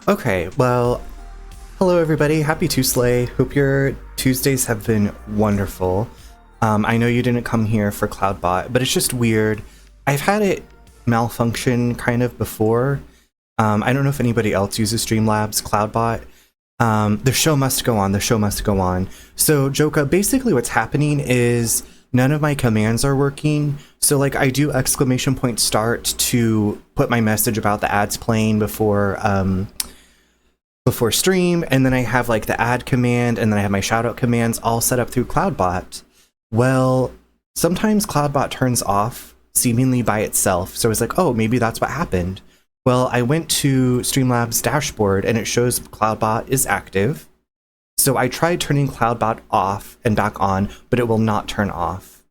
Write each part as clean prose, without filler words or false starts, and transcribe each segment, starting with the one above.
Okay, well, hello everybody. Happy Tuesday. Hope your Tuesdays have been wonderful. I know you didn't come here for CloudBot, but it's just weird. I've had it malfunction kind of before. I don't know if anybody else uses Streamlabs CloudBot. The show must go on. The show must go on. So, Joka, basically what's happening is none of my commands are working. So, like, I do exclamation point start to put my message about the ads playing before stream, and then I have like the add command, and then I have my shoutout commands all set up through CloudBot. Well, sometimes CloudBot turns off seemingly by itself, so I was like, oh, maybe that's what happened. Well, I went to Streamlabs dashboard and it shows CloudBot is active. So I tried turning CloudBot off and back on, but it will not turn off.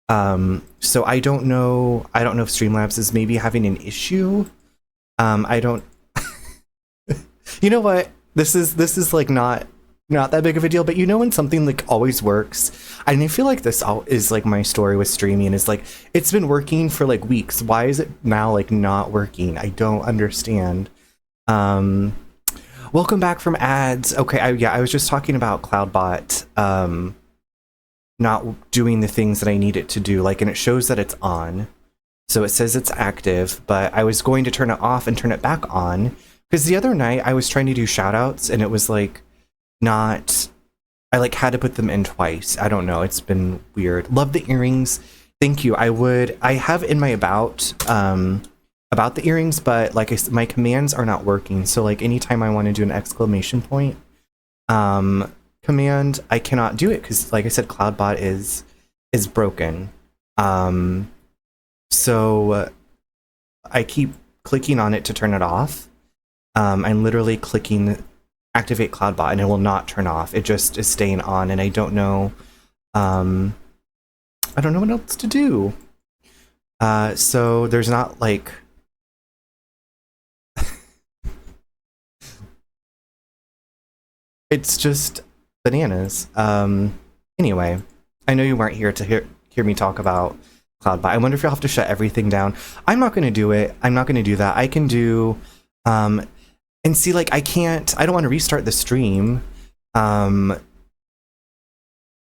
So I don't know if Streamlabs is maybe having an issue. I don't You know what? This is like not that big of a deal, but you know when something like always works, and I feel like this is like my story with streaming is like it's been working for like weeks. Why is it now like not working? I don't understand. Welcome back from ads. Okay, I was just talking about CloudBot not doing the things that I need it to do, like, and it shows that it's on, so it says it's active, but I was going to turn it off and turn it back on. Because the other night I was trying to do shoutouts and it was like not, I like had to put them in twice. I don't know. It's been weird. Love the earrings. Thank you. I have in my about the earrings, but like my commands are not working. So like anytime I want to do an exclamation point command, I cannot do it because like I said, CloudBot is broken. So I keep clicking on it to turn it off. I'm literally clicking activate CloudBot and it will not turn off. It just is staying on, and I don't know what else to do. So there's not like it's just bananas. Anyway, I know you weren't here to hear me talk about CloudBot. I wonder if you'll have to shut everything down. I'm not going to do it. I'm not going to do that. I can do and see, like, I don't want to restart the stream. And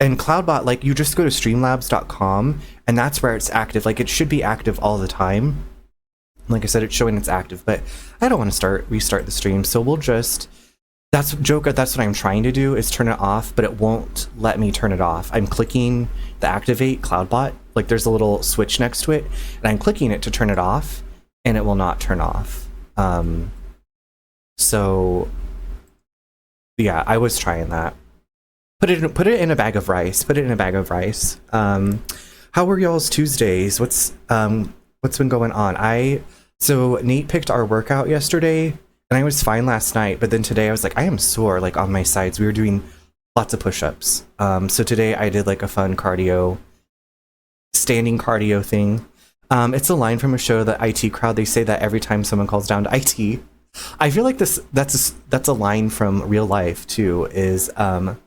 CloudBot, like, you just go to streamlabs.com, and that's where it's active. Like, it should be active all the time. Like I said, it's showing it's active, but I don't want to restart the stream, so we'll just... That's what I'm trying to do, is turn it off, but it won't let me turn it off. I'm clicking the activate CloudBot, like, there's a little switch next to it, and I'm clicking it to turn it off, and it will not turn off. So yeah, I was trying that. Put it in a bag of rice. How were y'all's Tuesdays? What's been going on? So Nate picked our workout yesterday, and I was fine last night, but then today I was like, I am sore, like on my sides. We were doing lots of push-ups. So today I did like a fun standing cardio thing. It's a line from a show, the IT Crowd. They say that every time someone calls down to IT. I feel like that's a line from real life too, is have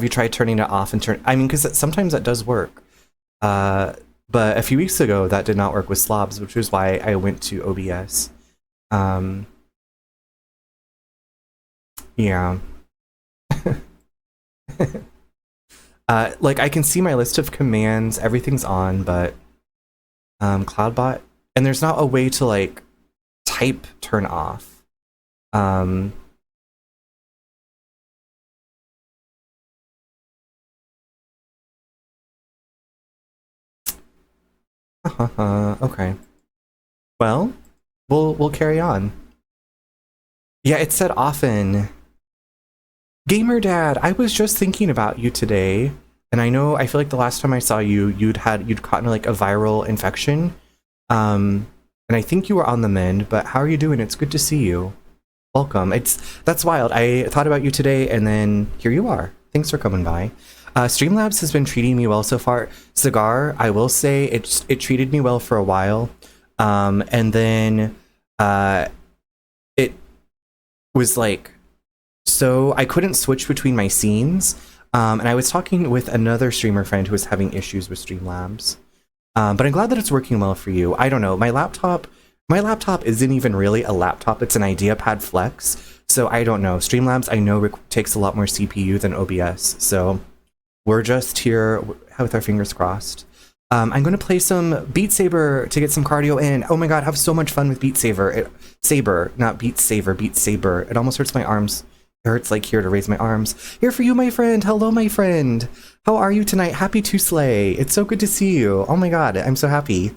you tried turning it off and because sometimes that does work. But a few weeks ago that did not work with slobs, which was why I went to OBS. Yeah. Like I can see my list of commands, everything's on, but CloudBot, and there's not a way to like type turn off. Okay. Well, we'll carry on. Yeah, it said often. Gamer Dad, I was just thinking about you today, and I feel like the last time I saw you, you'd caught like a viral infection. And I think you were on the mend, but how are you doing? It's good to see you. Welcome. That's wild. I thought about you today, and then here you are. Thanks for coming by. Streamlabs has been treating me well so far. Cigar, I will say, it treated me well for a while, and then it was like, so I couldn't switch between my scenes, and I was talking with another streamer friend who was having issues with Streamlabs. But I'm glad that it's working well for you. I don't know, my laptop isn't even really a laptop, it's an IdeaPad Flex. So I don't know. Streamlabs I know takes a lot more CPU than OBS. So we're just here with our fingers crossed. I'm going to play some Beat Saber to get some cardio in. Oh my god, have so much fun with Beat Saber. Saber, not Beat Saber, Beat Saber. It almost hurts my arms. It hurts like here to raise my arms. Here for you, my friend. Hello, my friend. How are you tonight? Happy to slay. It's so good to see you. Oh my god, I'm so happy.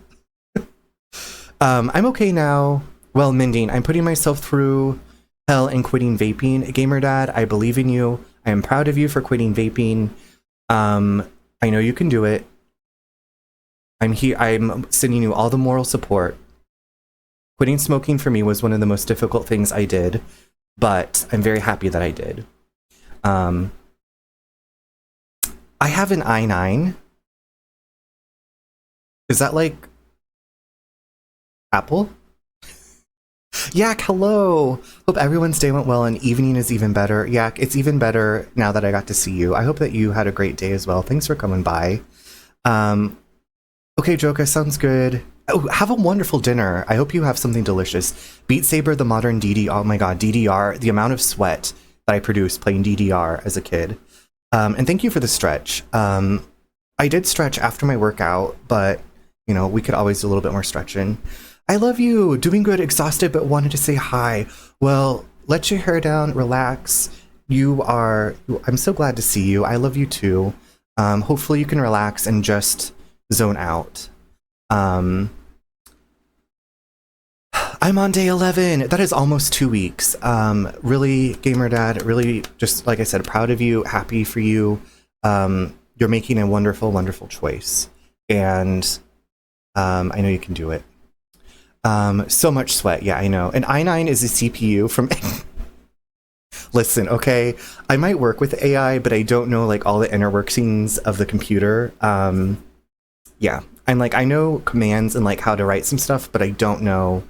I'm okay now. Well, Minding, I'm putting myself through hell and quitting vaping. Gamer Dad, I believe in you. I am proud of you for quitting vaping. I know you can do it. I'm here. I'm sending you all the moral support. Quitting smoking for me was one of the most difficult things I did, but I'm very happy that I did. I have an i9. Is that like Apple? Yak, hello! Hope everyone's day went well and evening is even better. Yak, it's even better now that I got to see you. I hope that you had a great day as well. Thanks for coming by. Okay, Joka, sounds good. Oh, have a wonderful dinner. I hope you have something delicious. Beat Saber, the modern DDR. Oh my god, DDR. The amount of sweat that I produced playing DDR as a kid. And thank you for the stretch. I did stretch after my workout, but, you know, we could always do a little bit more stretching. I love you. Doing good, exhausted, but wanted to say hi. Well, let your hair down, relax. I'm so glad to see you. I love you too. Hopefully you can relax and just zone out. I'm on day 11. That is almost 2 weeks. Really, Gamer Dad, really, just like I said, proud of you, happy for you. You're making a wonderful, wonderful choice. And I know you can do it. So much sweat. Yeah, I know. An i9 is a CPU from... Listen, okay, I might work with AI, but I don't know like all the inner workings of the computer. Yeah, I'm like, I know commands and like how to write some stuff, but I don't know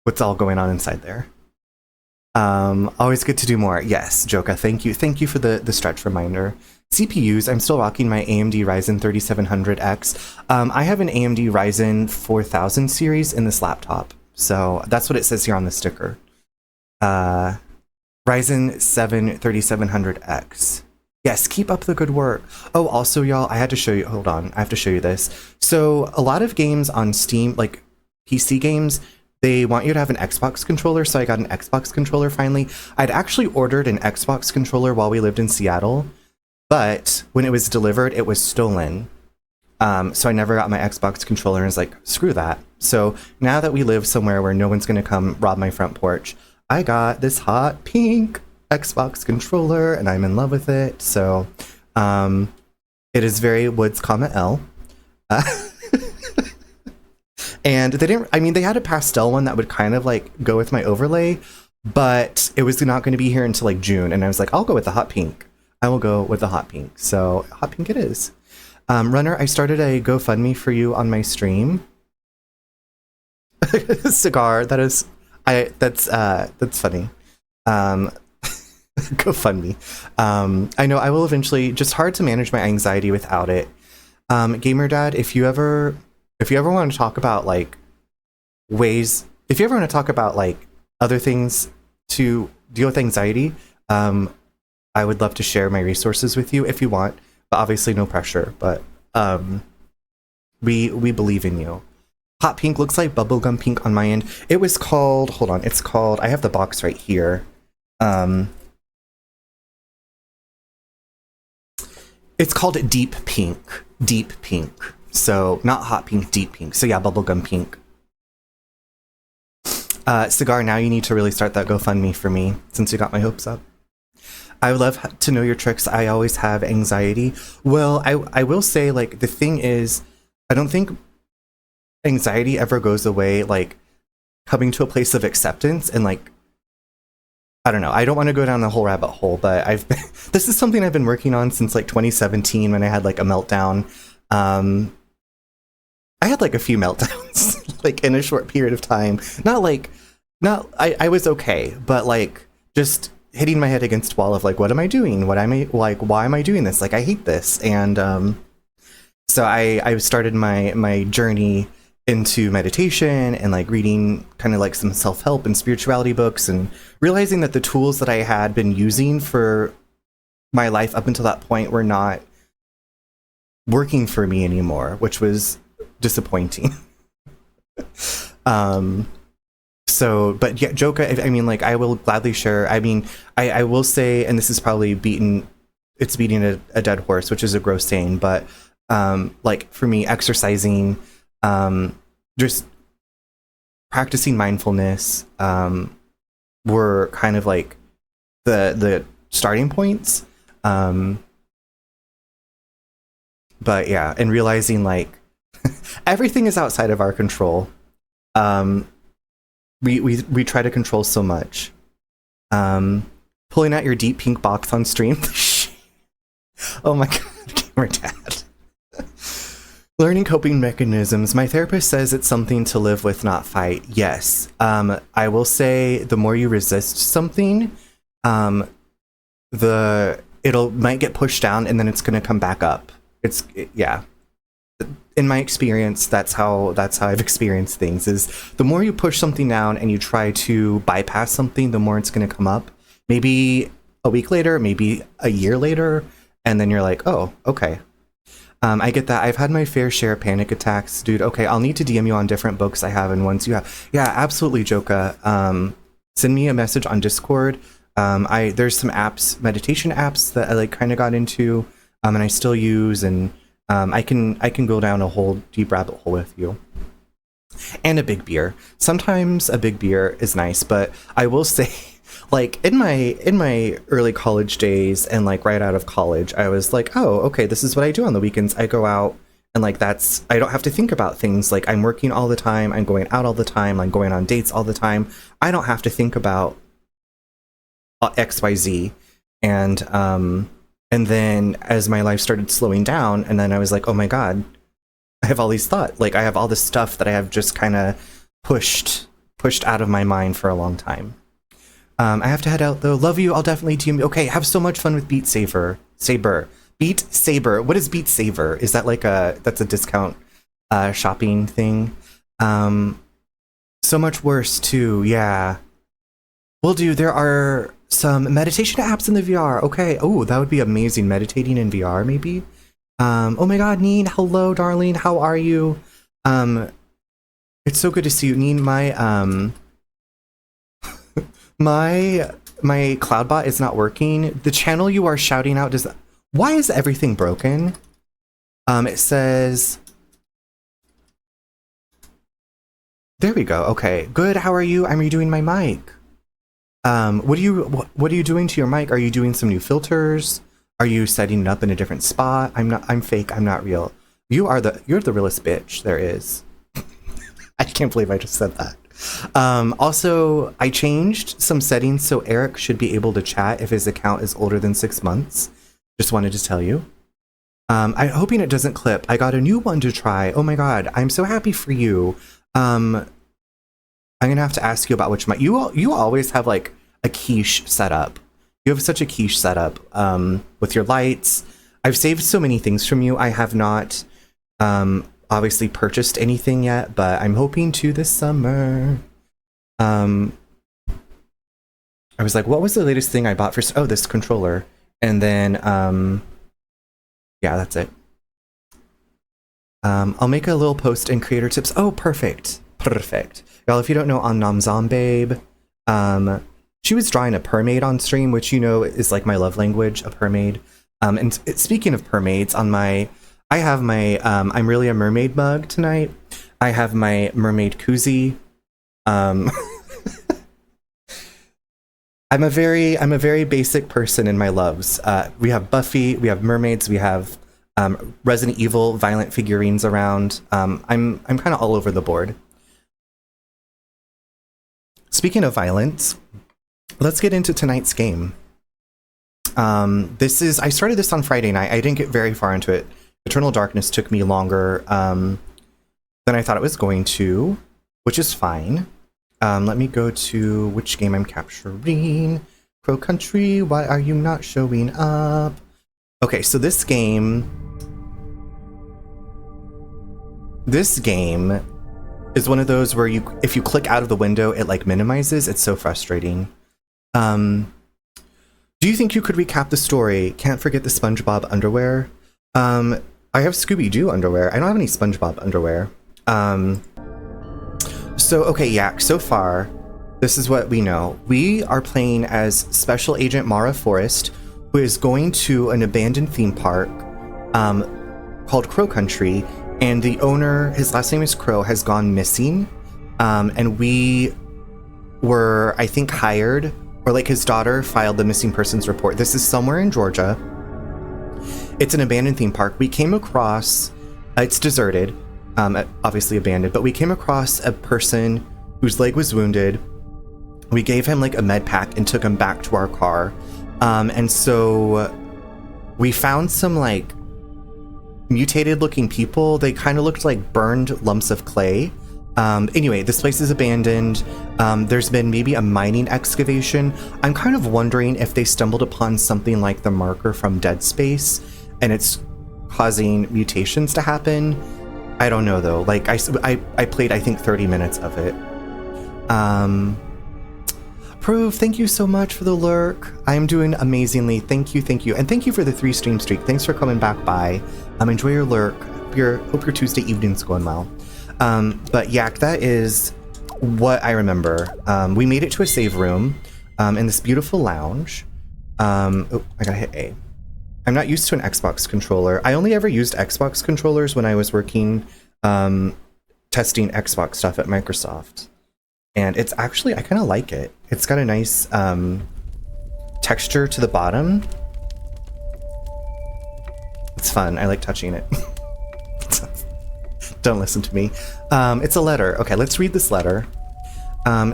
what's all going on inside there. Always good to do more. Yes, Joka, thank you. Thank you for the stretch reminder. CPUs, I'm still rocking my AMD Ryzen 3700X. I have an AMD Ryzen 4000 series in this laptop. So that's what it says here on the sticker. Ryzen 7 3700X. Yes, keep up the good work. Oh, also, y'all, I had to show you, hold on, I have to show you this. So a lot of games on Steam, like PC games, they want you to have an Xbox controller, so I got an Xbox controller finally. I'd actually ordered an Xbox controller while we lived in Seattle, but when it was delivered, it was stolen. So I never got my Xbox controller and was like, screw that. So now that we live somewhere where no one's gonna come rob my front porch, I got this hot pink Xbox controller and I'm in love with it. So it is very Woods, L. And they didn't, I mean, they had a pastel one that would kind of like go with my overlay, but it was not going to be here until like June. And I was like, I'll go with the hot pink. I will go with the hot pink. So hot pink it is. Runner, I started a GoFundMe for you on my stream. Cigar, that's funny. GoFundMe. I know I will eventually, just hard to manage my anxiety without it. Gamer Dad, if you ever want to talk about like ways, if you ever want to talk about like other things to deal with anxiety, I would love to share my resources with you if you want, but obviously no pressure, but we believe in you. Hot pink looks like bubblegum pink on my end. It was called, hold on, it's called, I have the box right here. It's called Deep Pink. Deep Pink. So not hot pink, deep pink. So yeah, bubblegum pink. Cigar, now you need to really start that GoFundMe for me since you got my hopes up. I would love to know your tricks. I always have anxiety. Well, I will say, like, the thing is, I don't think anxiety ever goes away, like, coming to a place of acceptance and, like, I don't know. I don't want to go down the whole rabbit hole, but this is something I've been working on since, like, 2017 when I had, like, a meltdown. I had, like, a few meltdowns, like, in a short period of time. I was okay, but, like, just hitting my head against a wall of like, what am I doing? Why am I doing this? Like, I hate this. And so I started my journey into meditation and like reading kind of like some self-help and spirituality books, and realizing that the tools that I had been using for my life up until that point were not working for me anymore, which was disappointing. So, but yeah, Joka, I mean, like, I will gladly share. I mean, I will say, and this is probably beating a dead horse, which is a gross saying, but like for me, exercising, just practicing mindfulness, were kind of like the starting points. But yeah, and realizing like everything is outside of our control. We try to control so much. Pulling out your deep pink box on stream. Oh my god, gamer dad. Learning coping mechanisms. My therapist says it's something to live with, not fight. Yes. I will say the more you resist something, might get pushed down and then it's gonna come back up. Yeah. In my experience, that's how I've experienced things, is the more you push something down and you try to bypass something, the more it's going to come up. Maybe a week later, maybe a year later, and then you're like, oh, okay. I get that. I've had my fair share of panic attacks, dude. Okay, I'll need to DM you on different books I have and ones you have. Yeah, absolutely, Joka. Send me a message on Discord. There's some apps, meditation apps that I like kind of got into, and I still use, and I can go down a whole deep rabbit hole with you. And a big beer. Sometimes a big beer is nice, but I will say, like in my early college days and like right out of college, I was like, oh, okay, this is what I do on the weekends. I go out and like I don't have to think about things. Like I'm working all the time, I'm going out all the time, I'm going on dates all the time. I don't have to think about XYZ. And then as my life started slowing down, and then I was like, oh my God, I have all these thoughts. Like I have all this stuff that I have just kind of pushed out of my mind for a long time. I have to head out though. Love you. I'll definitely DM you. Okay, have so much fun with Beat Saber. Beat Saber. What is Beat Saber? Is that like that's a discount shopping thing? So much worse too. Yeah. Will do. There are some meditation apps in the VR. Okay. Oh, that would be amazing. Meditating in VR, maybe. Oh my God, Neen. Hello, darling. How are you? It's so good to see you, Neen. My my Cloudbot is not working. The channel you are shouting out why is everything broken? It says. There we go. Okay. Good. How are you? I'm redoing my mic. What are you doing to your mic? Are you doing some new filters? Are you setting it up in a different spot? I'm fake. I'm not real. You're the realest bitch there is. I can't believe I just said that. Also, I changed some settings so Eric should be able to chat if his account is older than 6 months. Just wanted to tell you. I'm hoping it doesn't clip. I got a new one to try. Oh my God. I'm so happy for you. I'm gonna have to ask you about which mic. You always have like a quiche setup. You have such a quiche setup with your lights. I've saved so many things from you. I have not obviously purchased anything yet, but I'm hoping to this summer. I was like, what was the latest thing I bought for? Oh, this controller. And then yeah, that's it. I'll make a little post in creator tips. Oh, perfect. Y'all, if you don't know, on Namzam Babe, she was drawing a mermaid on stream, which you know is like my love language, a mermaid. And speaking of mermaids, I have my I'm really a mermaid mug tonight. I have my mermaid koozie. I'm a very basic person in my loves. We have Buffy, we have mermaids, we have Resident Evil violent figurines around. I'm kind of all over the board. Speaking of violence, let's get into tonight's game. I started this on Friday night. I didn't get very far into it. Eternal Darkness took me longer than I thought it was going to, which is fine. Let me go to which game I'm capturing. Crow Country, why are you not showing up? Okay, so this game is one of those where if you click out of the window, it like minimizes. It's so frustrating. Do you think you could recap the story? Can't forget the SpongeBob underwear. I have Scooby-Doo underwear. I don't have any SpongeBob underwear. So, okay, Yak, so far, this is what we know. We are playing as Special Agent Mara Forrest, who is going to an abandoned theme park called Crow Country, and the owner, his last name is Crow, has gone missing. And we were, I think, hired, or like his daughter filed the missing persons report. This is somewhere in Georgia. It's an abandoned theme park. We came across, it's deserted, obviously abandoned, but we came across a person whose leg was wounded. We gave him like a med pack and took him back to our car. And so we found some like mutated looking people. They kind of looked like burned lumps of clay. Anyway, this place is abandoned. There's been maybe a mining excavation. I'm kind of wondering if they stumbled upon something like the marker from Dead Space and it's causing mutations to happen. I don't know though. Like I played, I think 30 minutes of it. Proof, thank you so much for the lurk. I'm doing amazingly. Thank you. And thank you for the 3 stream streak. Thanks for coming back by. Enjoy your lurk. Hope your Tuesday evening's going well. But Yak, that is what I remember. We made it to a save room in this beautiful lounge. Oh, I gotta hit A. I'm not used to an Xbox controller. I only ever used Xbox controllers when I was working testing Xbox stuff at Microsoft. And it's actually, I kind of like it. It's got a nice texture to the bottom. It's fun. I like touching it. Don't listen to me. It's a letter. Okay, let's read this letter.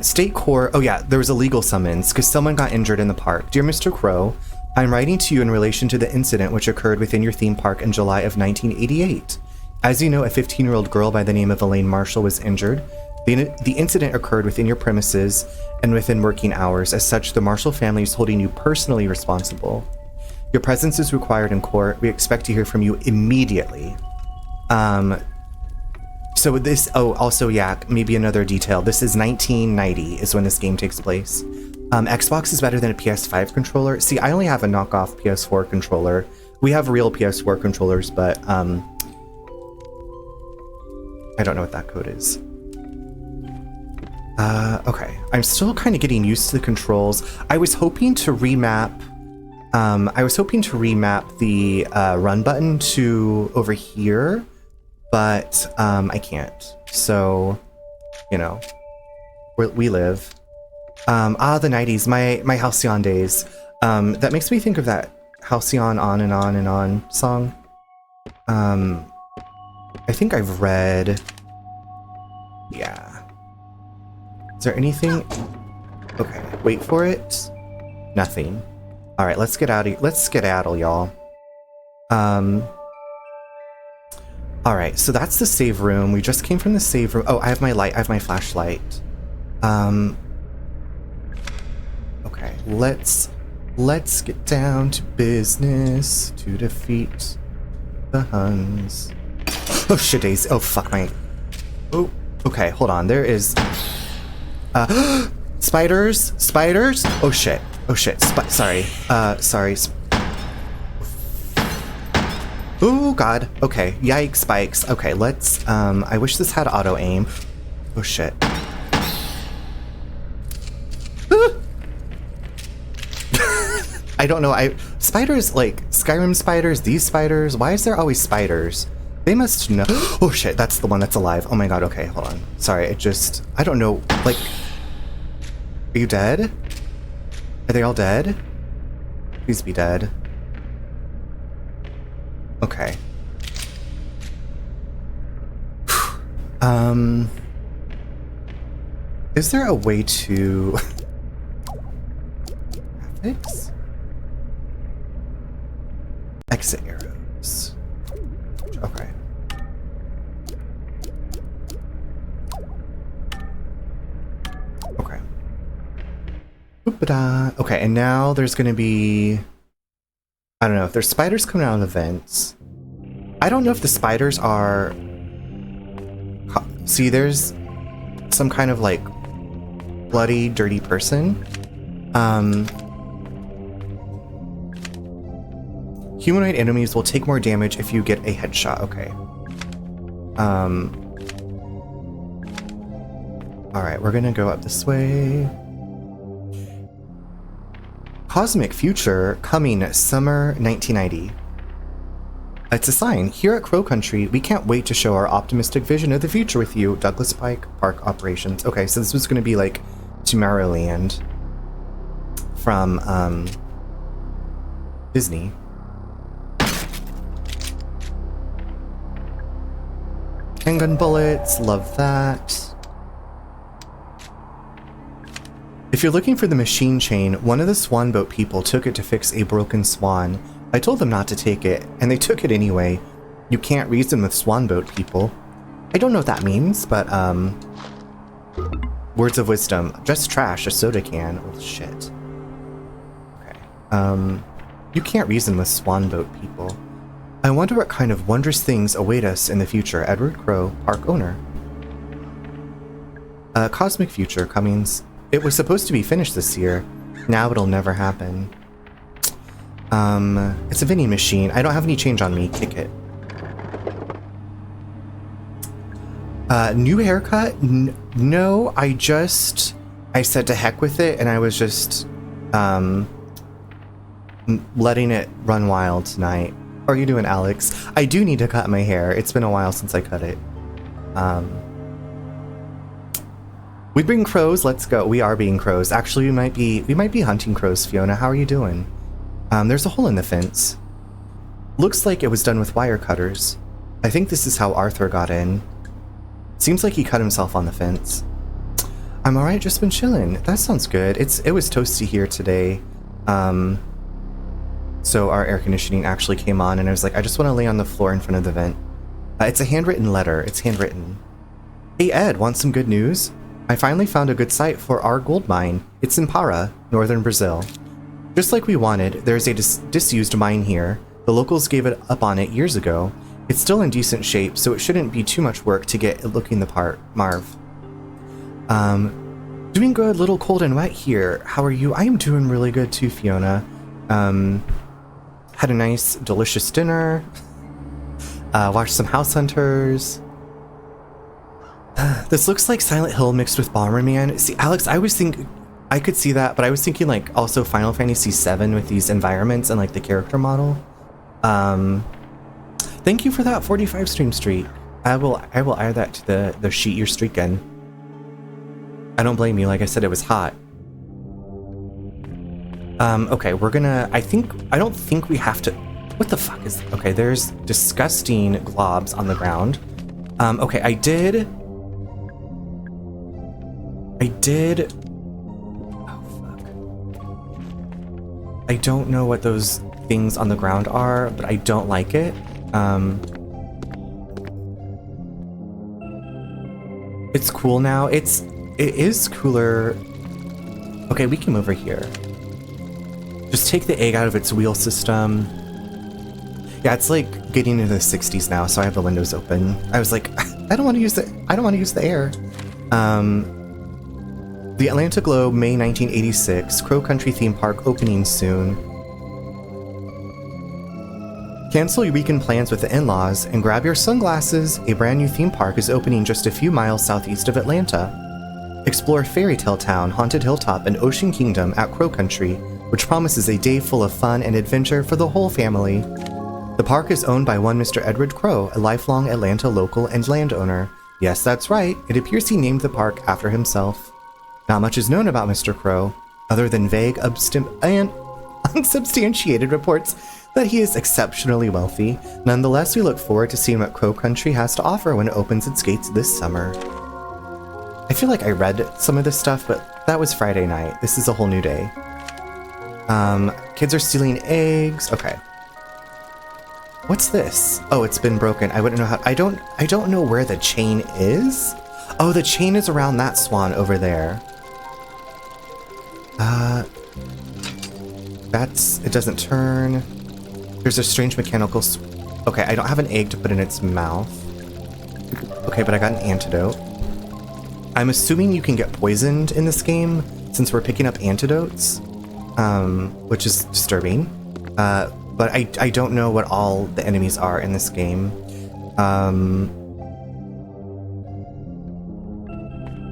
State Court. Oh yeah, there was a legal summons because someone got injured in the park. Dear Mr. Crow, I'm writing to you in relation to the incident which occurred within your theme park in July of 1988. As you know, a 15-year-old girl by the name of Elaine Marshall was injured. The incident occurred within your premises and within working hours. As such, the Marshall family is holding you personally responsible. Your presence is required in court. We expect to hear from you immediately. So this, oh, also Yak, maybe another detail. This is 1990 is when this game takes place. Xbox is better than a PS5 controller. See, I only have a knockoff PS4 controller. We have real PS4 controllers, but I don't know what that code is. Okay, I'm still kind of getting used to the controls. I was hoping to remap the run button to over here, but I can't. So, you know, we live. The 90s, my Halcyon days. That makes me think of that Halcyon On and On and On song. I think I've read. Yeah. Is there anything? Okay, wait for it. Nothing. All right, let's get out of here. Let's skedaddle, y'all. All right, so that's the save room. We just came from the save room. Oh, I have my light. I have my flashlight. Okay, let's get down to business to defeat the Huns. Oh shit, days. Oh fuck my. Oh, okay, hold on. There is. Spiders. Oh shit. Sorry. Oh god. Okay. Yikes, spikes. Okay, let's. I wish this had auto aim. Oh shit. I don't know. Spiders, like Skyrim spiders. These spiders. Why is there always spiders? They must know. Oh shit, that's the one that's alive. Oh my god, okay, hold on. Sorry, I don't know, like... Are you dead? Are they all dead? Please be dead. Okay. Is there a way to... Graphics? Exit arrows. Okay. Okay. Okay, and now there's gonna be... I don't know, if there's spiders coming out of the vents. I don't know if the spiders are... See, there's some kind of like bloody, dirty person. Humanoid enemies will take more damage if you get a headshot. Okay. Alright, we're gonna go up this way. Cosmic Future coming summer 1990. It's a sign. Here at Crow Country, we can't wait to show our optimistic vision of the future with you. Douglas Pike Park Operations. Okay, so this was gonna be like Tomorrowland from Disney. Handgun bullets, love that. If you're looking for the machine chain, one of the swan boat people took it to fix a broken swan. I told them not to take it, and they took it anyway. You can't reason with swan boat people. I don't know what that means, but words of wisdom. Just trash, a soda can. Oh shit. Okay. You can't reason with swan boat people. I wonder what kind of wondrous things await us in the future. Edward Crow, park owner. Cosmic Future, Cummings. It was supposed to be finished this year. Now it'll never happen. It's a vending machine. I don't have any change on me. Kick it. New haircut? No, I said to heck with it, and I was just, letting it run wild tonight. How are you doing, Alex? I do need to cut my hair. It's been a while since I cut it. We bring crows. Let's go. We are being crows. Actually, we might be hunting crows. Fiona, how are you doing? There's a hole in the fence. Looks like it was done with wire cutters. I think this is how Arthur got in. Seems like he cut himself on the fence. I'm alright, just been chilling. That sounds good. It was toasty here today. So our air conditioning actually came on, and I was like, I just want to lay on the floor in front of the vent. It's a handwritten letter. It's handwritten. Hey Ed, want some good news? I finally found a good site for our gold mine. It's in Para, northern Brazil. Just like we wanted, there's a disused mine here. The locals gave it up on it years ago. It's still in decent shape, so it shouldn't be too much work to get it looking the part. Marv. Doing good, little cold and wet here. How are you? I am doing really good too, Fiona. Had a nice, delicious dinner. Watched some House Hunters. This looks like Silent Hill mixed with Bomberman. See, Alex, I could see that, but I was thinking like also Final Fantasy VII with these environments and like the character model. Thank you for that 45 stream streak. I will add that to the sheet you're streaking. I don't blame you. Like I said, it was hot. Okay, we're gonna. I don't think we have to. What the fuck is? Okay, there's disgusting globs on the ground. Okay, I did. Oh fuck. I don't know what those things on the ground are, but I don't like it. It's cool now. It is cooler. Okay, we can move over here. Just take the egg out of its wheel system. Yeah, it's like getting into the 60s now, so I have the windows open. I was like, I don't want to use the air. The Atlanta Globe, May 1986. Crow Country theme park opening soon. Cancel your weekend plans with the in-laws and grab your sunglasses. A brand new theme park is opening just a few miles southeast of Atlanta. Explore Fairy Tale Town, Haunted Hilltop, and Ocean Kingdom at Crow Country, which promises a day full of fun and adventure for the whole family. The park is owned by one Mr. Edward Crow, a lifelong Atlanta local and landowner. Yes, that's right. It appears he named the park after himself. Not much is known about Mr. Crow, other than vague and unsubstantiated reports that he is exceptionally wealthy. Nonetheless, we look forward to seeing what Crow Country has to offer when it opens its gates this summer. I feel like I read some of this stuff, but that was Friday night. This is a whole new day. Kids are stealing eggs. Okay. What's this? Oh, it's been broken. I wouldn't know how. I don't know where the chain is. Oh, the chain is around that swan over there. It doesn't turn. There's a strange mechanical okay, I don't have an egg to put in its mouth. Okay, but I got an antidote. I'm assuming you can get poisoned in this game since we're picking up antidotes, which is disturbing. But I don't know what all the enemies are in this game.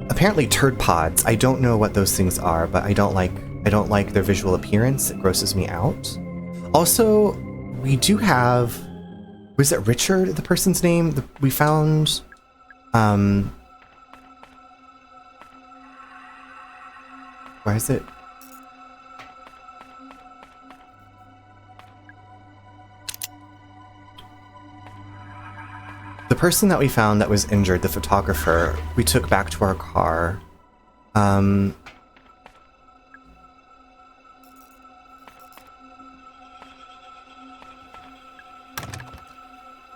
Apparently turd pods. I don't know what those things are, but I don't like their visual appearance. It grosses me out. Also, we do have, was it Richard, the person's name? We found, why is it? The person that we found that was injured, the photographer, we took back to our car.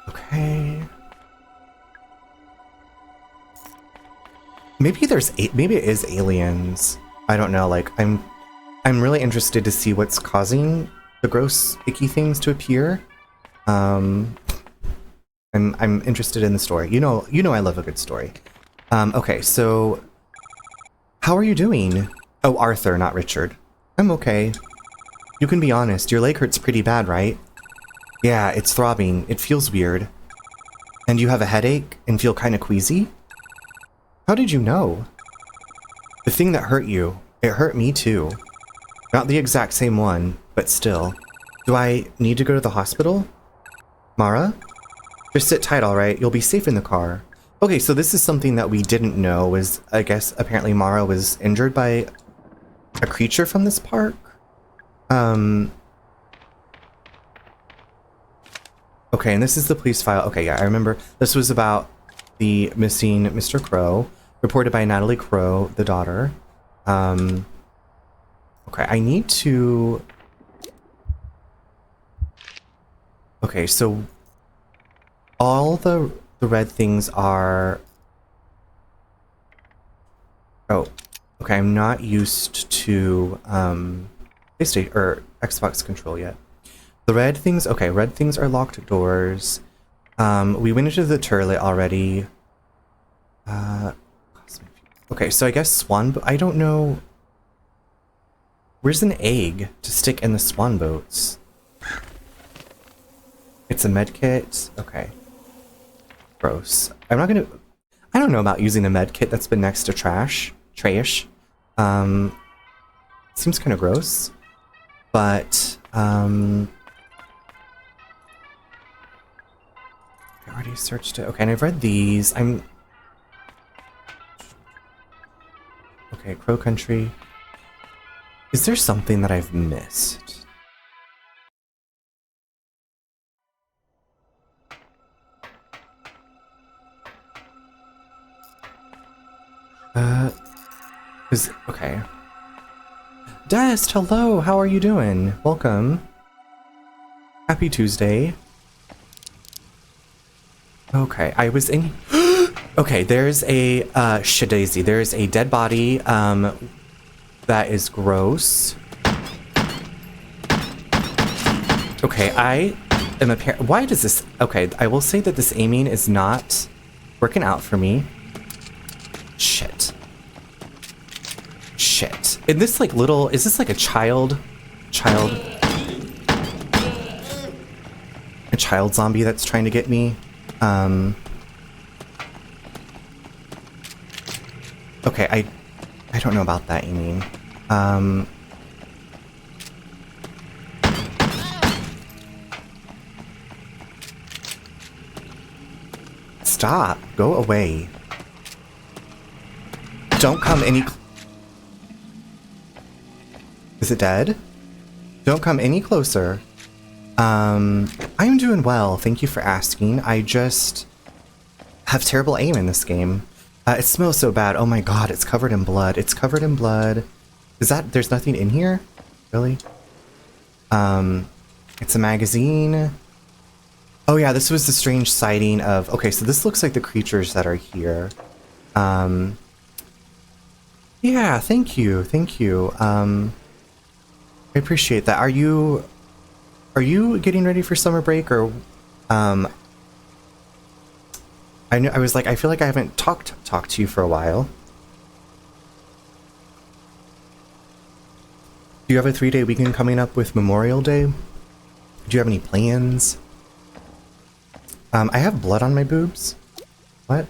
Okay. Maybe it is aliens. I don't know. Like I'm really interested to see what's causing the gross, icky things to appear. I'm interested in the story. You know I love a good story. Okay, so how are you doing? Oh, Arthur, not Richard. I'm okay. You can be honest, your leg hurts pretty bad, right? Yeah, it's throbbing. It feels weird. And you have a headache and feel kind of queasy? How did you know? The thing that hurt you, it hurt me too. Not the exact same one, but still. Do I need to go to the hospital? Mara? Just sit tight, alright? You'll be safe in the car. Okay, so this is something that we didn't know was, I guess, apparently Mara was injured by a creature from this park? Okay, and this is the police file. Okay, yeah, I remember. This was about the missing Mr. Crow, reported by Natalie Crow, the daughter. Okay, I need to... Okay, so all the red things are... Oh, okay, I'm not used to PlayStation or Xbox control yet. The red things, okay, red things are locked doors. We went into the turlet already. Okay, so I guess I don't know. Where's an egg to stick in the swan boats? It's a med kit. Okay. Gross. I don't know about using a med kit that's been next to trash. Seems kind of gross. But, I already searched it. Okay, and I've read these. Okay, Crow Country. Is there something that I've missed? Okay. Dest, hello, how are you doing? Welcome. Happy Tuesday. Okay, I was in... Okay, there's a, shadaisy. There's a dead body, that is gross. Okay, I am why does this... Okay, I will say that this aiming is not working out for me. Shit. Shit. In this, like, little... Is this, like, a child... A child zombie that's trying to get me? Okay, I don't know about that, you mean. Stop. Go away. Don't come any... Is it dead? Don't come any closer. I'm doing well. Thank you for asking. I just have terrible aim in this game. It smells so bad. Oh my god, it's covered in blood. It's covered in blood. There's nothing in here? Really? It's a magazine. Oh yeah, this was the strange sighting of... Okay, so this looks like the creatures that are here. Yeah, thank you. I appreciate that. Are you getting ready for summer break, or... I was like, I feel like I haven't talked to you for a while. Do you have a 3-day weekend coming up with Memorial Day? Do you have any plans? I have blood on my boobs. What?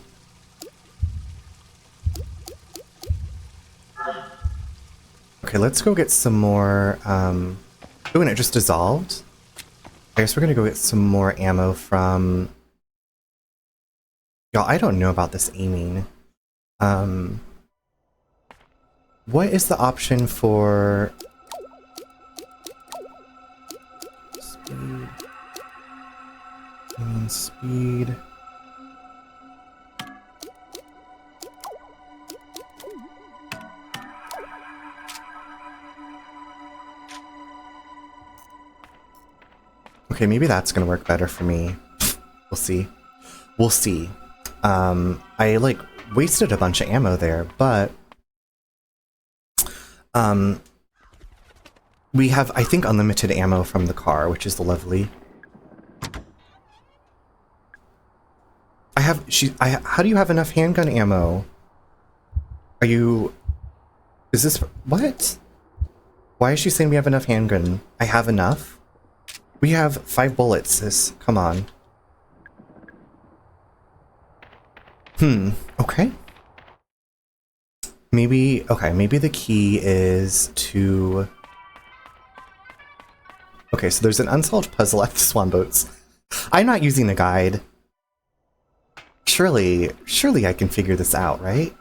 Okay, let's go get some more, oh, and it just dissolved? I guess we're gonna go get some more ammo from... Y'all, I don't know about this aiming. What is the option for... Speed... Aiming speed... Okay, maybe that's gonna work better for me. We'll see. We'll see. I, like, wasted a bunch of ammo there, but... we have, I think, unlimited ammo from the car, which is lovely. How do you have enough handgun ammo? Are you... Is this... What? Why is she saying we have enough handgun? I have enough? We have 5 bullets, sis. Come on. Okay. Maybe, okay, maybe the key is to... Okay, so there's an unsolved puzzle at the Swan Boats. I'm not using a guide. Surely I can figure this out, right?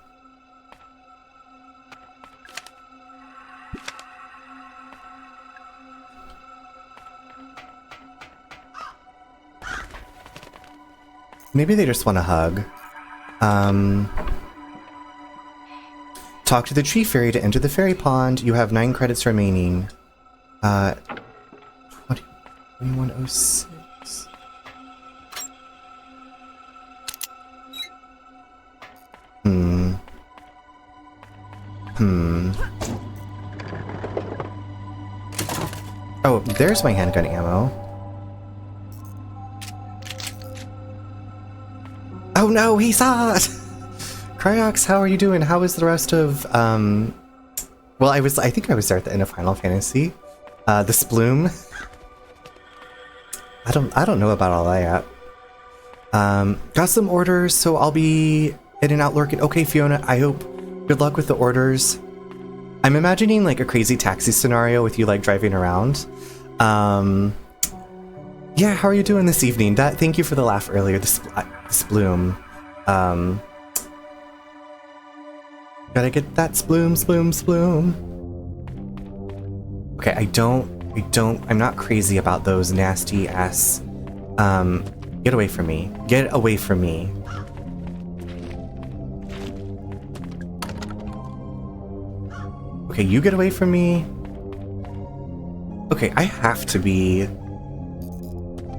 Maybe they just want a hug. Talk to the tree fairy to enter the fairy pond. You have 9 credits remaining. 2106. Oh, there's my handgun ammo. Oh no, he saw it! Cryox, how are you doing? How is the rest of, well, I think I was there at the end of Final Fantasy. The Sploom. I don't know about all that. Got some orders, so I'll be in and out lurking. Okay, Fiona, I hope good luck with the orders. I'm imagining like a crazy taxi scenario with you like driving around. Yeah, how are you doing this evening? Thank you for the laugh earlier, the Sploom. Gotta get that sploom. Okay, I'm not crazy about those nasty ass, get away from me. Get away from me. Okay, you get away from me. Okay, I have to be...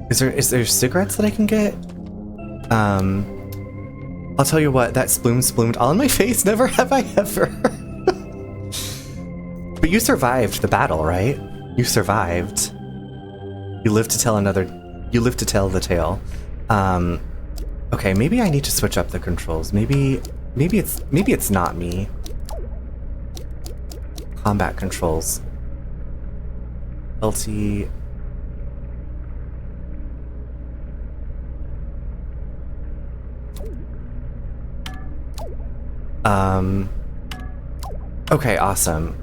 Is there cigarettes that I can get? I'll tell you what, that sploomed all in my face. Never have I ever. But you survived the battle, right? You survived. You lived to tell the tale. Okay, maybe I need to switch up the controls. Maybe it's not me. Combat controls. LT. Okay, awesome.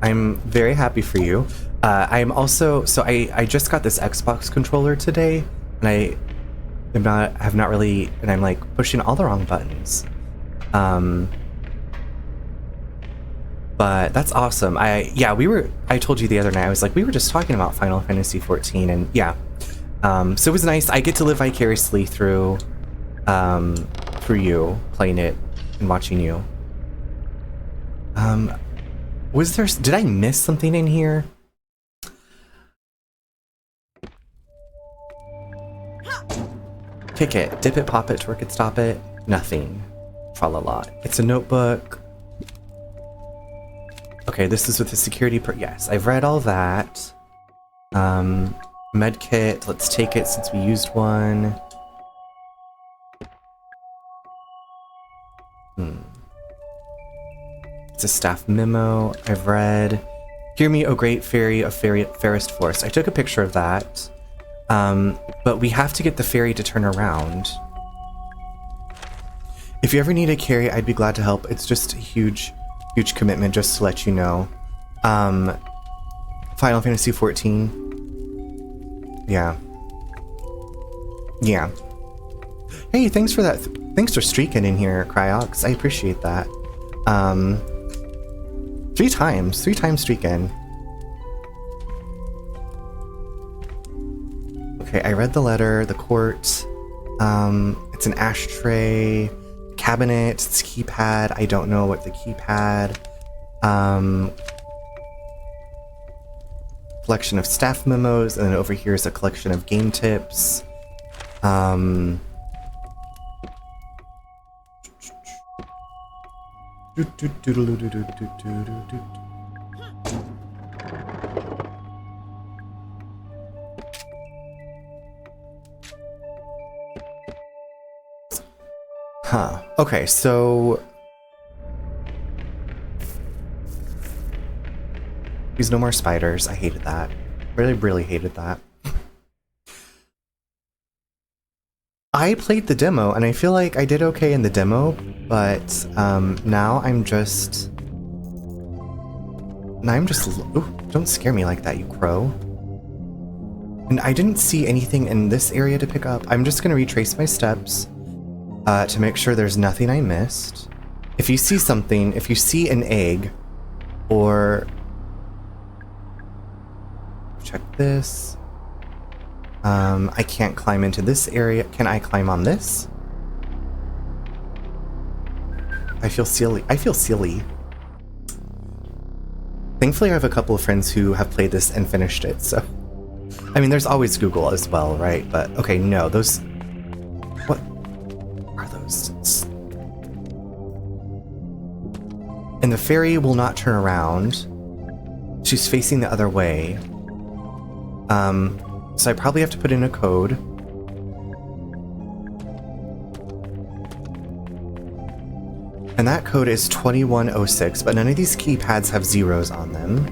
I'm very happy for you. I'm also, so I just got this Xbox controller today, and I'm like pushing all the wrong buttons. But that's awesome. I told you the other night, I was like, we were just talking about Final Fantasy 14, and yeah. So it was nice. I get to live vicariously through you, playing it and watching you. Did I miss something in here? Pick it, dip it, pop it, twerk it, stop it. Nothing. Tra-la-la. It's a notebook. Okay, this is with the security yes, I've read all that. Med kit, let's take it since we used one. It's a staff memo I've read. Hear me, O great fairy of fairest forest. I took a picture of that. But we have to get the fairy to turn around. If you ever need a carry, I'd be glad to help. It's just a huge commitment, just to let you know. Final Fantasy 14. Yeah. Yeah. Hey, thanks for that. Thanks for streaking in here, Cryox. I appreciate that. 3 times streaking. Okay, I read the letter, the court. It's an ashtray, cabinet, it's keypad. I don't know what the keypad. Collection of staff memos, and then over here is a collection of game tips. Huh. Okay, so there's no more spiders. I hated that. Really hated that. I played the demo and I feel like I did okay in the demo, but now I'm just ooh, don't scare me like that, you crow. And I didn't see anything in this area to pick up. I'm just gonna retrace my steps to make sure there's nothing I missed. If you see something, if you see an egg, or check this. I can't climb into this area. Can I climb on this? I feel silly. Thankfully, I have a couple of friends who have played this and finished it, so... I mean, there's always Google as well, right? But, okay, no, those... What are those? And the fairy will not turn around. She's facing the other way. So I probably have to put in a code. And that code is 2106, but none of these keypads have zeros on them.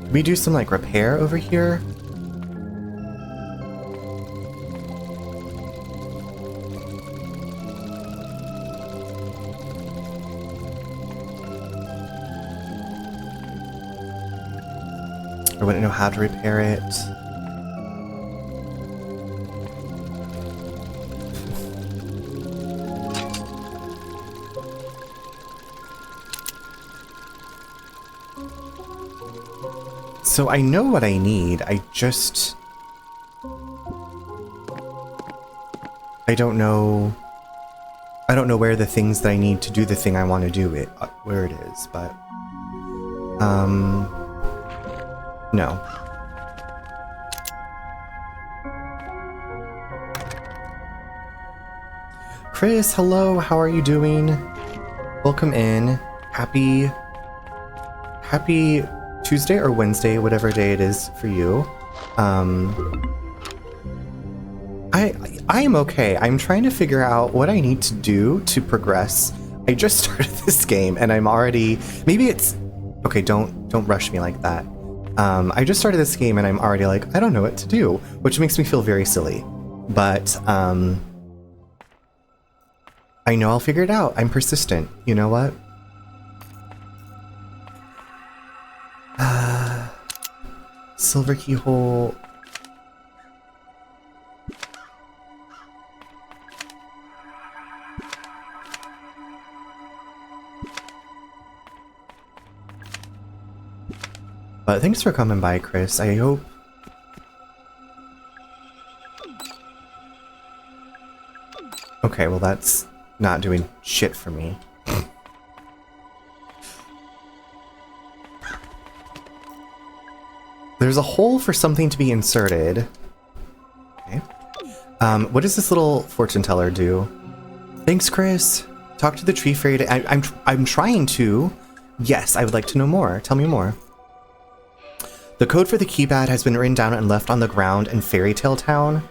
Can we do some, like, repair over here? I wouldn't know how to repair it. So I know what I need, I don't know where the things that I need to do the thing I want to do where it is, but no. Chris, hello, how are you doing? Welcome in. Happy Tuesday or Wednesday, whatever day it is for you. I am okay. I'm trying to figure out what I need to do to progress. I just started this game and I'm already... Maybe it's... Okay, don't rush me like that. I just started this game and I'm already like, I don't know what to do, which makes me feel very silly. But, I know I'll figure it out. I'm persistent. You know what? Silver keyhole. But thanks for coming by, Chris. I hope... Okay, well that's not doing shit for me. There's a hole for something to be inserted. Okay. What does this little fortune teller do? Thanks, Chris. Talk to the tree fairy. I'm trying to. Yes, I would like to know more. Tell me more. The code for the keypad has been written down and left on the ground in Fairy Tale Town.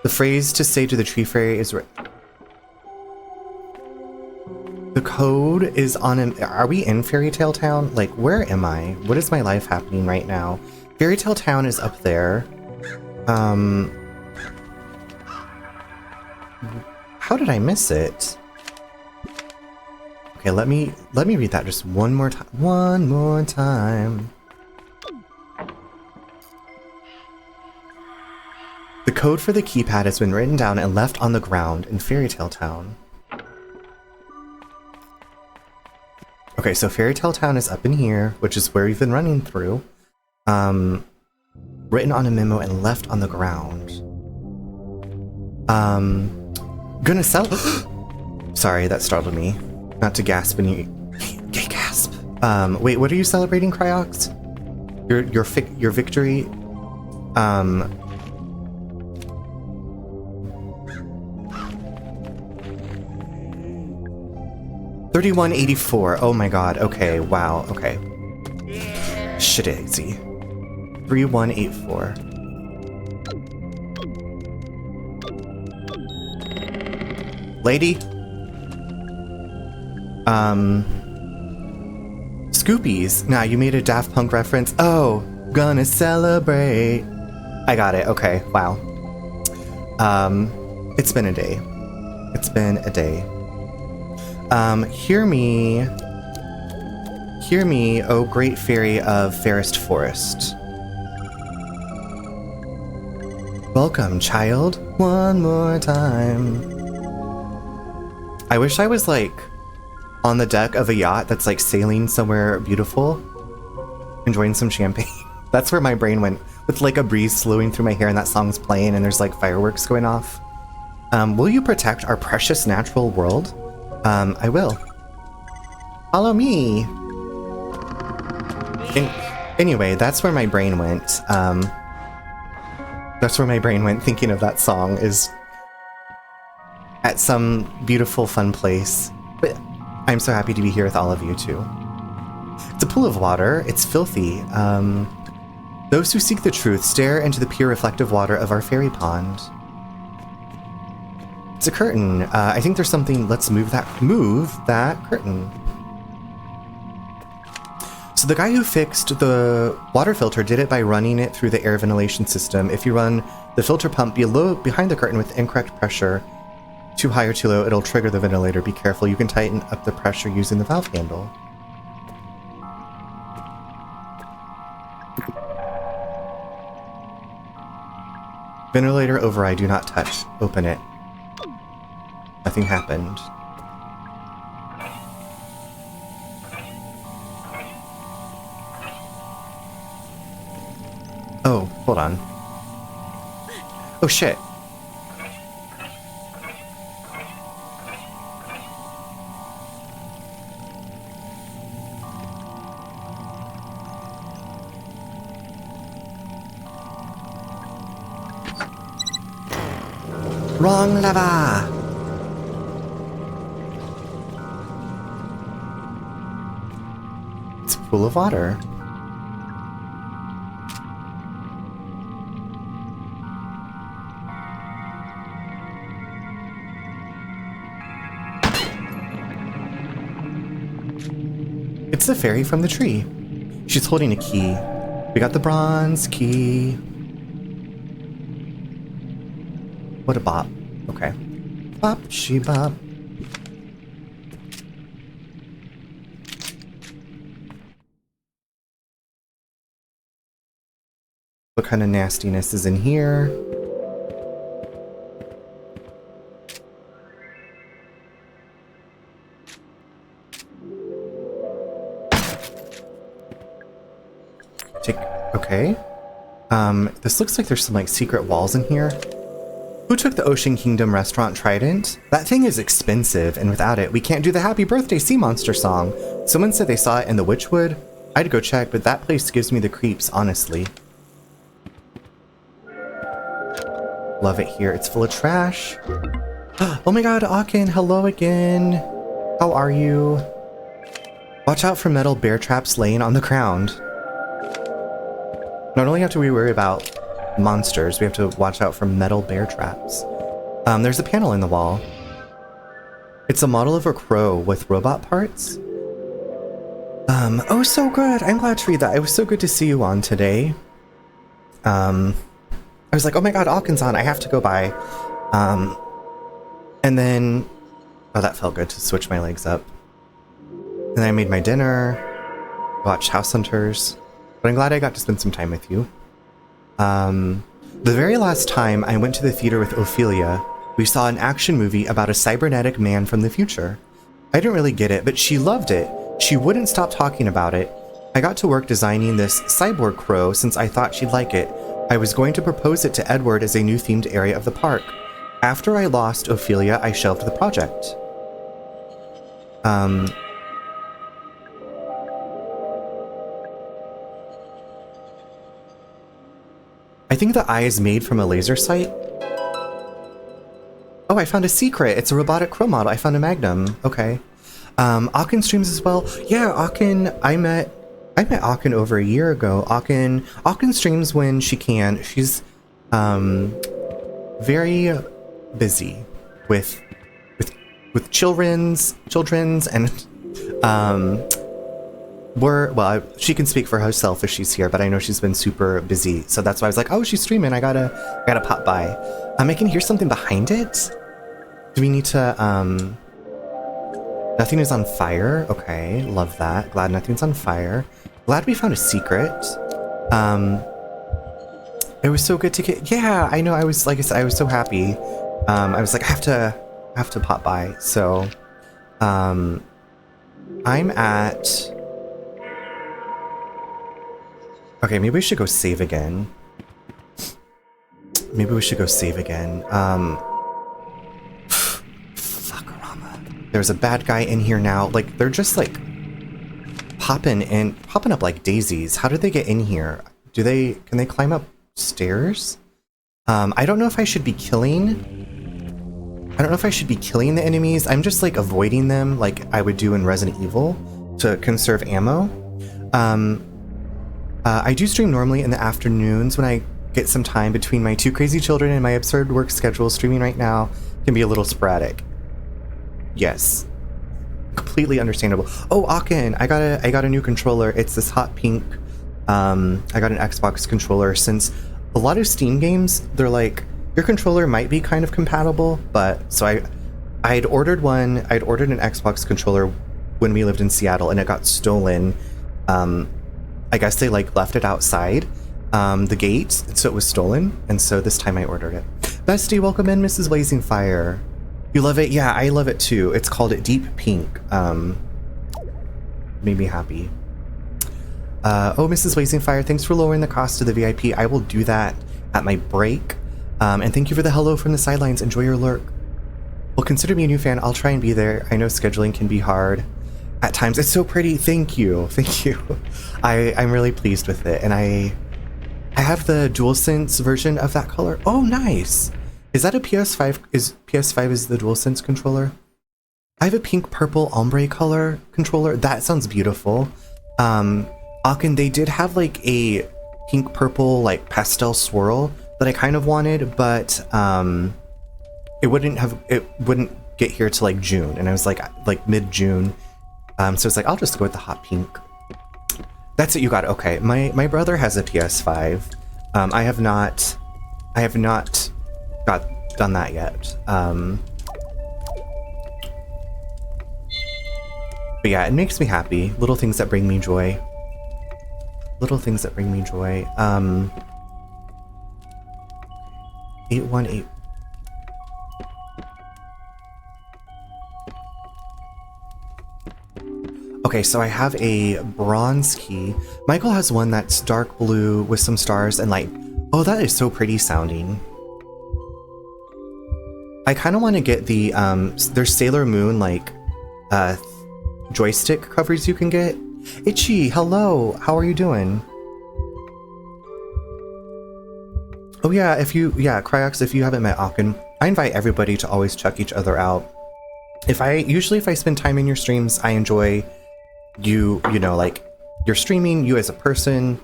The phrase to say to the tree fairy is... The code is on an... Are we in Fairy Tale Town? Like, where am I? What is my life happening right now? Fairy Tale Town is up there. How did I miss it? Okay, let me read that just one more time. One more time. The code for the keypad has been written down and left on the ground in Fairy Tale Town. Okay, so Fairy Tale Town is up in here, which is where we've been running through. Written on a memo and left on the ground. Gonna sell... Sorry, that startled me. Not to gasp when you... gasp. Wait, what are you celebrating, Cryox? Your victory? 3184. Oh my god. Okay, wow. Okay. Shit easy. 3184. Lady? Scoopies. Nah, you made a Daft Punk reference. Oh, gonna celebrate. I got it. Okay, wow. It's been a day. It's been a day. Hear me, oh great fairy of fairest forest. Welcome, child, one more time. I wish I was, like, on the deck of a yacht that's, like, sailing somewhere beautiful, enjoying some champagne. That's where my brain went, with, like, a breeze slowing through my hair and that song's playing and there's, like, fireworks going off. Will you protect our precious natural world? I will. Follow me! Anyway, that's where my brain went. That's where my brain went thinking of that song, is at some beautiful, fun place. But I'm so happy to be here with all of you, too. It's a pool of water. It's filthy. Those who seek the truth stare into the pure reflective water of our fairy pond. It's a curtain. I think there's something... Let's move that curtain. So the guy who fixed the water filter did it by running it through the air ventilation system. If you run the filter pump behind the curtain with incorrect pressure, too high or too low, it'll trigger the ventilator. Be careful. You can tighten up the pressure using the valve handle. Ventilator override. Do not touch. Open it. Nothing happened. Oh, hold on. Oh shit. Wrong lava! It's a pool of water. It's the fairy from the tree. She's holding a key. We got the bronze key. What a bop. Okay. Bop, she bop. What kind of nastiness is in here? Okay. This looks like there's some, like, secret walls in here. Who took the Ocean Kingdom restaurant trident? That thing is expensive, and without it, we can't do the Happy Birthday Sea Monster song. Someone said they saw it in the Witchwood. I'd go check, but that place gives me the creeps, honestly. Love it here. It's full of trash. Oh my god, Akin, hello again. How are you? Watch out for metal bear traps laying on the ground. Not only have we worry about monsters, we have to watch out for metal bear traps. There's a panel in the wall. It's a model of a crow with robot parts. Oh, so good. I'm glad to read that. It was so good to see you on today. I was like, oh my god, Alkin's on. I have to go by. And then, oh, that felt good to switch my legs up. And then I made my dinner, watched House Hunters, but I'm glad I got to spend some time with you. The very last time I went to the theater with Ophelia, we saw an action movie about a cybernetic man from the future. I didn't really get it, but she loved it. She wouldn't stop talking about it. I got to work designing this cyborg crow since I thought she'd like it. I was going to propose it to Edward as a new themed area of the park. After I lost Ophelia, I shelved the project. I think the eye is made from a laser sight. Oh, I found a secret. It's a robotic crow model. I found a Magnum. Okay. Akin streams as well. Yeah, Akin, I met Akin over a year ago. Akin streams when she can. She's very busy with children's and she can speak for herself if she's here, but I know she's been super busy, so that's why I was like, oh, she's streaming. I gotta pop by. I can hear something behind it. Do we need to Nothing is on fire. Okay, love that. Glad nothing's on fire. Glad we found a secret. It was so good to get. Yeah, I know. I was, like I said, I was so happy. I was like, I have to pop by. So, I'm at. Okay, maybe we should go save again. There's a bad guy in here now. Like, they're just like popping up like daisies. How did they get in here? Can they climb up stairs? I don't know if I should be killing the enemies. I'm just like avoiding them like I would do in Resident Evil to conserve ammo. I do stream normally in the afternoons when I get some time between my two crazy children and my absurd work schedule. Streaming right now can be a little sporadic. Yes, completely understandable. Oh, Akin, I got a new controller. It's this hot pink. I got an Xbox controller. Since a lot of Steam games, they're like, your controller might be kind of compatible, but so I'd ordered one. I'd ordered an Xbox controller when we lived in Seattle, and it got stolen. I guess they like left it outside the gate, so it was stolen, and so this time I ordered it. Bestie, welcome in, Mrs. Blazing Fire. You love it? Yeah, I love it too. It's called Deep Pink. Made me happy. Oh, Mrs. Blazing Fire, thanks for lowering the cost of the VIP. I will do that at my break. And thank you for the hello from the sidelines. Enjoy your lurk. Well, consider me a new fan. I'll try and be there. I know scheduling can be hard at times. It's so pretty. Thank you. Thank you. I'm really pleased with it. And I have the DualSense version of that color. Oh, nice. Is that a PS5? PS5 is the DualSense controller? I have a pink purple ombre color controller. That sounds beautiful. Akin, they did have like a pink purple like pastel swirl that I kind of wanted, but it wouldn't get here till like June, and I was like mid-June. So it's like, I'll just go with the hot pink. That's it, you got it. Okay, my brother has a PS5. I have not done that yet. But yeah, it makes me happy. Little things that bring me joy. 818. Okay, so I have a bronze key. Michael has one that's dark blue with some stars and light. Oh, that is so pretty sounding. I kind of want to get the, there's Sailor Moon, like, joystick covers you can get. Itchy, hello, how are you doing? Oh yeah, Cryox, if you haven't met Akin, I invite everybody to always check each other out. Usually if I spend time in your streams, I enjoy you know, like, you're streaming, you as a person,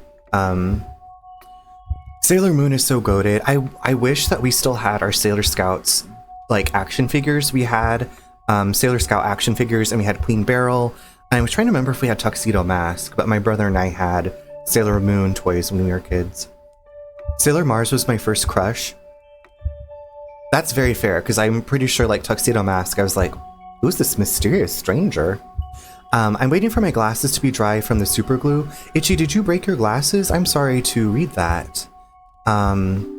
Sailor Moon is so goated. I wish that we still had our Sailor Scouts like action figures. We had Sailor Scout action figures, and we had Queen Beryl. And I was trying to remember if we had Tuxedo Mask, but my brother and I had Sailor Moon toys when we were kids. Sailor Mars was my first crush. That's very fair, because I'm pretty sure like Tuxedo Mask, I was like, who's this mysterious stranger? I'm waiting for my glasses to be dry from the super glue. Itchy, did you break your glasses? I'm sorry to read that. I'm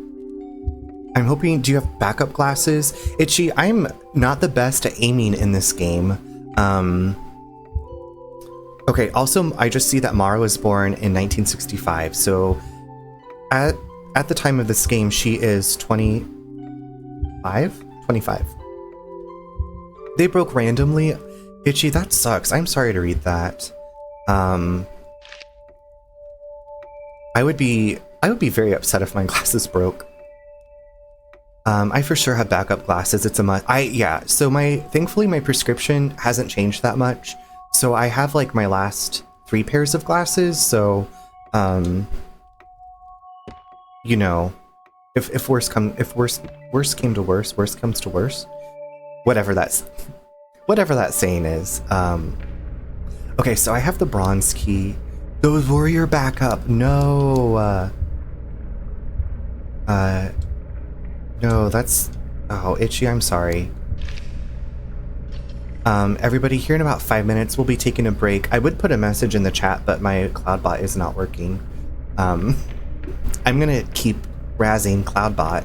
hoping, do you have backup glasses? Itchy, I'm not the best at aiming in this game. Okay, also, I just see that Mara was born in 1965, so at the time of this game, she is 25? 25. They broke randomly. Itchy, that sucks. I'm sorry to read that. I would be very upset if my glasses broke. I for sure have backup glasses. It's a must. Yeah. So thankfully my prescription hasn't changed that much. So I have like my last 3 pairs of glasses. So, you know, if worse came to worse, worse comes to worse. Whatever that saying is. Okay, so I have the bronze key. Those were your backup. No. No, that's... Oh, Itchy, I'm sorry. Everybody, here in about 5 minutes, we'll be taking a break. I would put a message in the chat, but my CloudBot is not working. I'm gonna keep razzing CloudBot.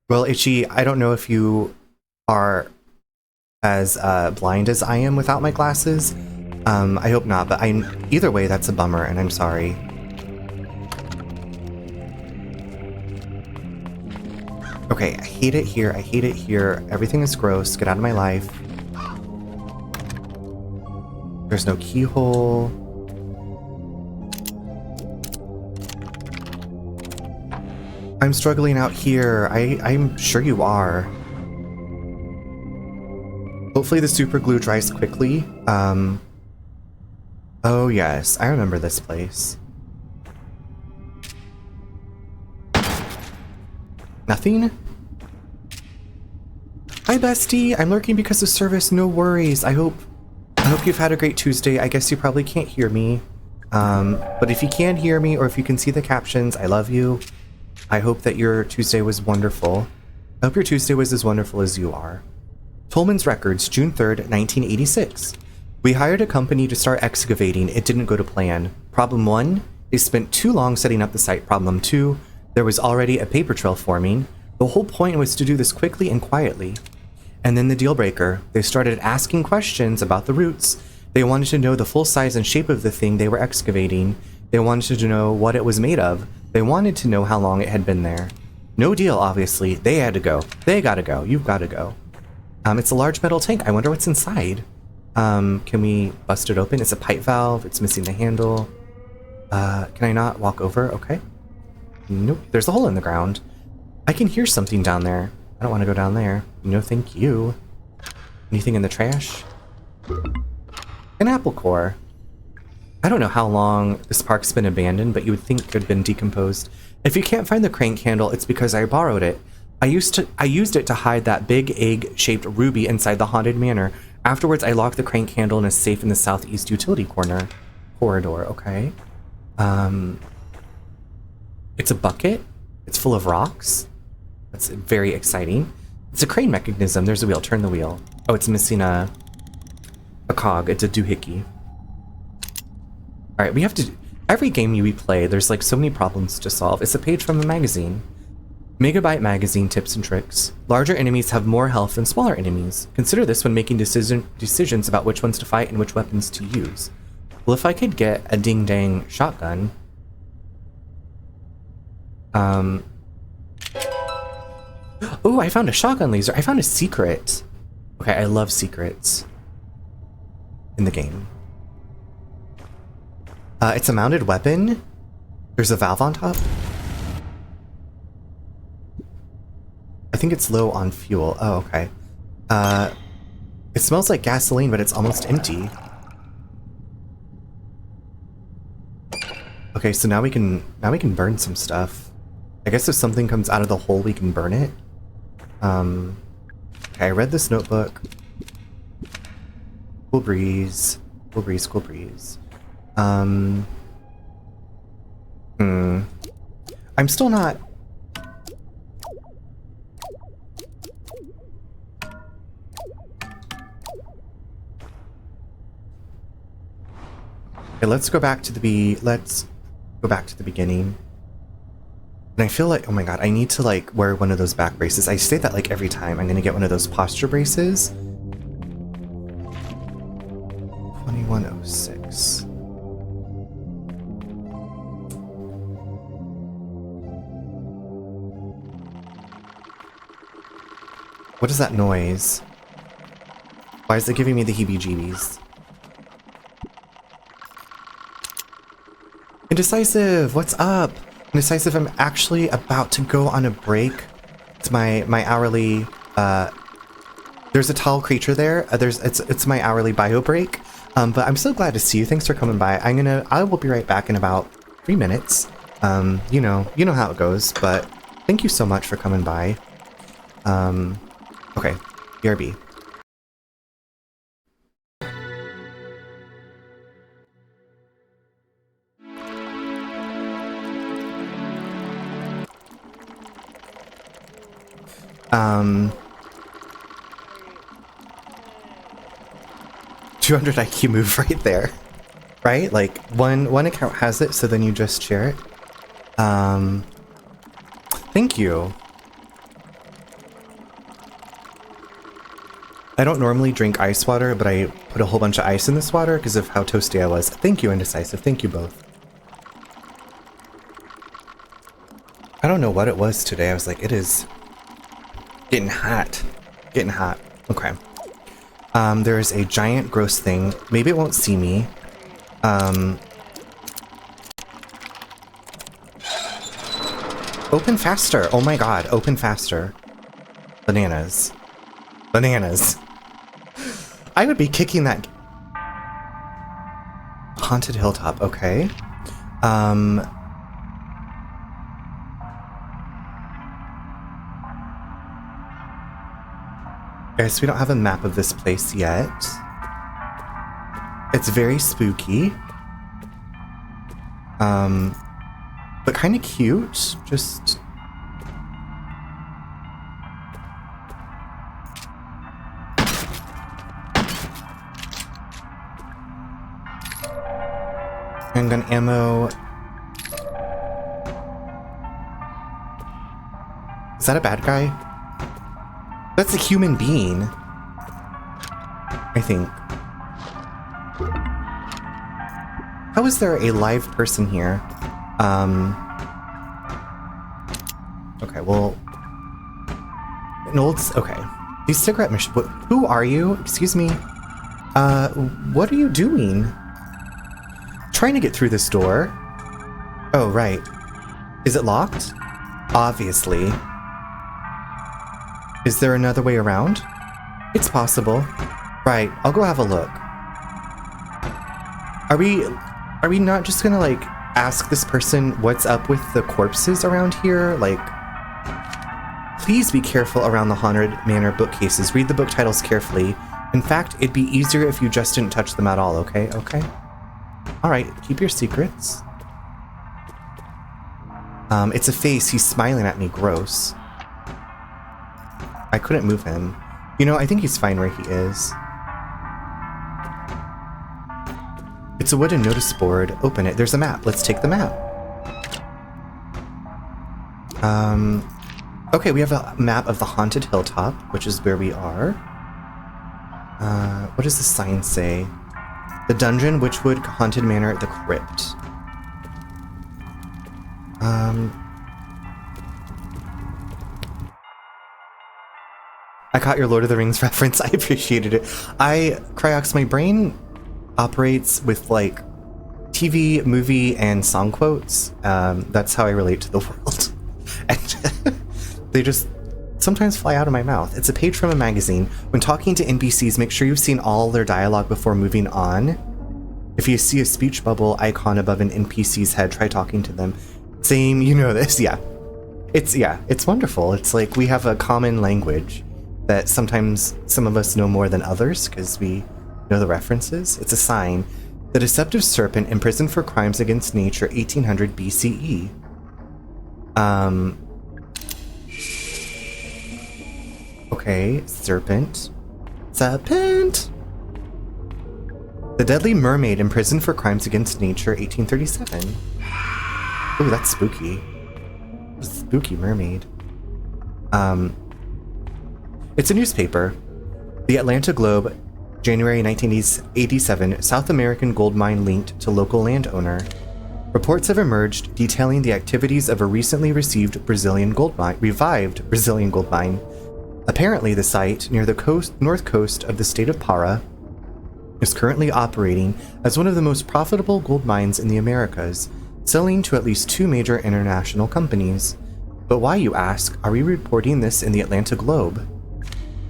Well, Itchy, I don't know if you are as blind as I am without my glasses. I hope not, but either way, that's a bummer, and I'm sorry. Okay, I hate it here, I hate it here. Everything is gross, get out of my life. There's no keyhole. I'm struggling out here. I'm sure you are. Hopefully the super glue dries quickly. Oh yes, I remember this place. Nothing? Hi bestie, I'm lurking because of service, no worries. I hope you've had a great Tuesday. I guess you probably can't hear me. But if you can hear me or if you can see the captions, I love you. I hope that your Tuesday was wonderful. I hope your Tuesday was as wonderful as you are. Tolman's Records, June 3rd, 1986. We hired a company to start excavating. It didn't go to plan. Problem 1, they spent too long setting up the site. Problem 2, there was already a paper trail forming. The whole point was to do this quickly and quietly. And then the deal breaker. They started asking questions about the roots. They wanted to know the full size and shape of the thing they were excavating. They wanted to know what it was made of. They wanted to know how long it had been there. No deal, obviously. They had to go. They gotta go. You've gotta go. It's a large metal tank. I wonder what's inside. Can we bust it open? It's a pipe valve. It's missing the handle. Can I not walk over? Okay. Nope. There's a hole in the ground. I can hear something down there. I don't want to go down there. No, thank you. Anything in the trash? An apple core. I don't know how long this park's been abandoned, but you would think it had been decomposed. If you can't find the crank handle, it's because I borrowed it. I used it to hide that big egg-shaped ruby inside the haunted manor. Afterwards, I locked the crank handle in a safe in the southeast utility corridor. Okay. It's a bucket. It's full of rocks. That's very exciting. It's a crane mechanism. There's a wheel. Turn the wheel. Oh, it's missing a cog. It's a doohickey. All right, we have to... Every game we play, there's like so many problems to solve. It's a page from a magazine. Megabyte Magazine Tips and Tricks. Larger enemies have more health than smaller enemies. Consider this when making decisions about which ones to fight and which weapons to use. Well, if I could get a ding-dang shotgun... Oh, I found a shotgun laser. I found a secret. Okay, I love secrets in the game. It's a mounted weapon. There's a valve on top. I think it's low on fuel. Oh, okay. It smells like gasoline, but it's almost empty. Okay, so now we can burn some stuff. I guess if something comes out of the hole, we can burn it. Okay, I read this notebook. Cool breeze. Cool breeze, cool breeze. I'm still not... Okay, let's go back to the beginning. And I feel like, oh my god, I need to like wear one of those back braces. I say that like every time. I'm gonna get one of those posture braces. 2106. What is that noise? Why is it giving me the heebie-jeebies? Indecisive, what's up? Indecisive, I'm actually about to go on a break. It's my hourly, there's a tall creature there. It's my hourly bio break. But I'm so glad to see you. Thanks for coming by. I will be right back in about 3 minutes. You know how it goes, but thank you so much for coming by. Okay, BRB. Um, 200 IQ move right there, right? Like one account has it, so then you just share it. Thank you. I don't normally drink ice water, but I put a whole bunch of ice in this water because of how toasty I was. Thank you, Indecisive. Thank you both. I don't know what it was today. I was like, it is getting hot. Getting hot. Okay. There is a giant gross thing. Maybe it won't see me. Open faster. Oh my god. Open faster. Bananas. Bananas. I would be kicking that. Haunted hilltop. Okay. Guys, we don't have a map of this place yet. It's very spooky. But kind of cute. Just... handgun ammo. Is that a bad guy? That's a human being. I think. How is there a live person here? Okay, well... An old... Okay. These cigarette machines... Who are you? Excuse me. What are you doing? Trying to get through this door. Oh, right. Is it locked? Obviously. Is there another way around? It's possible. Right, I'll go have a look. Are we not just gonna, like, ask this person what's up with the corpses around here? Like, please be careful around the Haunted Manor bookcases. Read the book titles carefully. In fact, it'd be easier if you just didn't touch them at all, okay? Okay? Alright, keep your secrets. It's a face. He's smiling at me. Gross. I couldn't move him. You know, I think he's fine where he is. It's a wooden notice board. Open it. There's a map. Let's take the map. Okay, we have a map of the Haunted Hilltop, which is where we are. What does the sign say? The Dungeon, Witchwood, Haunted Manor, the Crypt. I caught your Lord of the Rings reference. I appreciated it. Cryox, my brain operates with, like, TV, movie, and song quotes. That's how I relate to the world. And they just sometimes fly out of my mouth. It's a page from a magazine. When talking to NPCs, make sure you've seen all their dialogue before moving on. If you see a speech bubble icon above an NPC's head, try talking to them. Same, you know this, yeah. It's wonderful. It's like we have a common language that sometimes some of us know more than others because we know the references. It's a sign. The deceptive serpent imprisoned for crimes against nature, 1800 BCE. Okay, serpent. Serpent! The deadly mermaid imprisoned for crimes against nature, 1837. Ooh, that's spooky. Spooky mermaid. It's a newspaper. The Atlanta Globe, January 1987, South American gold mine linked to local landowner. Reports have emerged detailing the activities of a recently revived Brazilian gold mine. Apparently, the site near the north coast of the state of Pará is currently operating as one of the most profitable gold mines in the Americas, selling to at least 2 major international companies. But why, you ask, are we reporting this in the Atlanta Globe?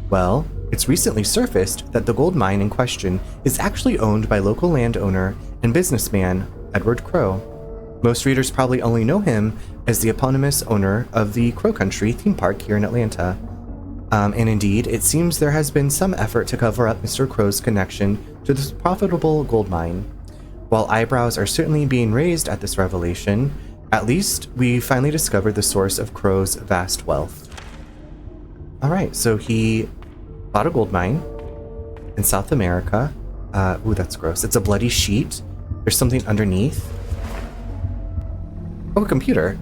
Well, it's recently surfaced that the gold mine in question is actually owned by local landowner and businessman Edward Crow. Most readers probably only know him as the eponymous owner of the Crow Country theme park here in Atlanta. And indeed, it seems there has been some effort to cover up Mr. Crow's connection to this profitable gold mine. While eyebrows are certainly being raised at this revelation, at least we finally discovered the source of Crow's vast wealth. Alright, so he bought a gold mine in South America. Ooh, that's gross. It's a bloody sheet. There's something underneath. Oh, a computer.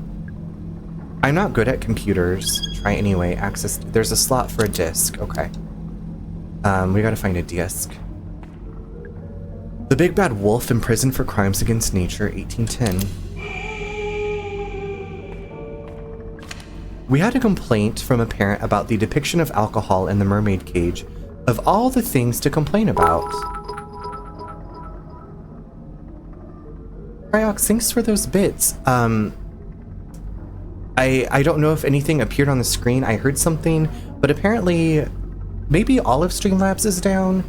I'm not good at computers. Try anyway. Access. There's a slot for a disk. Okay. We gotta find a disk. The Big Bad Wolf imprisoned for crimes against nature, 1810. We had a complaint from a parent about the depiction of alcohol in the mermaid cage. Of all the things to complain about. Cryox, thanks for those bits. I don't know if anything appeared on the screen. I heard something, but apparently maybe all of Streamlabs is down.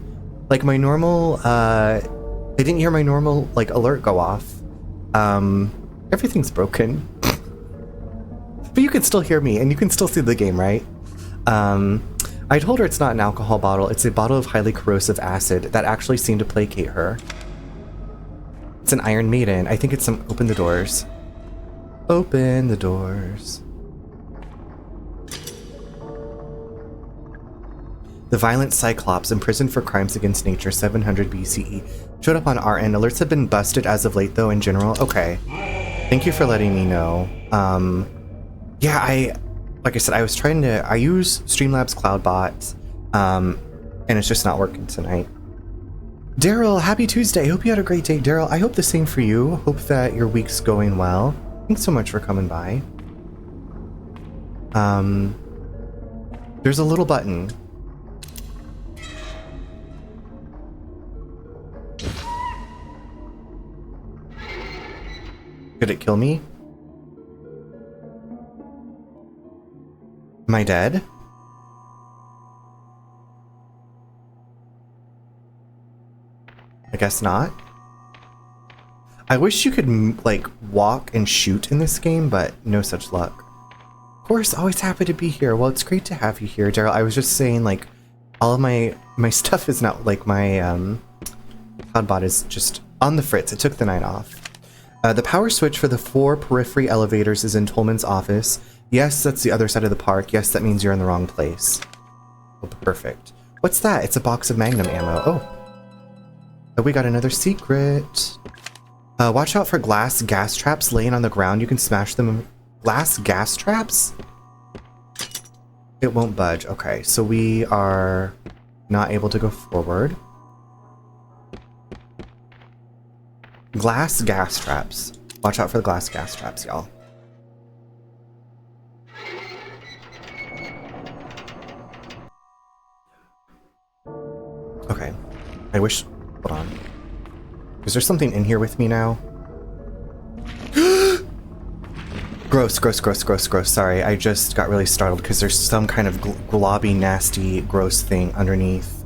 Like my normal, I didn't hear my normal like alert go off. Everything's broken. But you can still hear me and you can still see the game, right? I told her it's not an alcohol bottle, it's a bottle of highly corrosive acid that actually seemed to placate her. It's an Iron Maiden. I think it's some open the doors. Open the doors. The violent Cyclops, imprisoned for crimes against nature, 700 BCE. Showed up on our end. Alerts have been busted as of late, though, in general. Okay. Thank you for letting me know. Yeah, like I said, I use Streamlabs CloudBot, and it's just not working tonight. Daryl, happy Tuesday. Hope you had a great day, Daryl. I hope the same for you. Hope that your week's going well. Thanks so much for coming by. There's a little button. Could it kill me? Am I dead? I guess not. I wish you could, like, walk and shoot in this game, but no such luck. Of course, always happy to be here. Well, it's great to have you here, Daryl. I was just saying, like, all of my stuff is not, like, my, CloudBot is just on the fritz. It took the night off. The power switch for the 4 periphery elevators is in Tolman's office. Yes, that's the other side of the park. Yes, that means you're in the wrong place. Oh, perfect. What's that? It's a box of Magnum ammo. Oh, we got another secret. Watch out for glass gas traps laying on the ground. You can smash them. Glass gas traps? It won't budge. Okay, so we are not able to go forward. Glass gas traps. Watch out for the glass gas traps, y'all. Okay. I wish... Hold on. Is there something in here with me now? Gross, gross, gross, gross, gross. Sorry, I just got really startled because there's some kind of globby, nasty, gross thing underneath.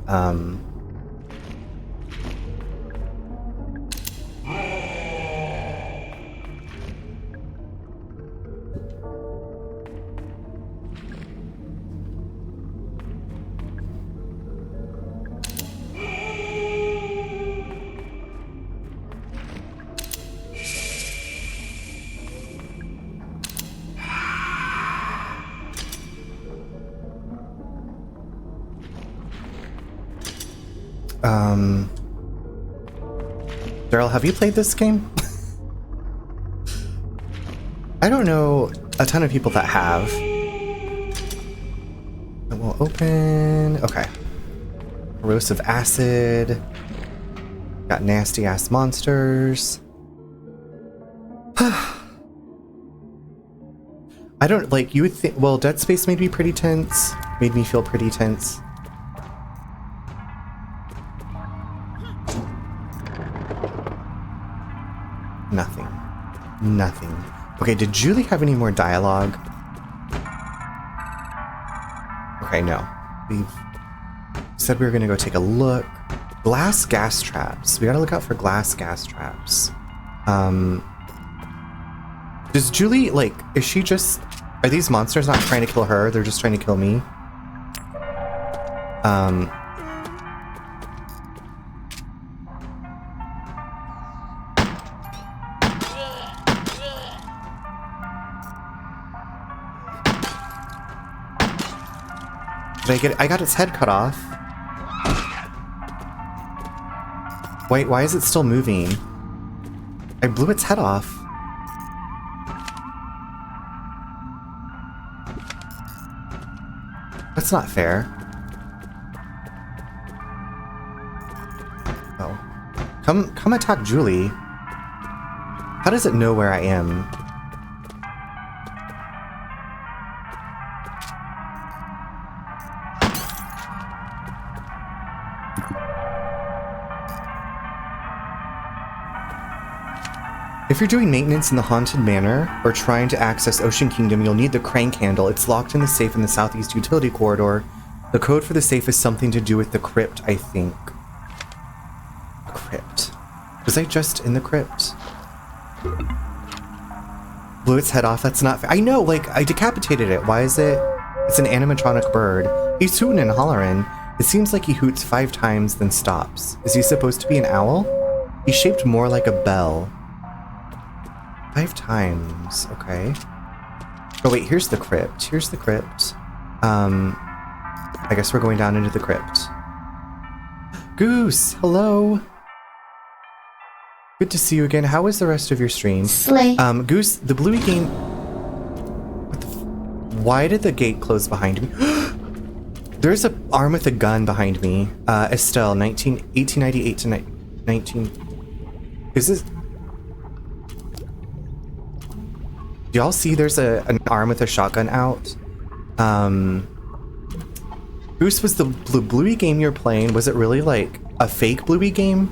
Daryl, have you played this game? I don't know a ton of people that have. It will open. Okay. Corrosive acid. Got nasty ass monsters. I don't like, you would think, well, Dead Space made me pretty tense. Made me feel pretty tense. Nothing. Nothing. Okay, did Julie have any more dialogue? Okay, no. We've said we were gonna go take a look. Glass gas traps. We gotta look out for glass gas traps. Does Julie, like, is she just... Are these monsters not trying to kill her? They're just trying to kill me? I got its head cut off. Wait, why is it still moving? I blew its head off. That's not fair. Oh. Come attack Julie. How does it know where I am? If you're doing maintenance in the Haunted Manor, or trying to access Ocean Kingdom, you'll need the crank handle. It's locked in the safe in the southeast utility corridor. The code for the safe is something to do with the crypt, I think. Crypt. Was I just in the crypt? Blew its head off, that's not fair. I know, like, I decapitated it. Why is it? It's an animatronic bird. He's hooting and hollering. It seems like he hoots 5 times, then stops. Is he supposed to be an owl? He's shaped more like a bell. 5 times, okay. Oh wait, here's the crypt. Here's the crypt. I guess we're going down into the crypt. Goose, hello. Good to see you again. How was the rest of your stream? Slay. Goose, the Bluey game... What the why did the gate close behind me? There's an arm with a gun behind me. Estelle, 1898 to 19... Is this... Do y'all see there's an arm with a shotgun out? Goose, was the Bluey game you're playing, was it really like a fake Bluey game?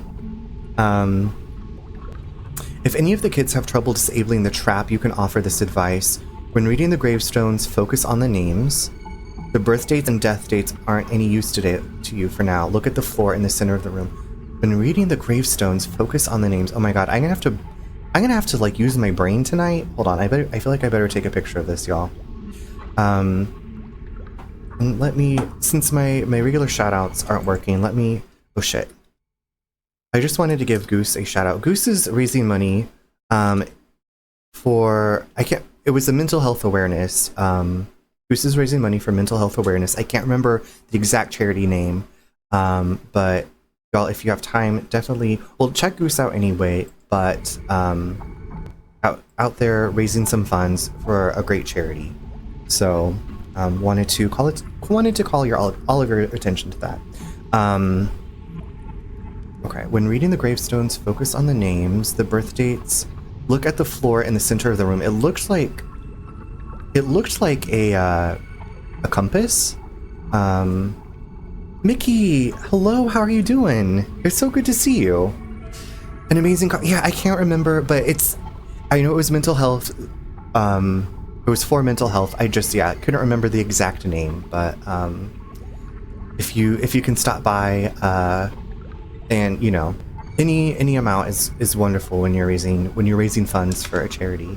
If any of the kids have trouble disabling the trap, you can offer this advice. When reading the gravestones, focus on the names. The birth dates and death dates aren't any use to you for now. Look at the floor in the center of the room. When reading the gravestones, focus on the names. Oh my god, I'm gonna have to like use my brain tonight. Hold on, I feel like I better take a picture of this, y'all. And let me, since my regular shoutouts aren't working, let me, oh shit. I just wanted to give Goose a shout out. Goose is raising money for, it was a mental health awareness. Goose is raising money for mental health awareness. I can't remember the exact charity name, but y'all, if you have time, definitely, well, check Goose out anyway. But out there raising some funds for a great charity, so wanted to call all of your attention to that. Okay, when reading the gravestones, focus on the names, the birth dates. Look at the floor in the center of the room. It looked like a compass. Mickey, hello. How are you doing? It's so good to see you. An amazing yeah, I can't remember, but I know it was mental health. It was for mental health. I just, yeah, couldn't remember the exact name, but if you can stop by, and you know, any amount is wonderful when you're raising funds for a charity.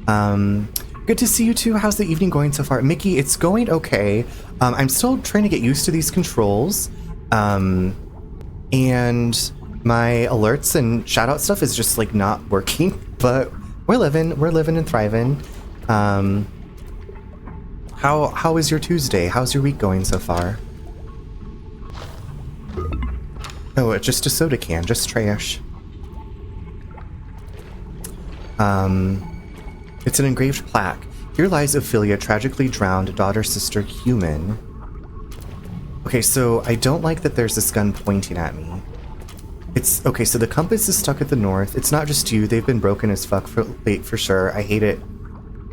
Good to see you too. How's the evening going so far? Mickey, it's going okay. I'm still trying to get used to these controls. And my alerts and shoutout stuff is just like not working, but we're living and thriving. How is your Tuesday? How's your week going so far? Oh, it's just a soda can, just trash. It's an engraved plaque. Here lies Ophelia, tragically drowned, daughter, sister, human. Okay, so I don't like that there's this gun pointing at me. It's okay, so the compass is stuck at the north. It's not just you, they've been broken as fuck for sure. I hate it.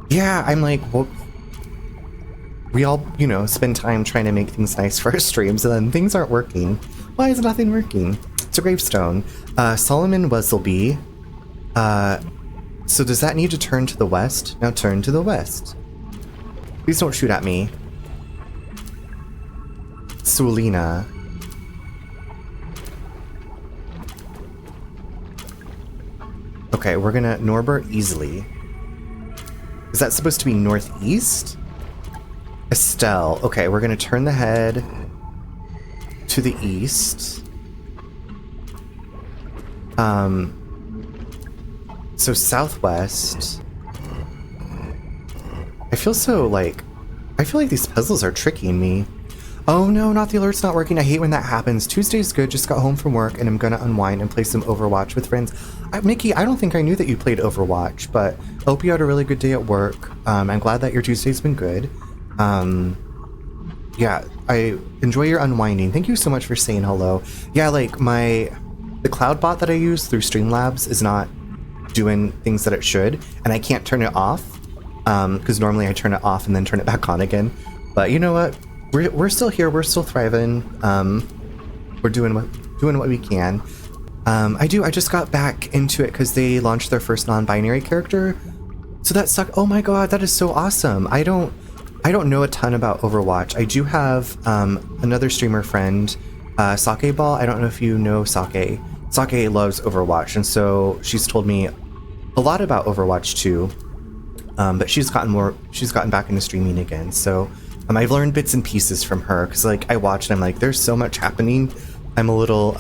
Yeah, I'm like, well, we all, you know, spend time trying to make things nice for our streams, and then things aren't working. Why is nothing working? It's a gravestone. Solomon Wesselby. So does that need to turn to the west? Now turn to the west. Please don't shoot at me. Sulina. Okay, we're gonna Norbert easily. Is that supposed to be northeast? Estelle. Okay, we're gonna turn the head to the east. So southwest. I feel like these puzzles are tricking me. Oh no, not the alert's not working. I hate when that happens. Tuesday's good, just got home from work and I'm gonna unwind and play some Overwatch with friends. Mickey, I don't think I knew that you played Overwatch, but hope you had a really good day at work. I'm glad that your Tuesday's been good. Yeah, I enjoy your unwinding. Thank you so much for saying hello. Yeah, like the cloud bot that I use through Streamlabs is not doing things that it should, and I can't turn it off, because normally I turn it off and then turn it back on again. But you know what? We're still here. We're still thriving. We're doing what we can. I just got back into it because they launched their first non-binary character. So that sucked. Oh my god, that is so awesome. I don't know a ton about Overwatch. I do have another streamer friend, Sake Ball. I don't know if you know Sake. Sake loves Overwatch, and so she's told me a lot about Overwatch too. But she's gotten back into streaming again. So I've learned bits and pieces from her because like I watch and I'm like, there's so much happening. I'm a little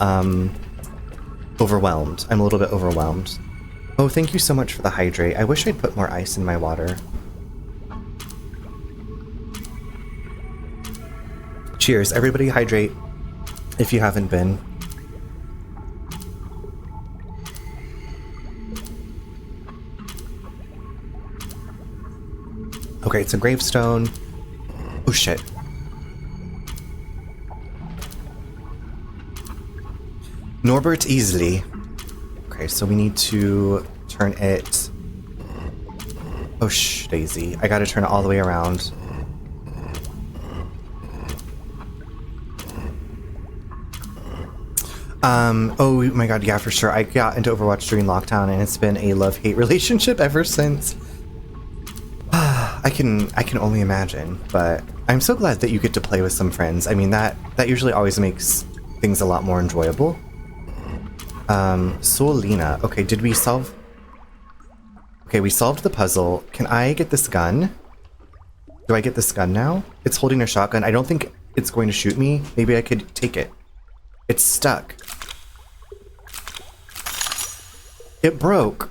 overwhelmed. I'm a little bit overwhelmed. Oh, thank you so much for the hydrate. I wish I'd put more ice in my water. Cheers, everybody hydrate if you haven't been. Okay, it's a gravestone. Oh shit. Norbert easily. Okay, so we need to turn it. Oh daisy. I gotta turn it all the way around. Oh my god, yeah, for sure. I got into Overwatch during lockdown and it's been a love-hate relationship ever since. I can only imagine, but I'm so glad that you get to play with some friends. I mean, that usually always makes things a lot more enjoyable. Solina. Okay, did we solve... Okay, we solved the puzzle. Can I get this gun? Do I get this gun now? It's holding a shotgun. I don't think it's going to shoot me. Maybe I could take it. It's stuck. It broke.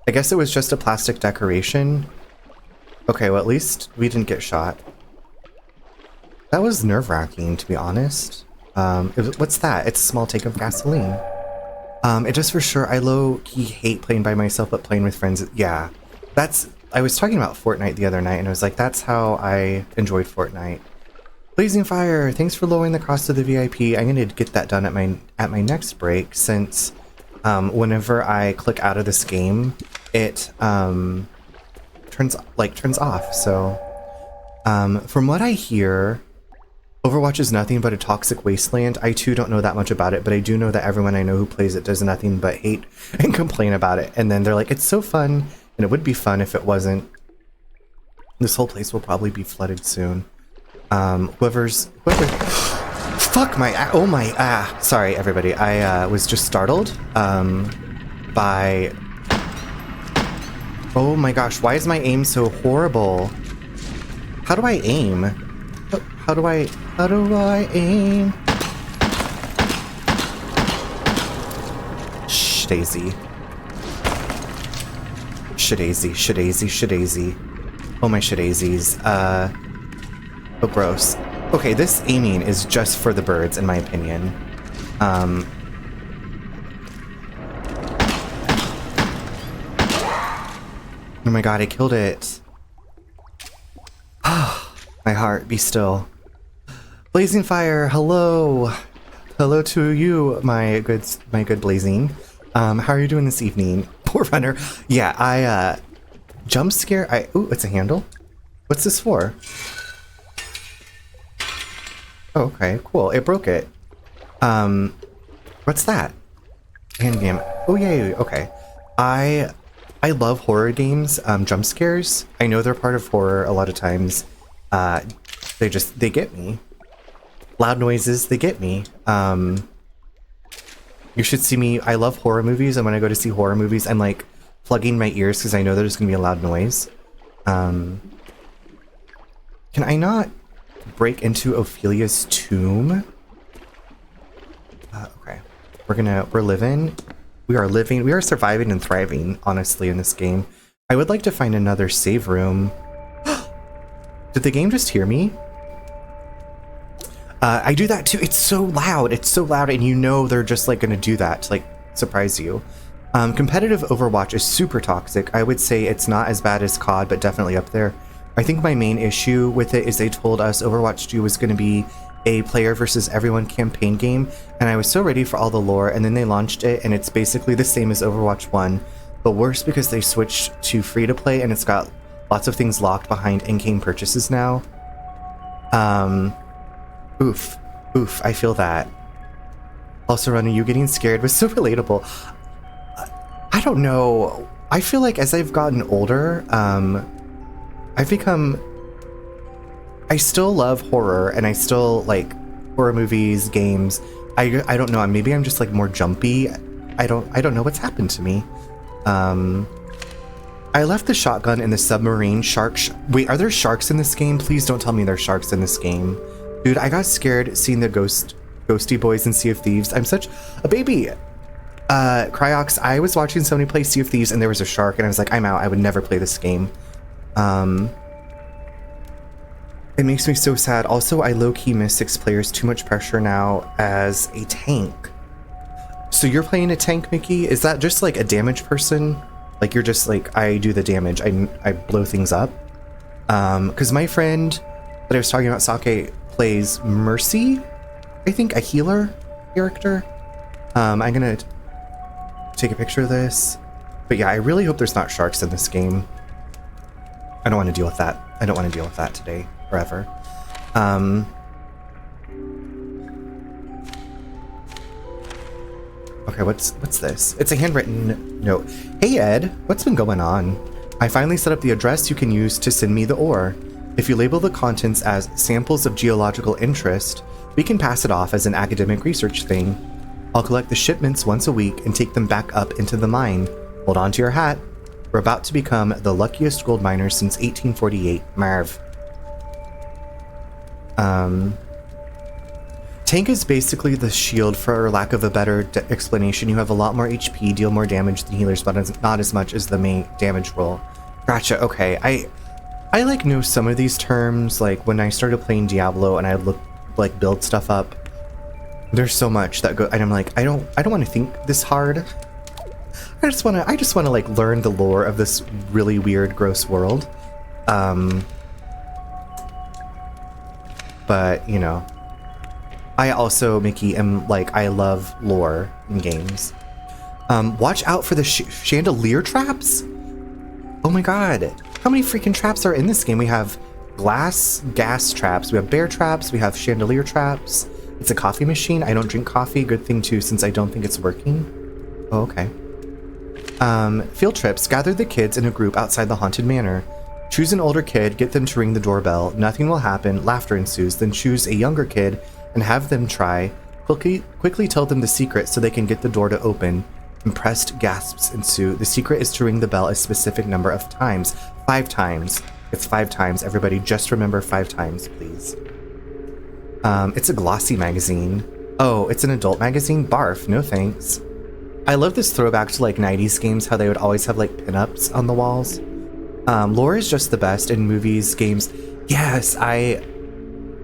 I guess it was just a plastic decoration. Okay, well at least we didn't get shot. That was nerve-wracking, to be honest. What's that? It's a small tank of gasoline. It just for sure, I low-key hate playing by myself, but playing with friends, yeah. I was talking about Fortnite the other night, and I was like, that's how I enjoyed Fortnite. Blazing Fire, thanks for lowering the cost of the VIP. I'm gonna get that done at my next break, since whenever I click out of this game, it turns off. So from what I hear, Overwatch is nothing but a toxic wasteland. I too don't know that much about it, but I do know that everyone I know who plays it does nothing but hate and complain about it. And then they're like, it's so fun, and it would be fun if it wasn't. This whole place will probably be flooded soon. Whoever fuck my, oh my, sorry everybody. I was just startled by, oh my gosh, why is my aim so horrible? How do I aim? How do I aim? Shdaisy. Oh my shdaisies. Oh gross. Okay, this aiming is just for the birds in my opinion. Oh my god, I killed it. My heart, be still. Blazing Fire, hello. Hello to you, my good Blazing. How are you doing this evening? Poor runner. Yeah, I jump scare. Ooh, it's a handle. What's this for? Oh, okay, cool. It broke it. What's that? Hand game. Oh yeah, okay. I love horror games. Jump scares. I know they're part of horror a lot of times. They get me. Loud noises, they get me. You should see me. I love horror movies, and when I go to see horror movies, I'm like plugging my ears because I know there's gonna be a loud noise. Can I not break into Ophelia's tomb? Okay. We are surviving and thriving, honestly, in this game. I would like to find another save room. Did the game just hear me? I do that too. It's so loud, and you know they're just like gonna do that to like surprise you. Competitive Overwatch is super toxic. I would say it's not as bad as COD, but definitely up there. I think my main issue with it is they told us Overwatch 2 was gonna be a player versus everyone campaign game, and I was so ready for all the lore, and then they launched it, and it's basically the same as Overwatch 1, but worse because they switched to free-to-play, and it's got lots of things locked behind in-game purchases now. Oof, I feel that. Also, Run, you getting scared was so relatable. I don't know. I feel like as I've gotten older, I still love horror, and I still like horror movies, games. I don't know. Maybe I'm just like more jumpy. I don't know what's happened to me. I left the shotgun in the submarine shark. Wait, are there sharks in this game? Please don't tell me there's sharks in this game. Dude, I got scared seeing the ghosty boys in Sea of Thieves. I'm such a baby. Cryox, I was watching somebody play Sea of Thieves and there was a shark and I was like, I'm out. I would never play this game. It makes me so sad. Also, I low-key miss 6 players. Too much pressure now as a tank. So you're playing a tank, Mickey? Is that just like a damage person? Like you're just like, I do the damage. I blow things up. Because my friend that I was talking about, Sake, plays Mercy, I think, a healer character. I'm gonna take a picture of this. But yeah, I really hope there's not sharks in this game. I don't want to deal with that. I don't want to deal with that today, forever. Okay, what's this? It's a handwritten note. Hey Ed, what's been going on? I finally set up the address you can use to send me the ore. If you label the contents as samples of geological interest, we can pass it off as an academic research thing. I'll collect the shipments once a week and take them back up into the mine. Hold on to your hat. We're about to become the luckiest gold miners since 1848. Marv. Tank is basically the shield, for lack of a better explanation. You have a lot more HP, deal more damage than healers, but not as much as the main damage roll. Gotcha, okay. I like know some of these terms, like when I started playing Diablo and I look like build stuff up. There's so much that go, and I'm like, I don't want to think this hard. I just want to like learn the lore of this really weird, gross world. But you know, I also, Mickey, am like, I love lore in games. Watch out for the chandelier traps. Oh my god, how many freaking traps are in this game? We have gas traps, we have bear traps, we have chandelier traps. It's a coffee machine. I don't drink coffee. Good thing too, since I don't think it's working. Oh, okay. Field trips. Gather the kids in a group outside the haunted manor. Choose an older kid, get them to ring the doorbell. Nothing will happen. Laughter ensues. Then choose a younger kid and have them try. Quickly tell them the secret so they can get the door to open. Impressed gasps ensue. The secret is to ring the bell a specific number of times. 5 times. It's 5 times. Everybody just remember 5 times, please. It's a glossy magazine. Oh, it's an adult magazine? Barf, no thanks. I love this throwback to like 90s games, how they would always have like pinups on the walls. Lore is just the best in movies, games. Yes,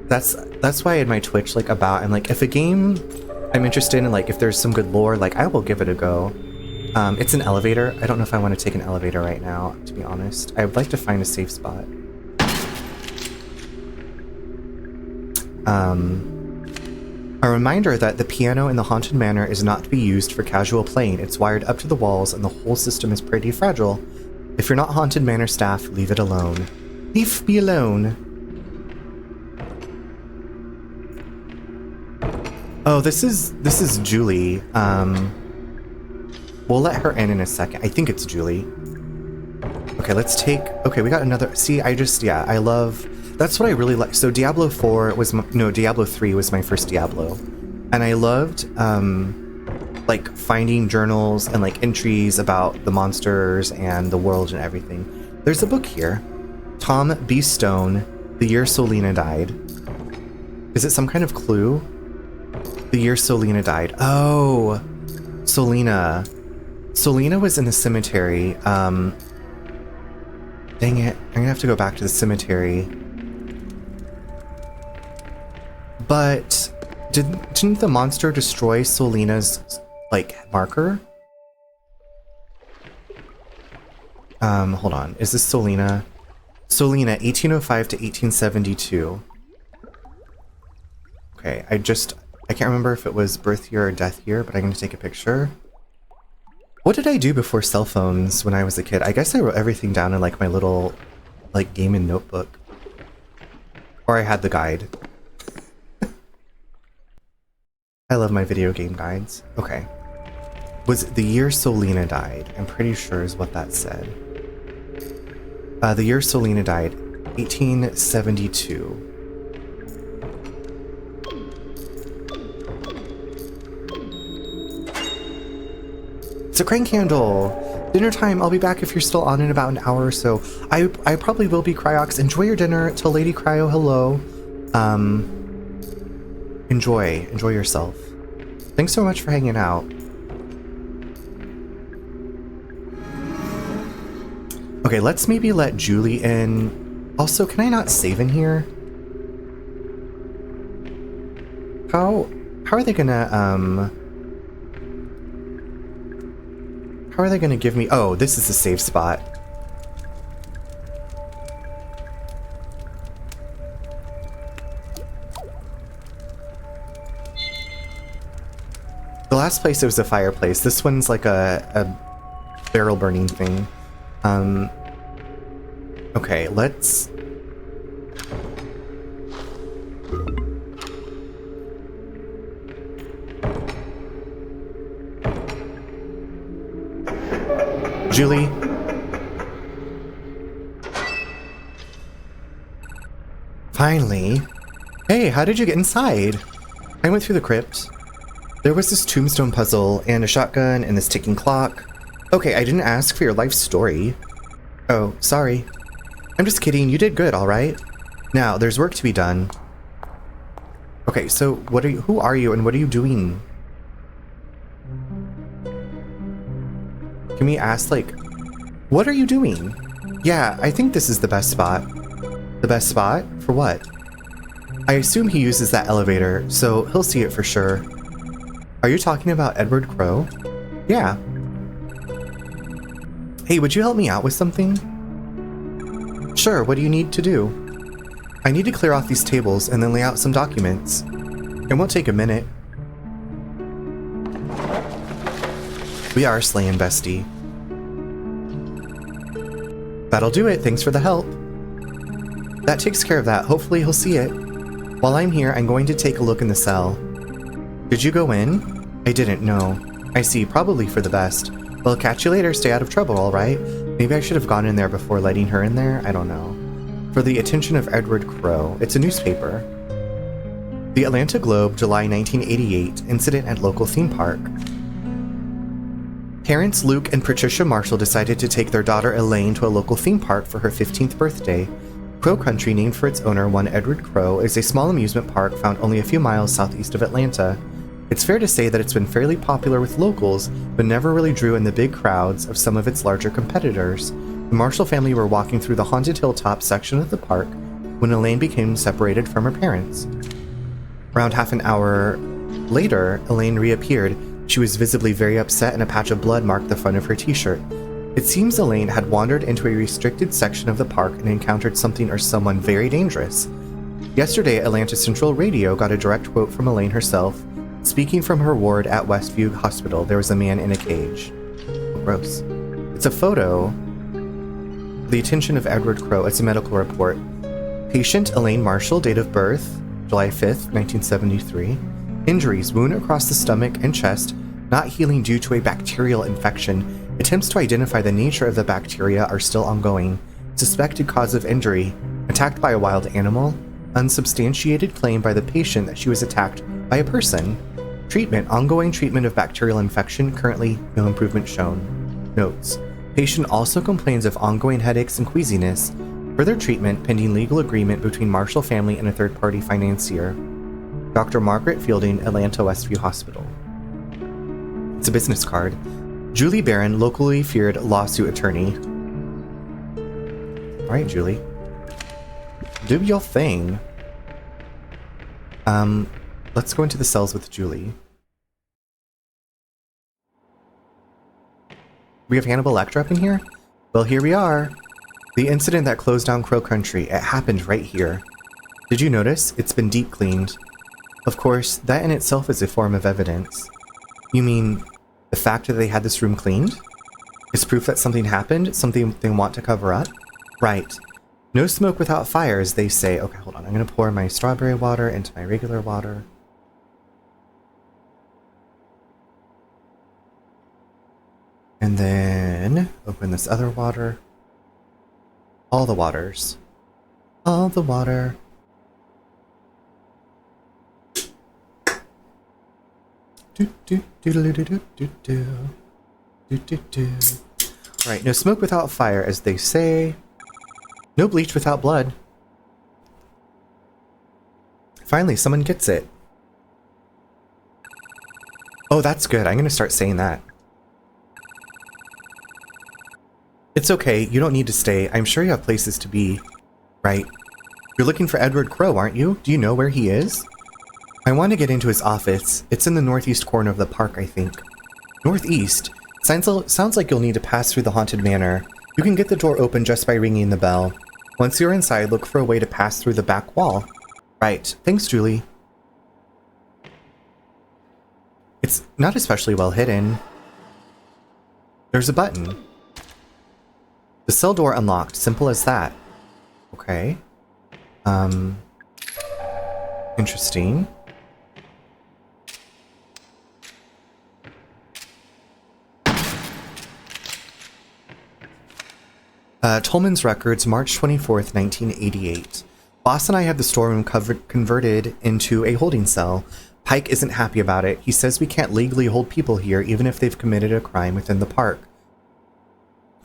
that's why in my Twitch, like I'm like, if a game I'm interested in, like if there's some good lore, like I will give it a go. It's an elevator. I don't know if I want to take an elevator right now, to be honest. I would like to find a safe spot. A reminder that the piano in the Haunted Manor is not to be used for casual playing. It's wired up to the walls and the whole system is pretty fragile. If you're not Haunted Manor staff, leave it alone. Leave me alone. Oh, this is Julie. We'll let her in a second. I think it's Julie. Okay, let's take... Okay, we got another... See, yeah, I love... That's what I really like. So Diablo 4 was... Diablo 3 was my first Diablo. And I loved, like, finding journals and, like, entries about the monsters and the world and everything. There's a book here. Tom B. Stone, The Year Solina Died. Is it some kind of clue? The year Solina died. Oh, Solina. Solina was in the cemetery. Dang it. I'm gonna have to go back to the cemetery. But didn't the monster destroy Solina's, like, marker? Hold on. Is this Solina? Solina, 1805 to 1872. Okay, I can't remember if it was birth year or death year, but I'm going to take a picture. What did I do before cell phones when I was a kid? I guess I wrote everything down in, like, my little, like, gaming notebook. Or I had the guide. I love my video game guides. Okay. Was the year Solina died? I'm pretty sure is what that said. The year Solina died, 1872. It's a crank candle! Dinner time, I'll be back if you're still on in about an hour or so. I probably will be, Cryox. Enjoy your dinner. Tell Lady Cryo hello. Enjoy yourself. Thanks so much for hanging out. Okay, let's maybe let Julie in. Also, can I not save in here? How are they gonna, How are they gonna give me... Oh, this is a safe spot. The last place, it was a fireplace. This one's like a barrel burning thing. Okay, let's... Julie? Finally. Hey, how did you get inside? I went through the crypt. There was this tombstone puzzle, and a shotgun, and this ticking clock. Okay, I didn't ask for your life story. Oh, sorry. I'm just kidding, you did good, alright? Now, there's work to be done. Okay, so who are you and what are you doing? Can we ask, like, what are you doing? Yeah, I think this is the best spot. The best spot? For what? I assume he uses that elevator, so he'll see it for sure. Are you talking about Edward Crow? Yeah. Hey, would you help me out with something? Sure, what do you need to do? I need to clear off these tables and then lay out some documents. It won't take a minute. We are slaying, bestie. That'll do it, thanks for the help. That takes care of that, hopefully he'll see it. While I'm here, I'm going to take a look in the cell. Did you go in? I didn't, no. I see, probably for the best. Well, catch you later, stay out of trouble, alright? Maybe I should have gone in there before letting her in there, I don't know. For the attention of Edward Crow, it's a newspaper. The Atlanta Globe, July 1988, incident at local theme park. Parents Luke and Patricia Marshall decided to take their daughter Elaine to a local theme park for her 15th birthday. Crow Country, named for its owner, one Edward Crow, is a small amusement park found only a few miles southeast of Atlanta. It's fair to say that it's been fairly popular with locals, but never really drew in the big crowds of some of its larger competitors. The Marshall family were walking through the haunted hilltop section of the park when Elaine became separated from her parents. Around half an hour later, Elaine reappeared. She was visibly very upset, and a patch of blood marked the front of her t-shirt. It seems Elaine had wandered into a restricted section of the park and encountered something or someone very dangerous. Yesterday, Atlanta Central Radio got a direct quote from Elaine herself. Speaking from her ward at Westview Hospital, there was a man in a cage. Oh, gross. It's a photo. The attention of Edward Crowe. It's a medical report. Patient Elaine Marshall, date of birth, July 5th, 1973. Injuries, wound across the stomach and chest, not healing due to a bacterial infection. Attempts to identify the nature of the bacteria are still ongoing. Suspected cause of injury, attacked by a wild animal. Unsubstantiated claim by the patient that she was attacked by a person. Treatment, ongoing treatment of bacterial infection, currently no improvement shown. Notes. Patient also complains of ongoing headaches and queasiness. Further treatment pending legal agreement between Marshall family and a third-party financier. Dr. Margaret Fielding, Atlanta Westview Hospital. It's a business card. Julie Barron, locally feared lawsuit attorney. Alright, Julie. Do your thing. Let's go into the cells with Julie. We have Hannibal Lecter up in here? Well, here we are. The incident that closed down Crow Country, it happened right here. Did you notice? It's been deep cleaned. Of course, that in itself is a form of evidence. You mean, the fact that they had this room cleaned? Is proof that something happened? Something they want to cover up? Right. No smoke without fire, as they say. Okay, hold on. I'm going to pour my strawberry water into my regular water. And then open this other water. All the waters. All the water. Alright, no smoke without fire, as they say. No bleach without blood. Finally, someone gets it. Oh, that's good. I'm gonna start saying that. It's okay, you don't need to stay. I'm sure you have places to be. Right. You're looking for Edward Crowe, aren't you? Do you know where he is? I want to get into his office. It's in the northeast corner of the park, I think. Northeast? Sounds like you'll need to pass through the haunted manor. You can get the door open just by ringing the bell. Once you're inside, look for a way to pass through the back wall. Right. Thanks, Julie. It's not especially well hidden. There's a button. The cell door unlocked. Simple as that. Okay. Interesting. Tolman's Records, March 24th, 1988. Boss and I have the storeroom converted into a holding cell. Pike isn't happy about it. He says we can't legally hold people here even if they've committed a crime within the park.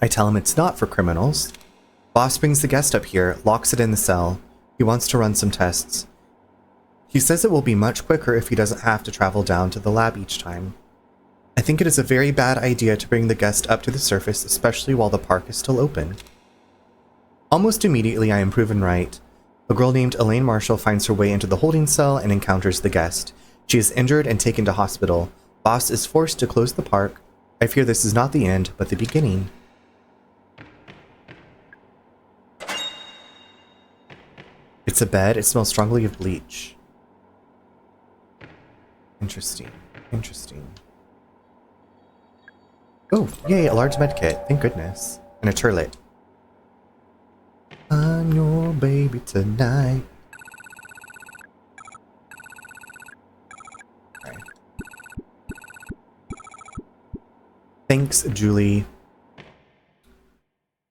I tell him it's not for criminals. Boss brings the guest up here, locks it in the cell. He wants to run some tests. He says it will be much quicker if he doesn't have to travel down to the lab each time. I think it is a very bad idea to bring the guest up to the surface, especially while the park is still open. Almost immediately I am proven right. A girl named Elaine Marshall finds her way into the holding cell and encounters the guest. She is injured and taken to hospital. Boss is forced to close the park. I fear this is not the end, but the beginning. It's a bed. It smells strongly of bleach. Interesting. Interesting. Oh, yay, a large med kit. Thank goodness. And a turlet. I'm your baby tonight. Okay. Thanks, Julie.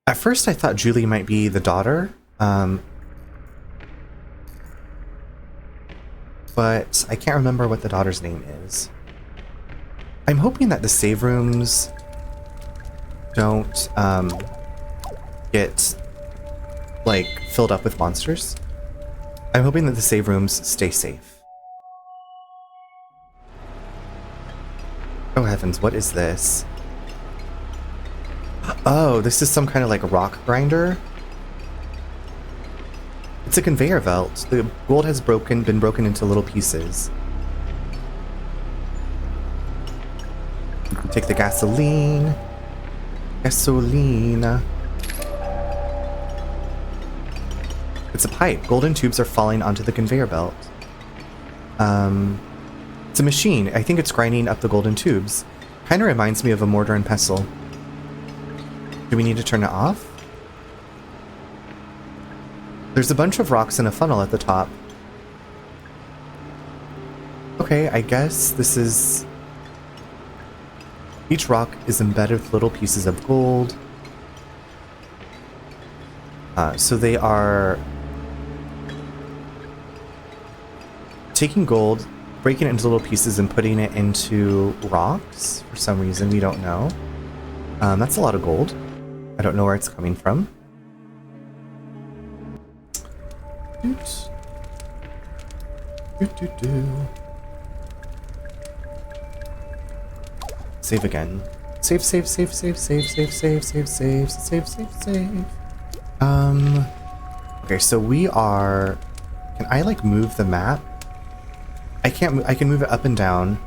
At first I thought Julie might be the daughter. But I can't remember what the daughter's name is. I'm hoping that the save rooms don't get like filled up with monsters. I'm hoping that the save rooms stay safe. Oh heavens, what is this? Oh, this is some kind of like rock grinder. It's a conveyor belt. The gold has been broken into little pieces. Take the gasoline. Gasolina. It's a pipe. Golden tubes are falling onto the conveyor belt. It's a machine. I think it's grinding up the golden tubes. Kind of reminds me of a mortar and pestle. Do we need to turn it off? There's a bunch of rocks in a funnel at the top. Okay, I guess this is... Each rock is embedded with little pieces of gold. So they are taking gold, breaking it into little pieces and putting it into rocks for some reason, we don't know. That's a lot of gold. I don't know where it's coming from. Oops. Save again. Save. Okay, so we are... Can I, like, move the map? I can't. I can move it up and down.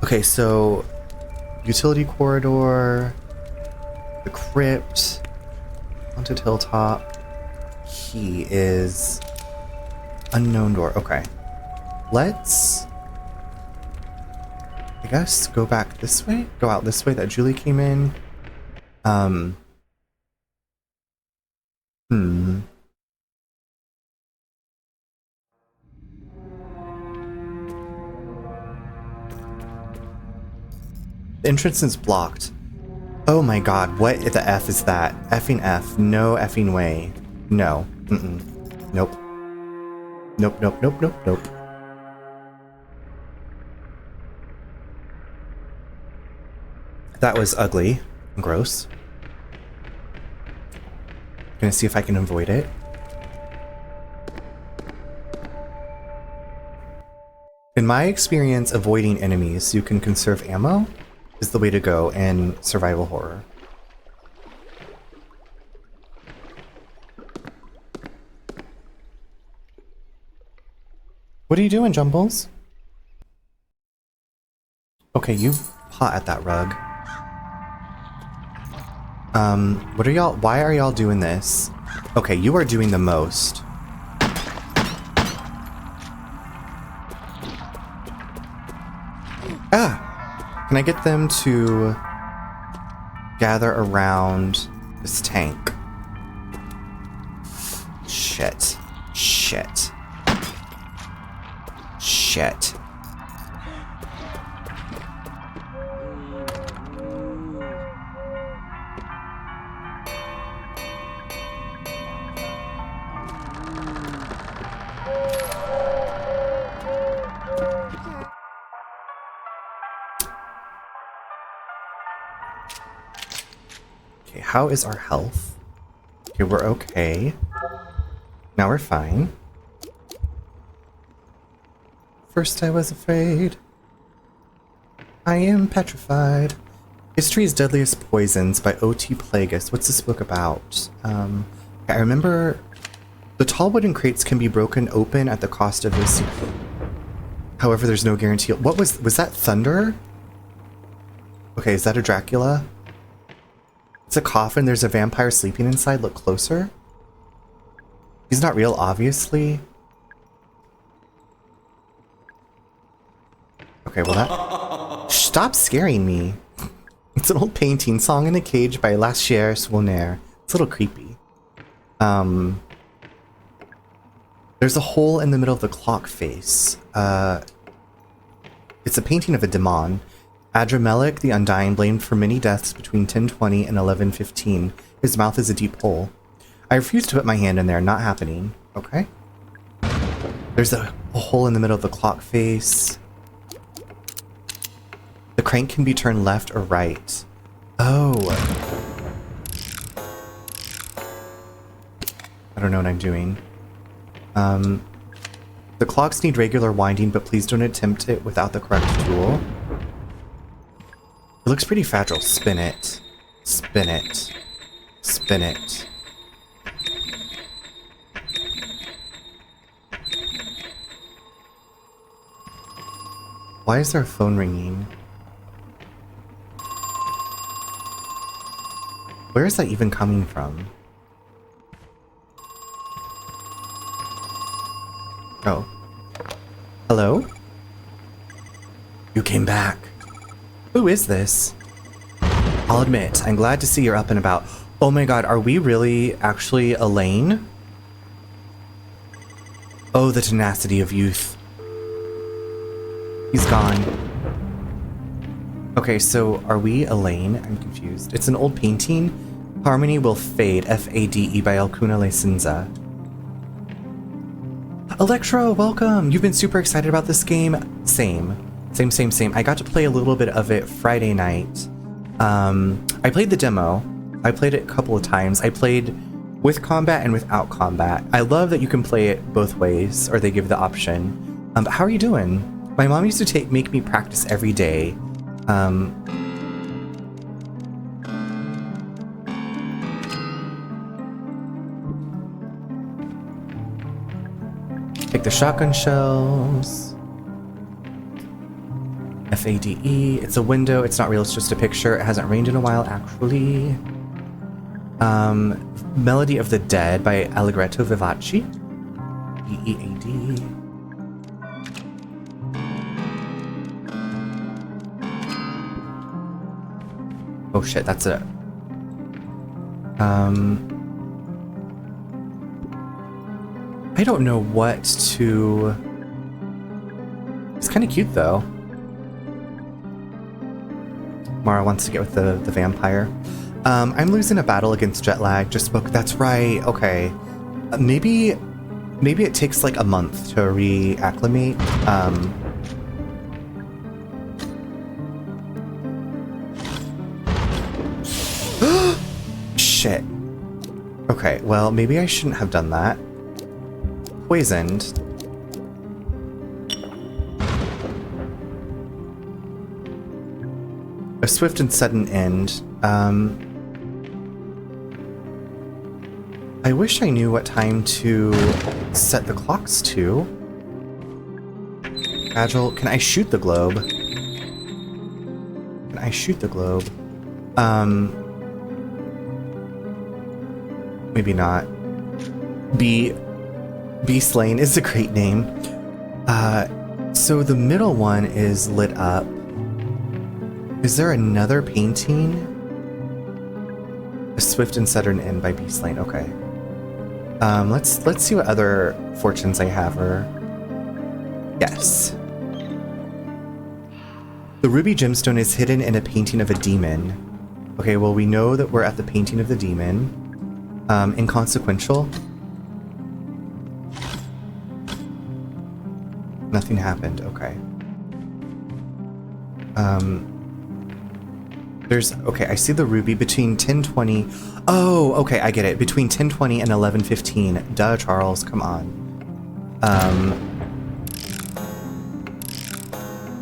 Okay, so... Utility corridor... The crypt... Haunted hilltop... Key is... Unknown door. Okay. Let's... I guess go back this way? Go out this way that Julie came in. The entrance is blocked. Oh my god, what the F is that? Effing F. No effing way. No. Nope. Nope. That was ugly and gross. Gonna see if I can avoid it. In my experience, avoiding enemies so you can conserve ammo is the way to go in survival horror. What are you doing, Jumbles? Okay, you pot at that rug. What are y'all? Why are y'all doing this? Okay, you are doing the most. Ah! Can I get them to gather around this tank? Shit. Okay, how is our health? Okay, we're okay. Now we're fine. First I was afraid. I am petrified. History's Deadliest Poisons by O.T. Plagueis. What's this book about? I remember the tall wooden crates can be broken open at the cost of this. However, there's no guarantee. What was that thunder? Okay, is that a Dracula? It's a coffin. There's a vampire sleeping inside. Look closer. He's not real, obviously. Okay, well that... Stop scaring me. It's an old painting. Song in a Cage by Laschier Swonner. It's a little creepy. There's a hole in the middle of the clock face. It's a painting of a demon. Adramelech, the Undying, blamed for many deaths between 1020 and 1115. His mouth is a deep hole. I refuse to put my hand in there. Not happening. Okay. There's a hole in the middle of the clock face. The crank can be turned left or right. Oh. I don't know what I'm doing. The clocks need regular winding, but please don't attempt it without the correct tool. It looks pretty fragile. Spin it. Spin it. Spin it. Why is there a phone ringing? Where is that even coming from? Oh. Hello? You came back. Who is this? I'll admit, I'm glad to see you're up and about. Oh my god, are we really actually Elaine? Oh, the tenacity of youth. He's gone. Okay, so are we Elaine? I'm confused. It's an old painting. Harmony Will Fade, F-A-D-E by Alcuna Lecenza. Electro, welcome! You've been super excited about this game? Same. Same. I got to play a little bit of it Friday night. I played the demo. I played it a couple of times. I played with combat and without combat. I love that you can play it both ways, or they give the option. But how are you doing? My mom used to make me practice every day. Take the shotgun shells. F-A-D-E. It's a window. It's not real. It's just a picture. It hasn't rained in a while, actually. Melody of the Dead by Allegretto Vivace. B-E-A-D. Oh shit, that's it. I don't know what to... It's kind of cute, though. Mara wants to get with the vampire. I'm losing a battle against jet lag. Just spoke. That's right. Okay. Maybe it takes like a month to reacclimate. Shit. Okay, well, maybe I shouldn't have done that. Poisoned. A swift and sudden end. I wish I knew what time to set the clocks to. Agile. Can I shoot the globe? Can I shoot the globe? Maybe not. Be Slain is a great name. So the middle one is lit up. Is there another painting? A Swift and Sudden End by Be Slain. Okay. Let's see what other fortunes I have. Yes. The ruby gemstone is hidden in a painting of a demon. Okay, well we know that we're at the painting of the demon. Inconsequential. Nothing happened. Okay. Okay, I see the ruby between 10:20. Oh, okay, I get it. Between 10:20 and 11:15. Duh, Charles, come on.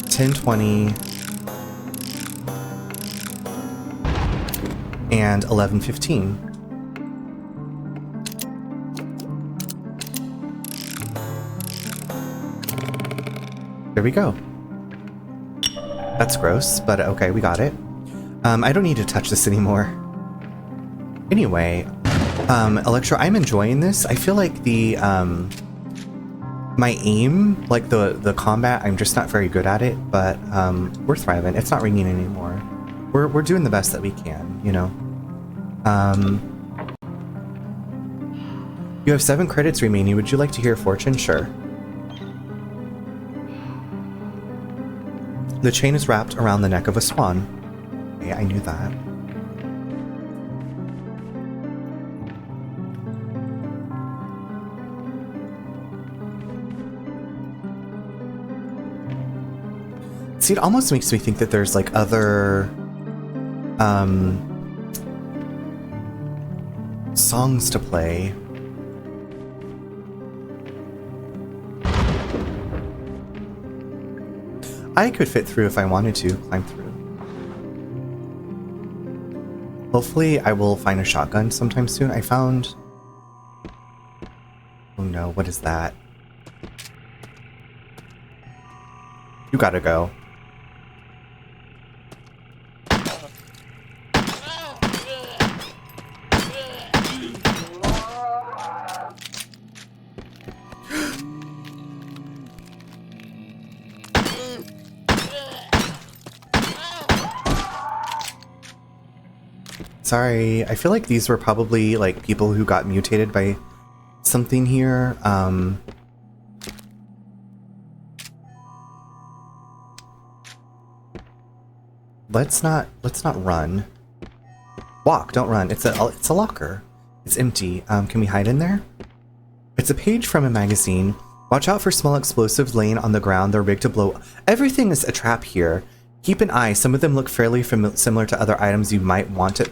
10:20 and 11:15. There we go. That's gross, but okay, we got it. I don't need to touch this anymore. Anyway, Electro, I'm enjoying this. I feel like my aim, like the combat, I'm just not very good at it, but we're thriving. It's not ringing anymore. We're doing the best that we can, you know. You have 7 credits remaining. Would you like to hear a fortune? Sure. The chain is wrapped around the neck of a swan. Yeah, I knew that. See, it almost makes me think that there's like other songs to play. I could fit through if I wanted to, climb through. Hopefully I will find a shotgun sometime soon. I found... Oh no, what is that? You gotta go. Sorry, I feel like these were probably like people who got mutated by something here. Let's not run. Walk, don't run. It's a locker. It's empty. Can we hide in there? It's a page from a magazine. Watch out for small explosives laying on the ground. They're rigged to blow. Everything is a trap here. Keep an eye. Some of them look fairly similar to other items you might want to.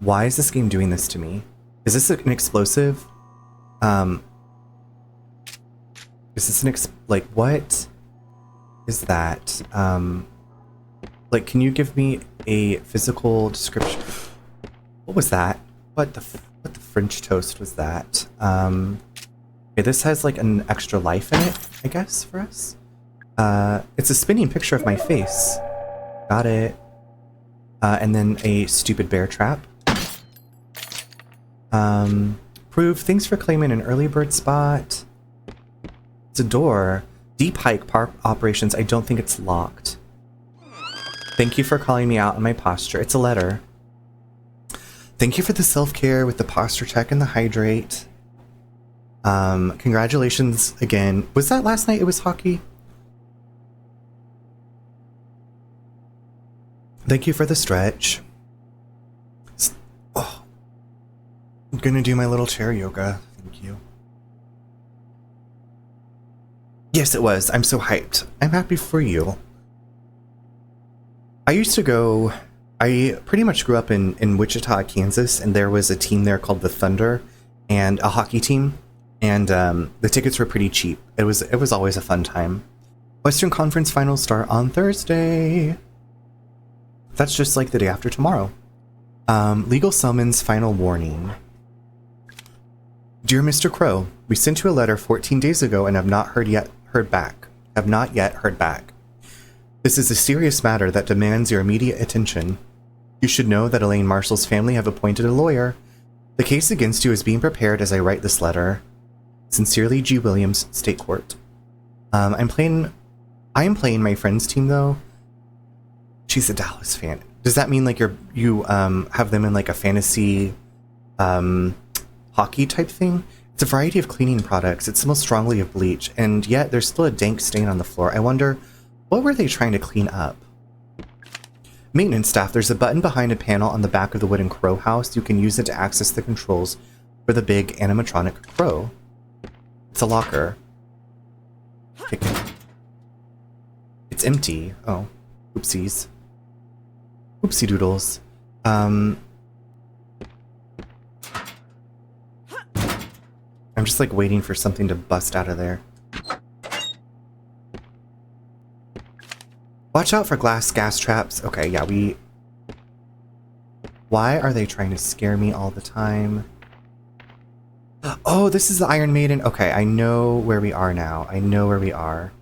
Why is this game doing this to me? Is this an explosive? Is this an like what is that? Like, can you give me a physical description? What was that? What the French toast was that? Okay, this has like an extra life in it, I guess, for us. It's a spinning picture of my face. Got it. And then a stupid bear trap. Proof. Thanks for claiming an early bird spot. It's a door. Deep hike park operations. I don't think it's locked. Thank you for calling me out on my posture. It's a letter. Thank you for the self-care with the posture check and the hydrate. Congratulations again. Was that last night? It was hockey? Thank you for the stretch. Oh, I'm gonna do my little chair yoga. Thank you. Yes, it was. I'm so hyped. I'm happy for you. I pretty much grew up in Wichita, Kansas, and there was a team there called the Thunder, and a hockey team, and the tickets were pretty cheap. It was always a fun time. Western Conference Finals start on Thursday. That's just like the day after tomorrow. Legal summons final warning. Dear Mr. Crow, we sent you a letter 14 days ago and have not yet heard back. This is a serious matter that demands your immediate attention. You should know that Elaine Marshall's family have appointed a lawyer. The case against you is being prepared as I write this letter. Sincerely, G. Williams, State Court. I am playing my friend's team though. She's a Dallas fan. Does that mean like you have them in like a fantasy hockey type thing? It's a variety of cleaning products. It smells strongly of bleach, and yet there's still a dank stain on the floor. I wonder, what were they trying to clean up? Maintenance staff, there's a button behind a panel on the back of the wooden crow house. You can use it to access the controls for the big animatronic crow. It's a locker. Pick it. It's empty. Oh, oopsies. Oopsie doodles. I'm just like waiting for something to bust out of there. Watch out for gas traps. Okay, yeah, Why are they trying to scare me all the time? Oh, this is the Iron Maiden. Okay, I know where we are now. I know where we are.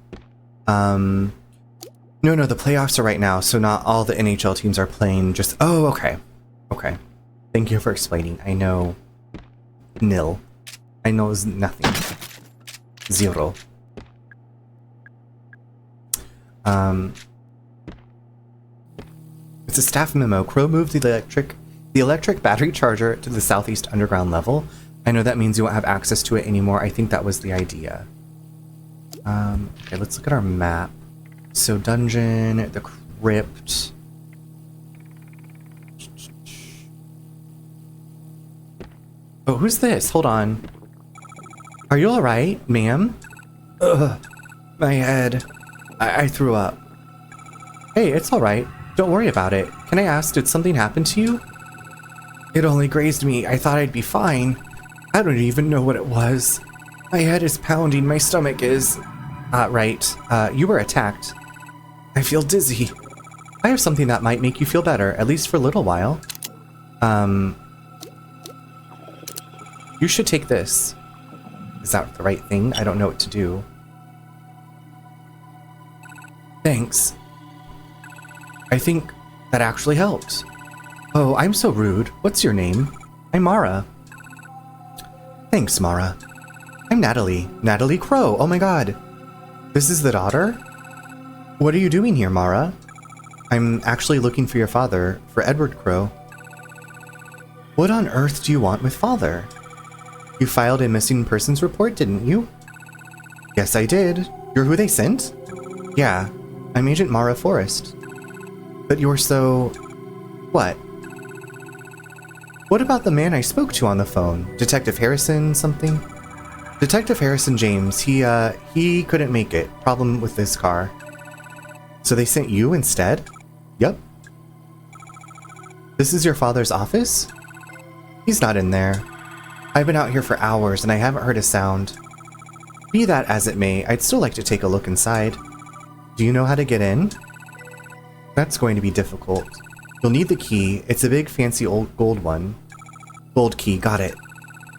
No, the playoffs are right now, so not all the NHL teams are playing, just... Oh, okay. Okay. Thank you for explaining. I know... Nil. I know is nothing. Zero. It's a staff memo. Crow moved the electric battery charger to the southeast underground level. I know that means you won't have access to it anymore. I think that was the idea. Okay, let's look at our map. So dungeon, the crypt. Oh, who's this? Hold on. Are you alright, ma'am? Ugh, my head. I threw up. Hey, it's alright. Don't worry about it. Can I ask, did something happen to you? It only grazed me. I thought I'd be fine. I don't even know what it was. My head is pounding. My stomach is... right. You were attacked. I feel dizzy. I have something that might make you feel better, at least for a little while. You should take this. Is that the right thing? I don't know what to do. Thanks. I think that actually helped. Oh, I'm so rude. What's your name? I'm Mara. Thanks, Mara. I'm Natalie. Natalie Crow. Oh my god. This is the daughter? What are you doing here, Mara? I'm actually looking for your father, for Edward Crow. What on earth do you want with Father? You filed a missing persons report, didn't you? Yes, I did. You're who they sent? Yeah, I'm Agent Mara Forrest. But you're so... What? What about the man I spoke to on the phone? Detective Harrison something? Detective Harrison James, he couldn't make it. Problem with this car. So they sent you instead? Yep. This is your father's office? He's not in there. I've been out here for hours and I haven't heard a sound. Be that as it may, I'd still like to take a look inside. Do you know how to get in? That's going to be difficult. You'll need the key. It's a big fancy old gold one. Gold key, got it.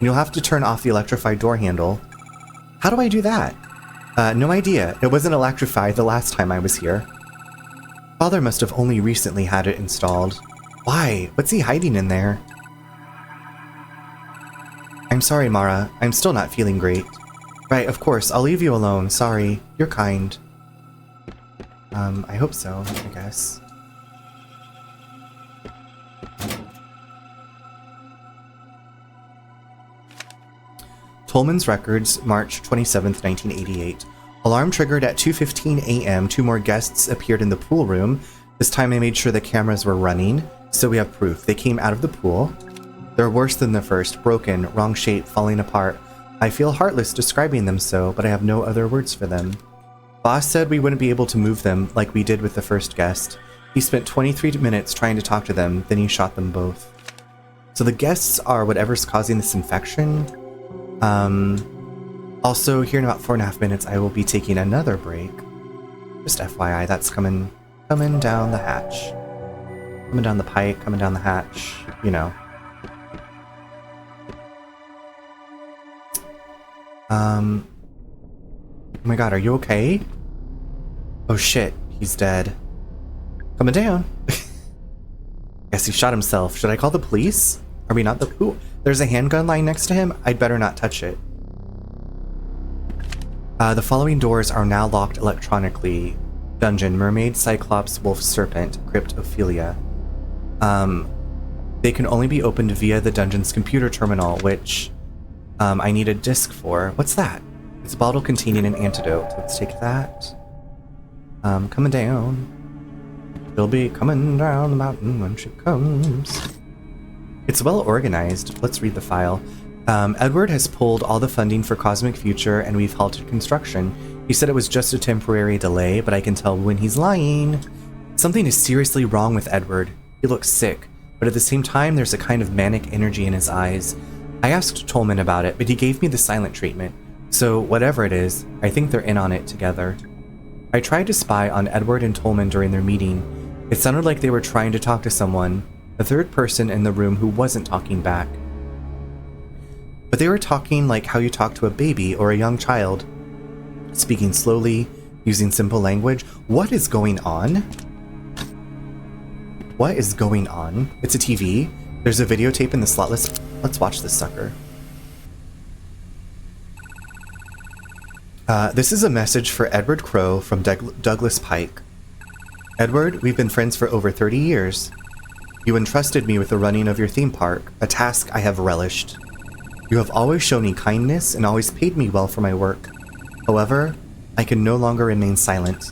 You'll have to turn off the electrified door handle. How do I do that? No idea. It wasn't electrified the last time I was here. Father must have only recently had it installed. Why? What's he hiding in there? I'm sorry, Mara. I'm still not feeling great. Right, of course. I'll leave you alone. Sorry. You're kind. I hope so, I guess. Tolman's Records, March 27th, 1988. Alarm triggered at 2:15 a.m. 2 more guests appeared in the pool room. This time I made sure the cameras were running, so we have proof. They came out of the pool. They're worse than the first, broken, wrong shape, falling apart. I feel heartless describing them so, but I have no other words for them. Boss said we wouldn't be able to move them like we did with the first guest. He spent 23 minutes trying to talk to them, then he shot them both. So the guests are whatever's causing this infection. Also, here in about 4.5 minutes, I will be taking another break. Just FYI, that's coming down the hatch. Coming down the pike, coming down the hatch, you know. Oh my god, are you okay? Oh shit, he's dead. Coming down. Guess he shot himself. Should I call the police? Are we not the... Ooh, there's a handgun lying next to him. I'd better not touch it. The following doors are now locked electronically. Dungeon, Mermaid, Cyclops, Wolf, Serpent, Crypt, Ophelia. They can only be opened via the dungeon's computer terminal, which I need a disc for. What's that? It's a bottle containing an antidote. Let's take that. Coming down. She'll be coming down the mountain when she comes. It's well organized. Let's read the file. Edward has pulled all the funding for Cosmic Future and we've halted construction. He said it was just a temporary delay, but I can tell when he's lying. Something is seriously wrong with Edward. He looks sick, but at the same time there's a kind of manic energy in his eyes. I asked Tolman about it, but he gave me the silent treatment. So whatever it is, I think they're in on it together. I tried to spy on Edward and Tolman during their meeting. It sounded like they were trying to talk to someone, a third person in the room who wasn't talking back. But they were talking like how you talk to a baby or a young child. Speaking slowly, using simple language. What is going on? What is going on? It's a TV. There's a videotape in the slot list. Let's watch this sucker. This is a message for Edward Crow from Douglas Pike. Edward, we've been friends for over 30 years. You entrusted me with the running of your theme park, a task I have relished. You have always shown me kindness and always paid me well for my work. However, I can no longer remain silent.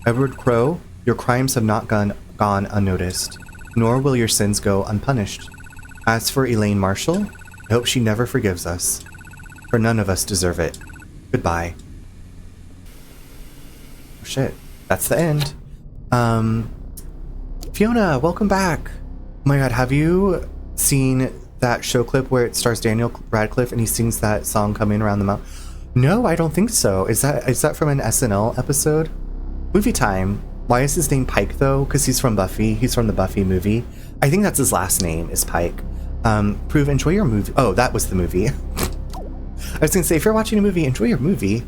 Edward Crow, your crimes have not gone unnoticed, nor will your sins go unpunished. As for Elaine Marshall, I hope she never forgives us, for none of us deserve it. Goodbye. Oh shit, that's the end. Fiona, welcome back. Oh my god, have you seen that show clip where it stars Daniel Radcliffe and he sings that song Coming Around the Mountain? No, I don't think so. Is that from an SNL episode? Movie time. Why is his name Pike though? Because he's from Buffy. He's from the Buffy movie. I think that's his last name is Pike. Prove, enjoy your movie. Oh, that was the movie. I was gonna say, if you're watching a movie, enjoy your movie.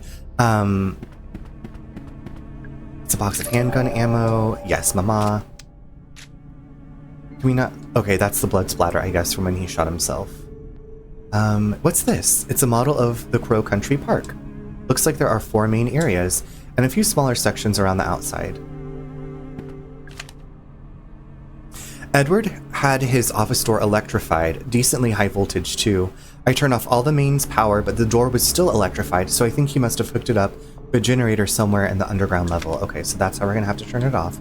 It's a box of handgun ammo. Yes, mama. Can we not? Okay, that's the blood splatter, I guess, from when he shot himself. What's this? It's a model of the Crow Country Park. Looks like there are 4 main areas and a few smaller sections around the outside. Edward had his office door electrified, decently high voltage too. I turned off all the mains power, but the door was still electrified, so I think he must have hooked it up to a generator somewhere in the underground level. Okay, so that's how we're gonna have to turn it off.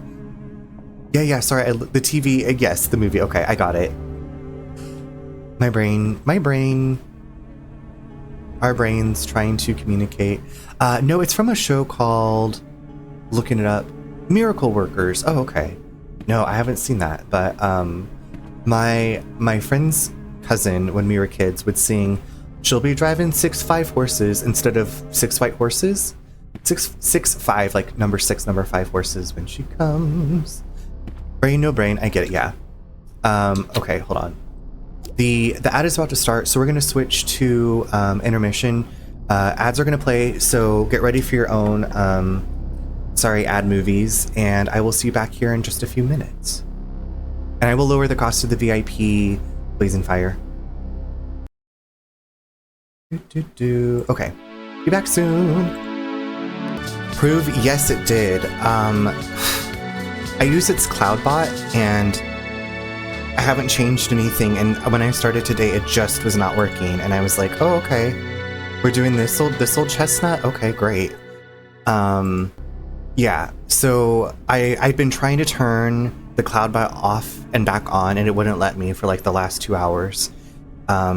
Yeah, sorry, the TV, yes, the movie, okay, I got it. My brain, our brains trying to communicate. No, it's from a show called, looking it up, Miracle Workers. Oh, okay. No, I haven't seen that, but my friend's cousin, when we were kids, would sing, "She'll be driving 6 5 horses" instead of 6 white horses. 6 5, like number 6, number 5 horses when she comes. Brain, no brain. I get it. Yeah. Okay, hold on. The ad is about to start, so we're gonna switch to intermission. Ads are gonna play, so get ready for your own ad movies, and I will see you back here in just a few minutes. And I will lower the cost of the VIP Blazing Fire. Okay, be back soon. Prove, yes it did. I use its CloudBot, and I haven't changed anything, and when I started today it just was not working, and I was like, oh okay, we're doing this old chestnut? Okay, great. Yeah, so I've been trying to turn the CloudBot off and back on, and it wouldn't let me for like the last 2 hours. I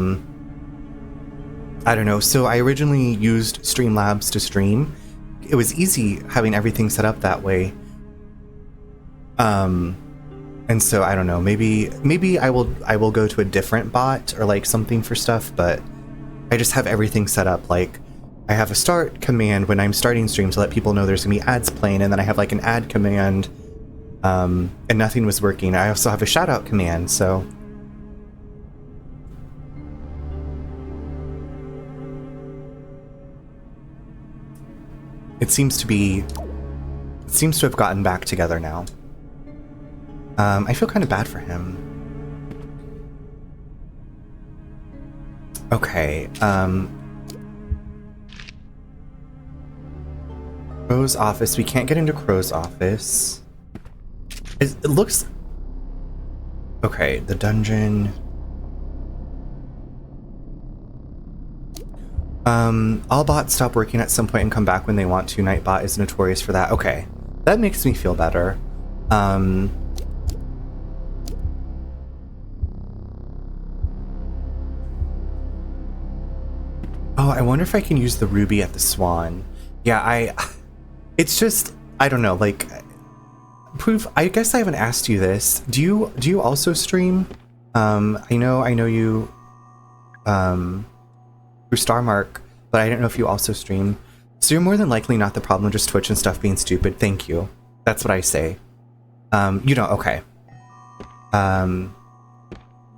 don't know, so I originally used Streamlabs to stream. It was easy having everything set up that way. And so I don't know, maybe I will go to a different bot or like something for stuff, but I just have everything set up. Like I have a start command when I'm starting stream to let people know there's gonna be ads playing, and then I have like an ad command, and nothing was working. I also have a shout out command, so it seems to have gotten back together now. I feel kind of bad for him. Okay, Crow's office. We can't get into Crow's office. It looks... Okay, the dungeon. All bots stop working at some point and come back when they want to. Nightbot is notorious for that. Okay, that makes me feel better. Oh, I wonder if I can use the ruby at the Swan. Yeah, it's just, I don't know, like, Proof, I guess I haven't asked you this. Do you also stream? I know you, through Starmark, but I don't know if you also stream. So you're more than likely not the problem, just Twitch and stuff being stupid. Thank you. That's what I say. You don't, okay.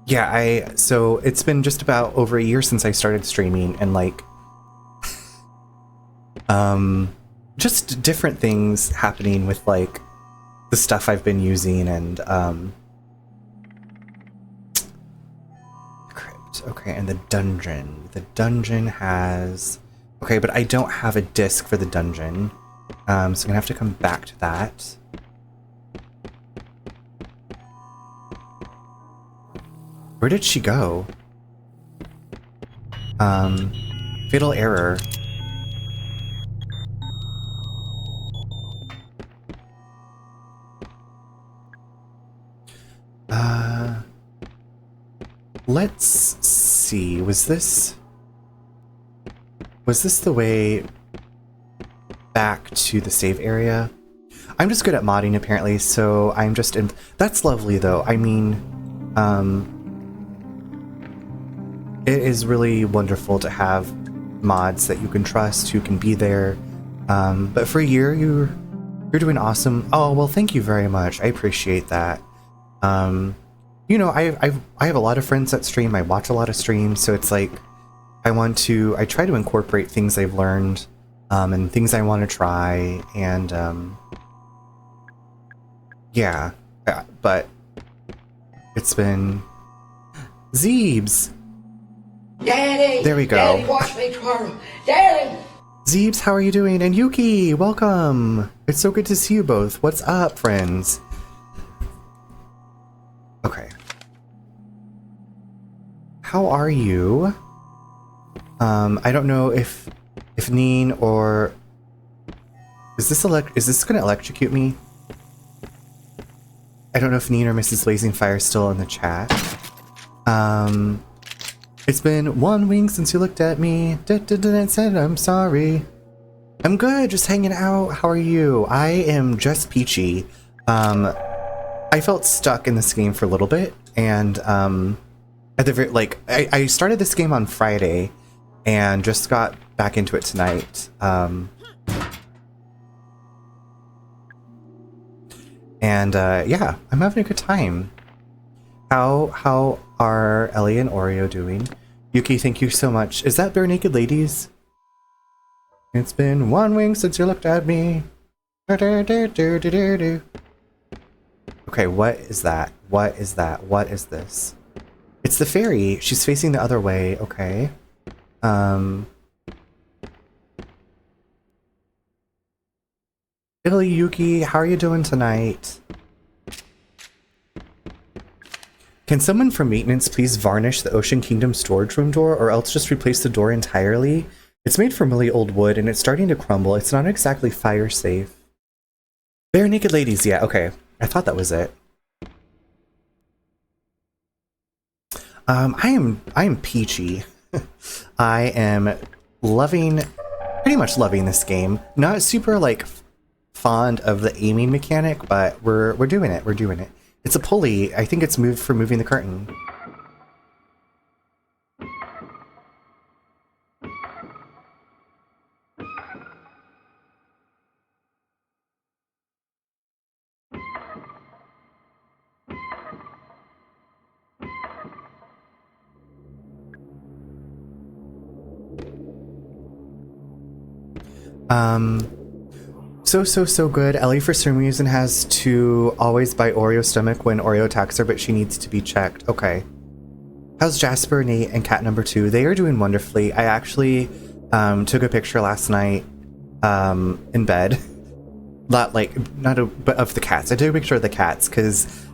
Yeah, so it's been just about over a year since I started streaming, and like, just different things happening with like the stuff I've been using, and crypt. Okay, and the dungeon. The dungeon has, okay, but I don't have a disc for the dungeon, so I'm gonna have to come back to that. Where did she go? Fatal error. Let's see. Was this the way back to the save area? I'm just good at modding apparently, so I'm just in. That's lovely though. I mean, it is really wonderful to have mods that you can trust, who can be there. But for a year, you're doing awesome. Oh well, thank you very much. I appreciate that. You know, I have a lot of friends that stream. I watch a lot of streams, so it's like I try to incorporate things I've learned, and things I want to try, and yeah. But it's been Zeebs. Daddy! There we go. Daddy, watch me tomorrow. Daddy! Zeebs, how are you doing? And Yuki, welcome! It's so good to see you both. What's up, friends? Okay. how are you? I don't know if Neen or is this gonna electrocute me? I don't know if Neen or Mrs. Blazing Fire is still in the chat. It's been 1 week since you looked at me. And said I'm sorry. I'm good, just hanging out. How are you? I am just peachy. I felt stuck in this game for a little bit, and at the very I started this game on Friday, and just got back into it tonight. Yeah, I'm having a good time. How are Ellie and Oreo doing? Yuki, thank you so much. Is that Bare Naked Ladies? It's been 1 week since you looked at me. Okay, what is that? What is that? What is this? It's the fairy. She's facing the other way. Okay. Billy, Yuki, how are you doing tonight? Can someone from maintenance please varnish the Ocean Kingdom storage room door, or else just replace the door entirely? It's made from really old wood and it's starting to crumble. It's not exactly fire safe. Bare Naked Ladies, yeah, okay. I thought that was it. I am peachy. I am pretty much loving this game. Not super like fond of the aiming mechanic, but we're doing it. We're doing it. It's a pulley. I think it's moved for moving the curtain. So good. Ellie for some reason has to always bite Oreo's stomach when Oreo attacks her, but she needs to be checked. Okay. How's Jasper, Nate, and cat number 2? They are doing wonderfully. I actually took a picture last night in bed. But of the cats. I took a picture of the cats because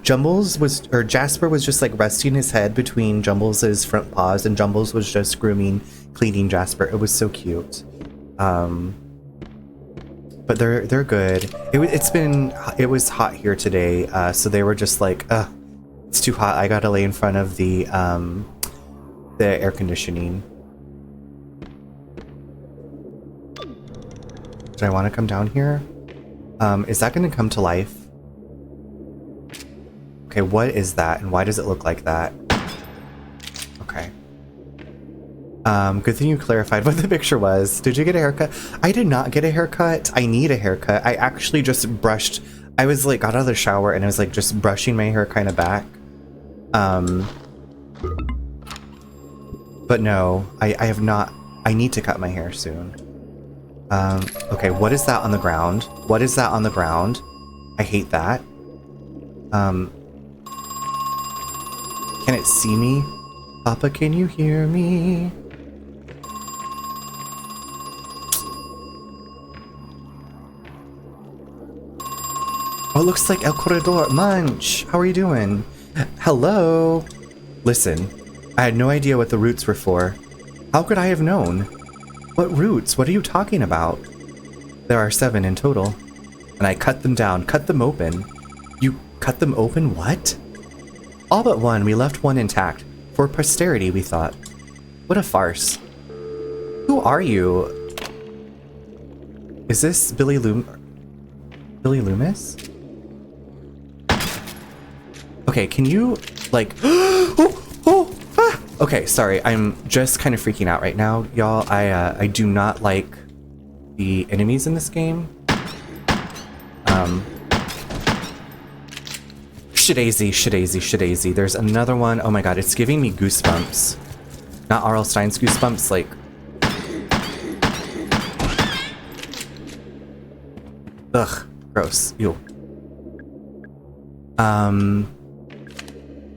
Jasper was just like resting his head between Jumbles' front paws, and Jumbles was just cleaning Jasper. It was so cute. But they're good. It was hot here today, so they were just like, it's too hot. I gotta lay in front of the air conditioning. Do I want to come down here? Is that going to come to life? Okay, what is that, and why does it look like that? Okay. Good thing you clarified what the picture was. Did you get a haircut? I did not get a haircut. I need a haircut. I actually just brushed. I was like, got out of the shower and I was like just brushing my hair kind of back. But no, I have not. I need to cut my hair soon. Okay, what is that on the ground? What is that on the ground? I hate that. Can it see me? Papa, can you hear me? Oh, it looks like El Corredor. Munch, how are you doing? Hello? Listen, I had no idea what the roots were for. How could I have known? What roots? What are you talking about? There are 7 in total. And I cut them down, cut them open. You cut them open? What? All but one. We left one intact. For posterity, we thought. What a farce. Who are you? Is this Billy Loomis? Okay, can you, like... Okay, sorry, I'm just kind of freaking out right now, y'all. I do not like the enemies in this game. Shadazy. There's another one. Oh my god, it's giving me goosebumps. Not R.L. Stein's goosebumps, like... Ugh, gross. Ew.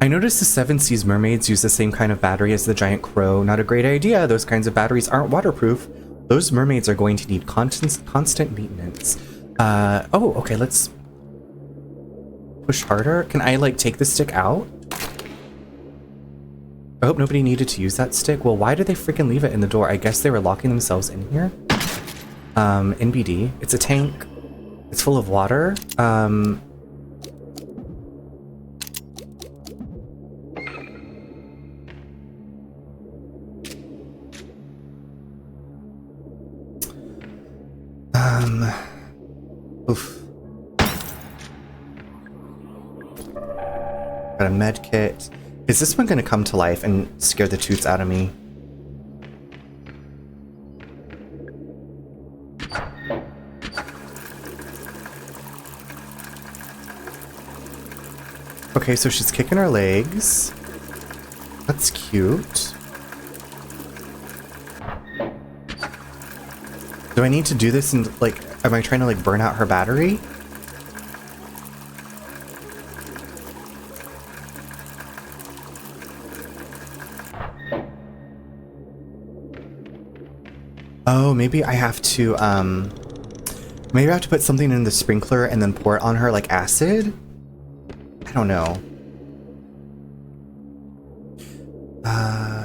I noticed the Seven Seas mermaids use the same kind of battery as the giant crow. Not a great idea. Those kinds of batteries aren't waterproof. Those mermaids are going to need constant maintenance. Oh, okay, let's push harder. Can I, like, take the stick out? I hope nobody needed to use that stick. Well, why did they freaking leave it in the door? I guess they were locking themselves in here. NBD. It's a tank. It's full of water. Oof. Got a med kit. Is this one gonna come to life and scare the toots out of me? Okay, so she's kicking her legs. That's cute. Do I need to do this and, like, am I trying to, like, burn out her battery? Oh, maybe I have to, maybe I have to put something in the sprinkler and then pour it on her like acid? I don't know.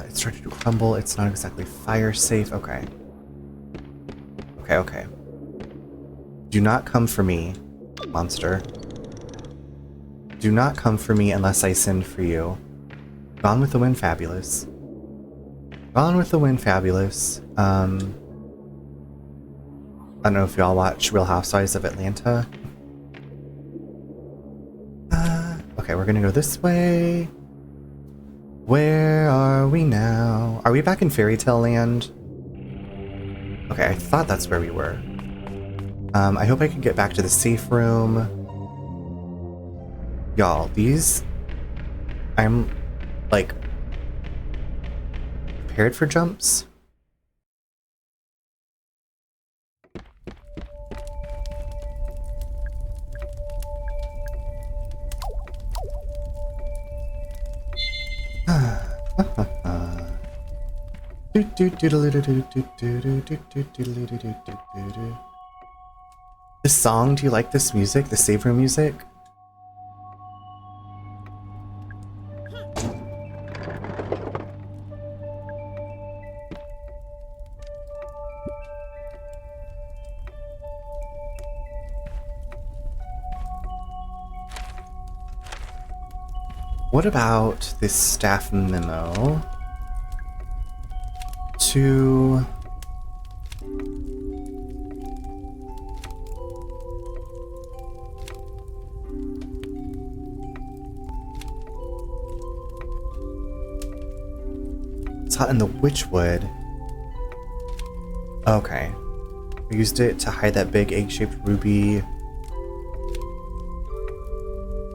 It's starting to crumble. It's not exactly fire safe. Okay. Okay. Do not come for me, monster. Do not come for me unless I send for you. Gone with the Wind, fabulous. Gone with the Wind, fabulous. I don't know if y'all watch Real Housewives of Atlanta. Okay, we're gonna go this way. Where are we now? Are we back in Fairy Tale Land? Okay, I thought that's where we were. I hope I can get back to the safe room. Y'all, these... I'm, like, prepared for jumps. This song, do you like this music? The save room music? What about this staff memo to it's hot in the witchwood. Okay. I used it to hide that big egg-shaped ruby.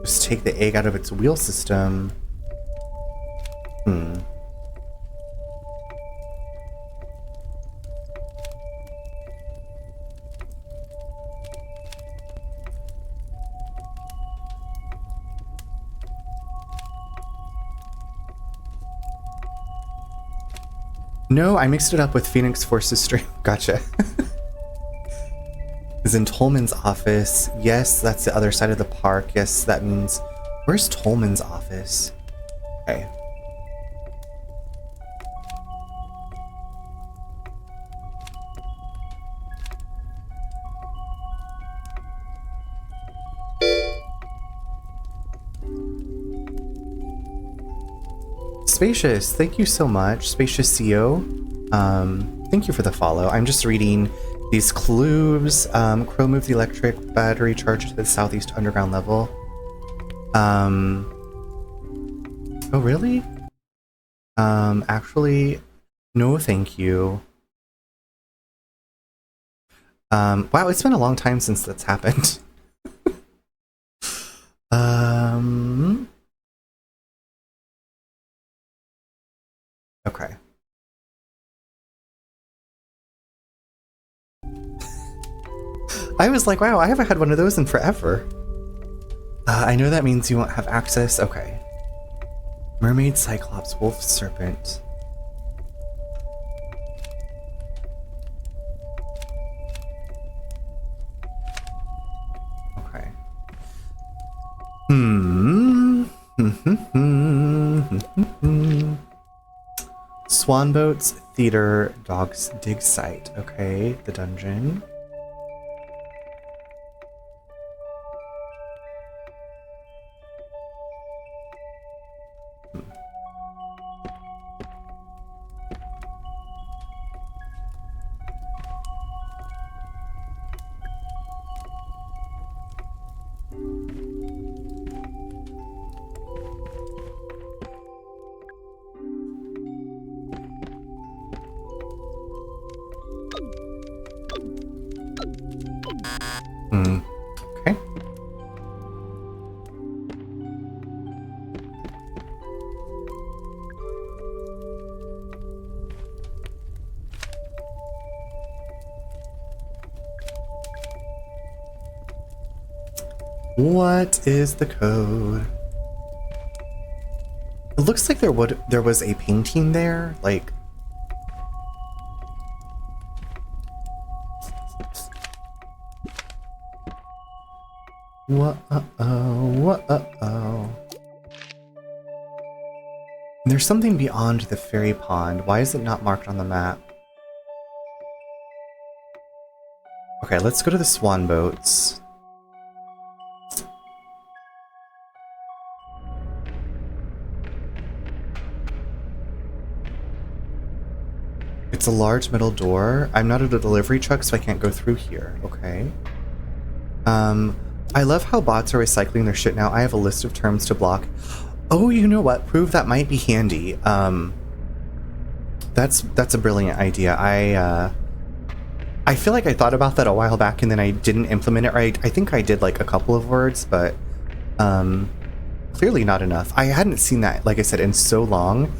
Just take the egg out of its wheel system. No, I mixed it up with Phoenix Force's stream. Gotcha. Is in Tolman's office. Yes, that's the other side of the park. Yes, that means... Where's Tolman's office? Okay. Spacious, thank you so much. Spacious CO. Thank you for the follow. I'm just reading these clues. Crow moved the electric battery charger to the southeast underground level. Oh really? Actually, no thank you. Wow, it's been a long time since that's happened. Okay. I was like, wow, I haven't had one of those in forever. I know that means you won't have access. Okay. Mermaid, Cyclops, Wolf, Serpent. Okay. Swan Boats Theater Dogs Dig Site. Okay, the dungeon. Okay. What is the code? It looks like there was a painting there, like What-oh. There's something beyond the fairy pond. Why is it not marked on the map? Okay, let's go to the swan boats. It's a large metal door. I'm not at a delivery truck, so I can't go through here. Okay. I love how bots are recycling their shit now. I have a list of terms to block. Oh, you know what? Prove that might be handy. That's a brilliant idea. I feel like I thought about that a while back and then I didn't implement it right. I think I did like a couple of words, but clearly not enough. I hadn't seen that, like I said, in so long.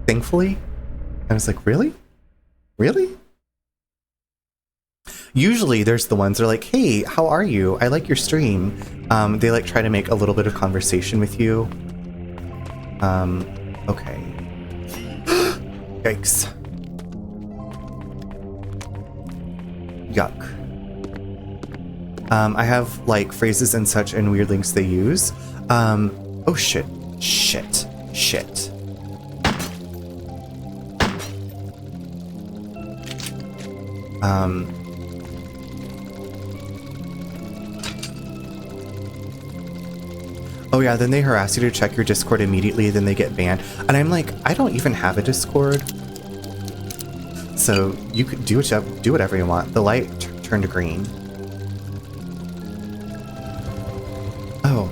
Thankfully. I was like, really? Really? Usually there's the ones that are like, hey, how are you? I like your stream. They like try to make a little bit of conversation with you. Okay. Yikes. Yuck. I have like phrases and such and weird links they use. Oh shit. Shit. Shit. Oh yeah, then they harass you to check your Discord immediately, then they get banned. And I'm like, I don't even have a Discord. So you could do whatever you want. The light turned green. Oh.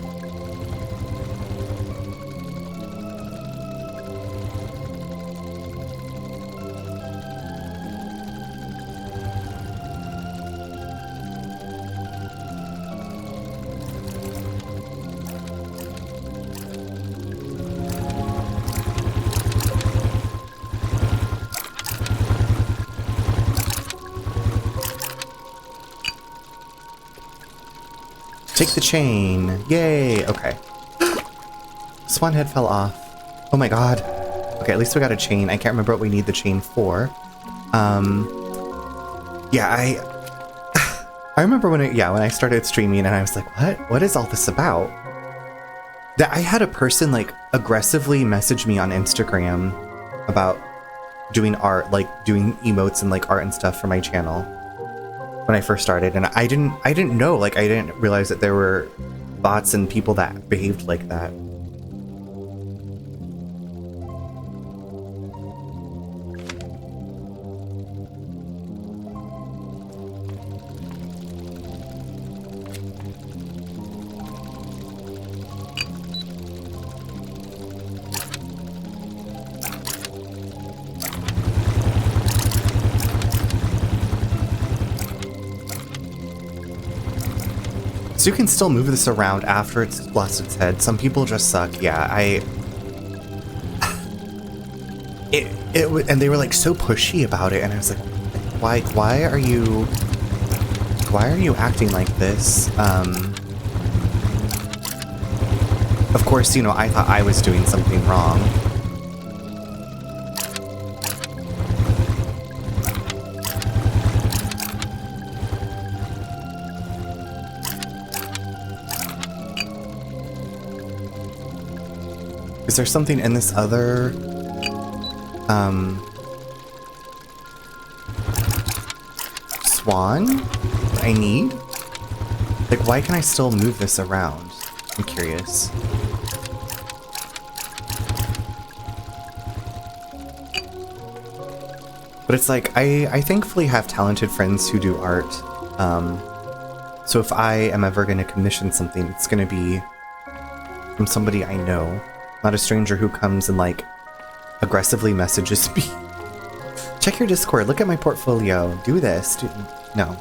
Take the chain. Yay. Okay. Swan head fell off. Oh my god. Okay, at least we got a chain. I can't remember what we need the chain for. Yeah, I remember when I started streaming and I was like, what is all this about? That I had a person like aggressively message me on Instagram about doing art, like doing emotes and like art and stuff for my channel. When I first started, and I didn't know, like I didn't realize that there were bots and people that behaved like that. So you can still move this around after it's lost its head. Some people just suck. Yeah, and they were like so pushy about it, and I was like, why are you acting like this? Of course, you know, I thought I was doing something wrong. Is there something in this other Swan? I need? Like, why can I still move this around? I'm curious. But it's like, I thankfully have talented friends who do art. So if I am ever going to commission something, it's going to be from somebody I know, not a stranger who comes and, like, aggressively messages me. Check your Discord, look at my portfolio, do this. No.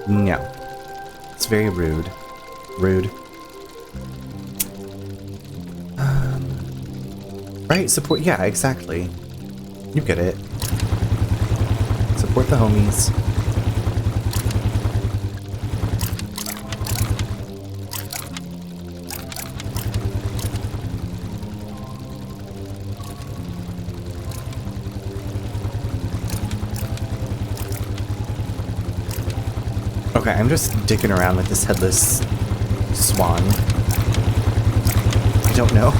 No. It's very rude. Rude. Right, support, yeah, exactly. You get it. Support the homies. Okay, I'm just dicking around with this headless swan. I don't know.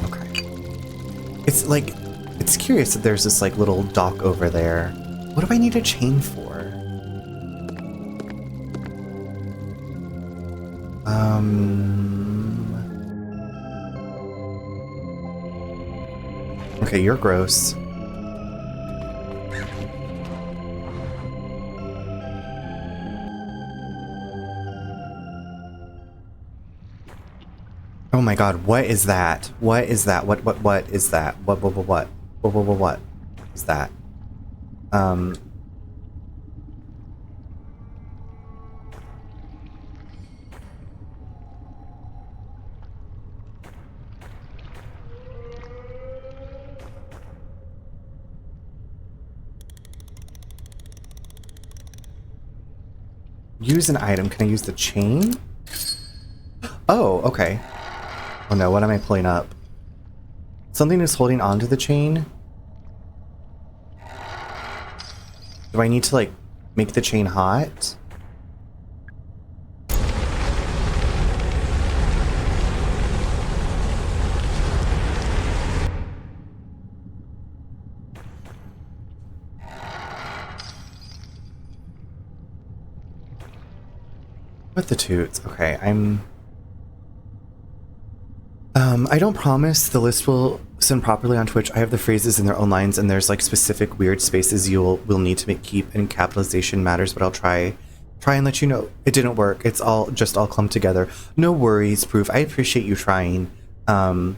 Okay. It's like, it's curious that there's this like little dock over there. What do I need a chain for? Okay, you're gross. Oh my god, what is that? What is that? What is that? What is that? Use an item. Can I use the chain? Oh, okay. Oh no, what am I pulling up? Something is holding onto the chain. Do I need to, like, make the chain hot? What the toots? Okay, I don't promise the list will send properly on Twitch. I have the phrases in their own lines, and there's like specific weird spaces will need to keep, and capitalization matters, but I'll try and let you know. It didn't work. It's all clumped together. No worries, Proof. I appreciate you trying. That's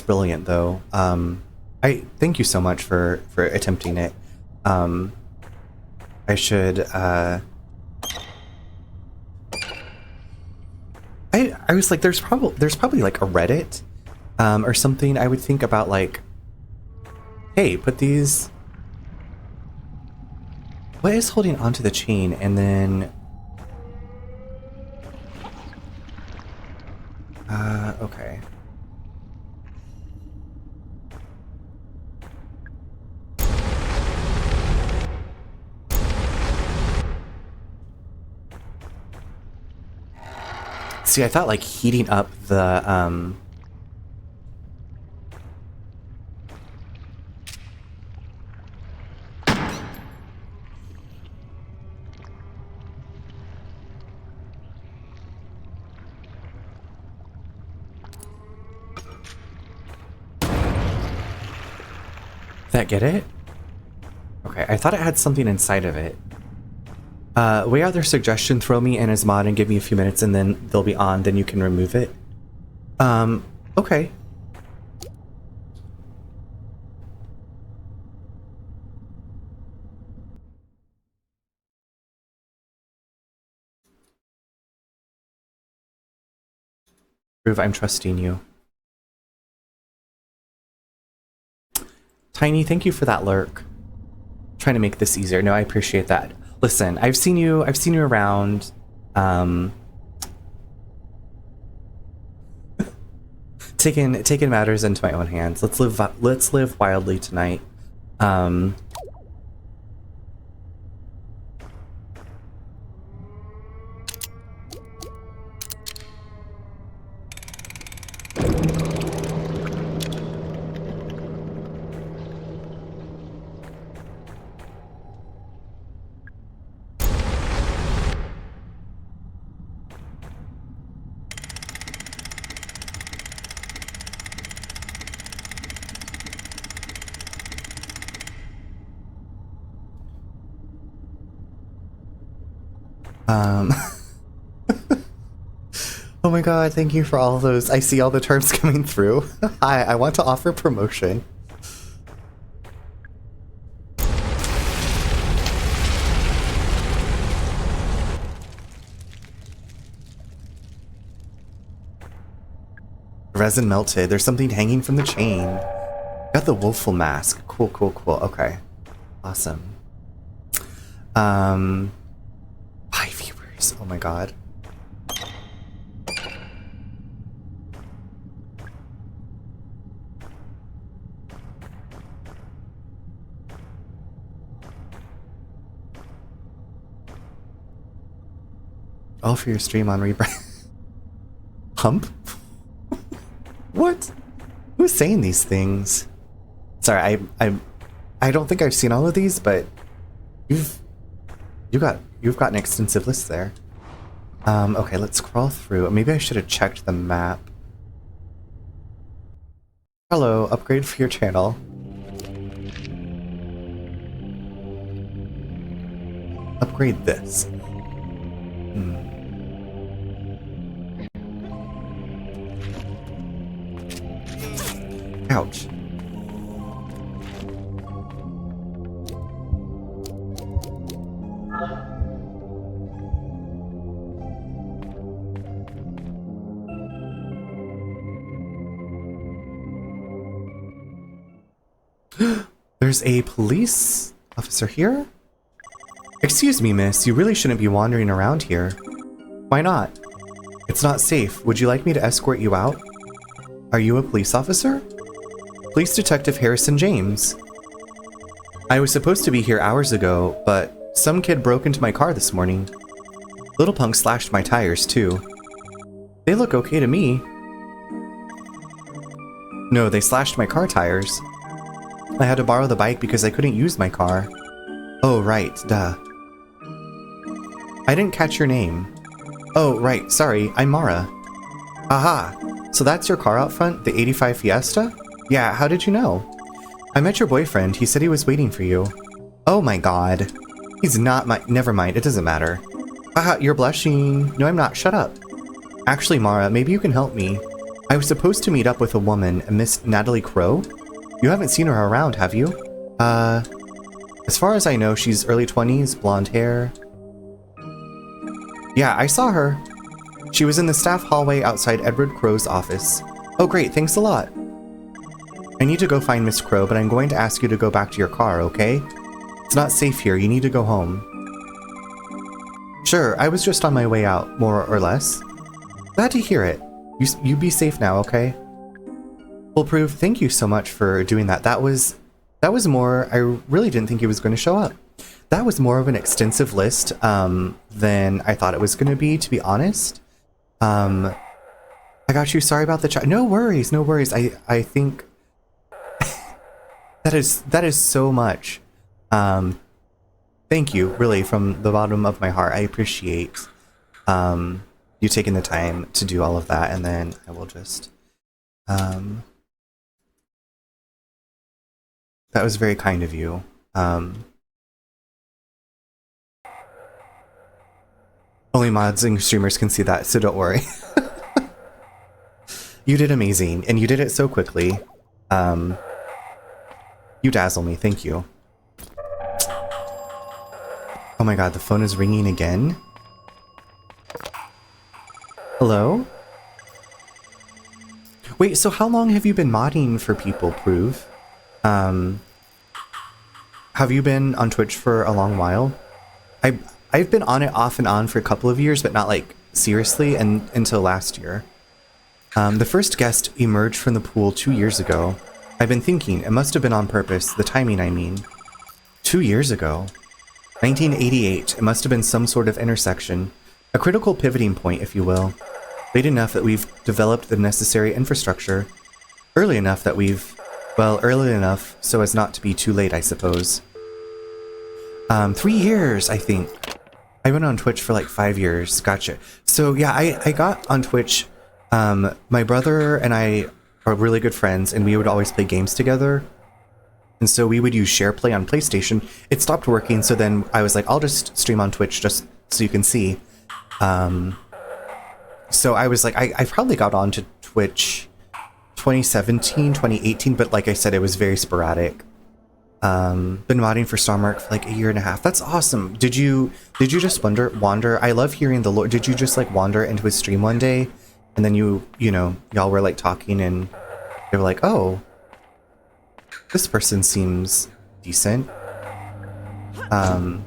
brilliant though. I thank you so much for attempting it. I should I was like, there's probably like a Reddit or something. I would think about, like, hey, put these. What is holding onto the chain? And then okay. See, I thought like heating up the that get it? Okay, I thought it had something inside of it. Way out their suggestion, throw me in as mod and give me a few minutes and then they'll be on, then you can remove it. Okay. Prove I'm trusting you. Tiny, thank you for that lurk. Trying to make this easier. No, I appreciate that. Listen, I've seen you around. Taking matters into my own hands. Let's live wildly tonight. Um, oh my god, thank you for all those. I see all the terms coming through. Hi, I want to offer promotion. Resin melted. There's something hanging from the chain. Got the woeful mask. Cool, cool, cool. Okay. Awesome. 5 viewers. Oh my god. All for your stream on rebrand. Hump? What? Who's saying these things? Sorry, I don't think I've seen all of these, but you've got an extensive list there. Okay, let's scroll through. Maybe I should have checked the map. Hello, upgrade for your channel. Upgrade this. Ouch. There's a police officer here? Excuse me, miss, you really shouldn't be wandering around here. Why not? It's not safe. Would you like me to escort you out? Are you a police officer? Police Detective Harrison James. I was supposed to be here hours ago, but some kid broke into my car this morning. Little punk slashed my tires, too. They look okay to me. No, they slashed my car tires. I had to borrow the bike because I couldn't use my car. Oh, right, duh. I didn't catch your name. Oh, right, sorry, I'm Mara. Aha, so that's your car out front, the 85 Fiesta? Yeah, how did you know? I met your boyfriend, he said he was waiting for you. Oh my god. He's not my- never mind, it doesn't matter. Haha, you're blushing. No, I'm not, shut up. Actually, Mara, maybe you can help me. I was supposed to meet up with a woman, a Miss Natalie Crow. You haven't seen her around, have you? As far as I know, she's early 20s, blonde hair. Yeah, I saw her. She was in the staff hallway outside Edward Crow's office. Oh great, thanks a lot. I need to go find Miss Crow, but I'm going to ask you to go back to your car, okay? It's not safe here, you need to go home. Sure, I was just on my way out, more or less. Glad to hear it. You be safe now, okay? Foolproof, thank you so much for doing that. That was more, I really didn't think he was going to show up. That was more of an extensive list than I thought it was going to be honest. I got you, sorry about the chat. No worries, no worries. I think that is so much. Thank you, really, from the bottom of my heart. I appreciate you taking the time to do all of that, and then I will just that was very kind of you. Only mods and streamers can see that, so don't worry. You did amazing, and you did it so quickly. You dazzle me, thank you. Oh my god, the phone is ringing again? Hello? Wait, so how long have you been modding for people, Prove? Have you been on Twitch for a long while? I've been on it off and on for a couple of years, but not like seriously until last year. The first guest emerged from the pool 2 years ago. I've been thinking, it must have been on purpose, the timing I mean. 2 years ago. 1988, it must have been some sort of intersection. A critical pivoting point, if you will. Late enough that we've developed the necessary infrastructure. Early enough that early enough so as not to be too late, I suppose. 3 years, I think. I went on Twitch for like 5 years. Gotcha. So yeah, I got on Twitch. My brother and I are really good friends, and we would always play games together. And so we would use SharePlay on PlayStation. It stopped working, so then I was like, I'll just stream on Twitch just so you can see. So I was like, I probably got onto Twitch 2017, 2018, but like I said, it was very sporadic. Been modding for Starmark for like a year and a half. That's awesome. Did you just wander? I love hearing the lore. Did you just like wander into his stream one day, and then you know, y'all were like talking, and they were like, oh, this person seems decent.